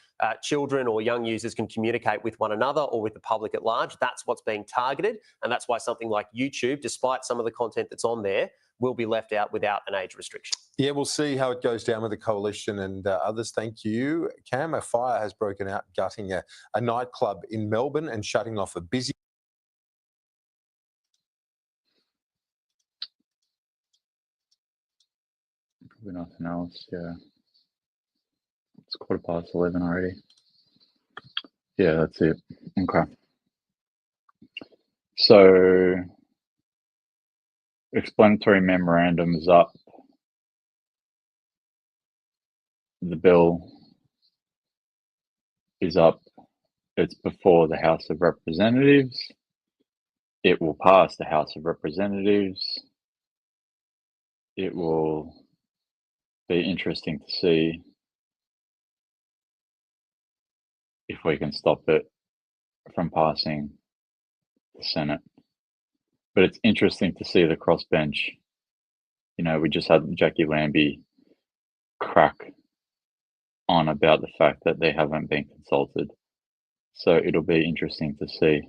children or young users can communicate with one another or with the public at large, that's what's being targeted. And that's why something like YouTube, despite some of the content that's on there, will be left out without an age restriction. Yeah, we'll see how it goes down with the coalition and others. Thank you. Cam, a fire has broken out, gutting a nightclub in Melbourne and shutting off a busy... Probably nothing else, yeah. It's 11:15 already. Yeah, that's it. Okay. So, explanatory memorandum is up. The bill is up. It's before the House of Representatives. It will pass the House of Representatives. It will be interesting to see if we can stop it from passing the Senate. But it's interesting to see the crossbench. You know, we just had Jackie Lambie crack on about the fact that they haven't been consulted. So it'll be interesting to see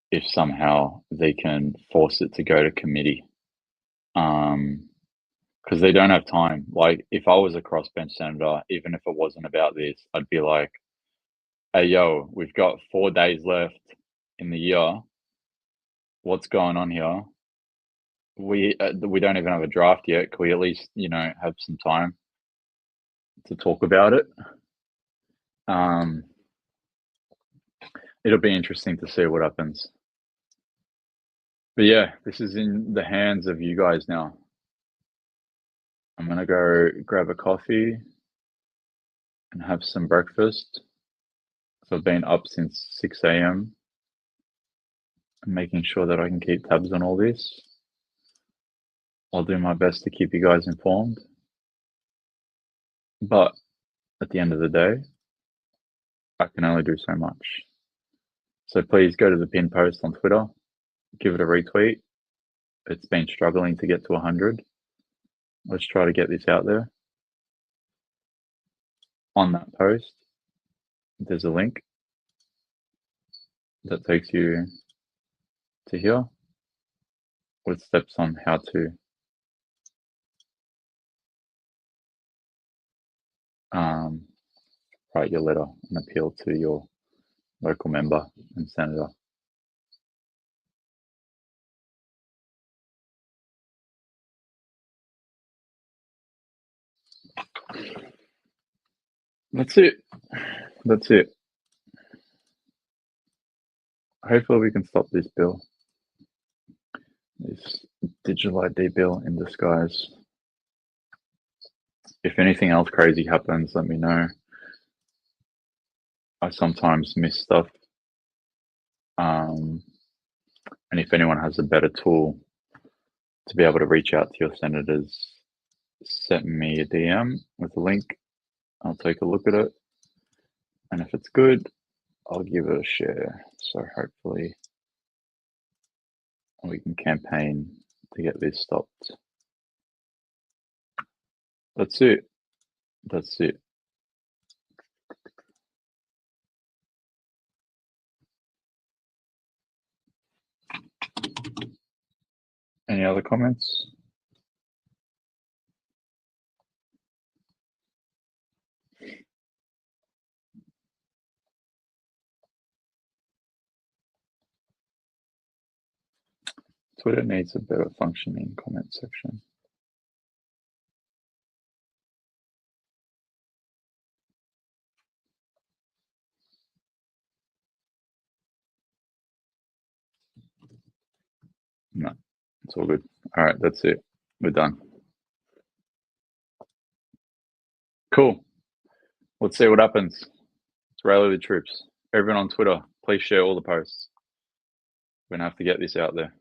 if somehow they can force it to go to committee. because they don't have time. Like, if I was a crossbench senator, even if it wasn't about this, I'd be like, hey, yo, we've got 4 days left in the year. What's going on here? We don't even have a draft yet. Can we at least, you know, have some time to talk about it? It'll be interesting to see what happens. But yeah, this is in the hands of you guys now. I'm gonna go grab a coffee and have some breakfast. So I've been up since 6 a.m. and making sure that I can keep tabs on all this. I'll do my best to keep you guys informed. But at the end of the day, I can only do so much. So please go to the pinned post on Twitter, give it a retweet. It's been struggling to get to 100. Let's try to get this out there. On that post, there's a link that takes you to here with steps on how to write your letter and appeal to your local member and senator. That's it. That's it. Hopefully we can stop this bill. This digital ID bill in disguise. If anything else crazy happens, let me know. I sometimes miss stuff. And if anyone has a better tool to be able to reach out to your senators, send me a DM with a link. I'll take a look at it. And if it's good, I'll give it a share. So hopefully we can campaign to get this stopped. That's it. That's it. Any other comments? Twitter needs a better functioning comment section. No, it's all good. All right, that's it. We're done. Cool. Let's see what happens. Let's rally the troops. Everyone on Twitter, please share all the posts. We're going to have to get this out there.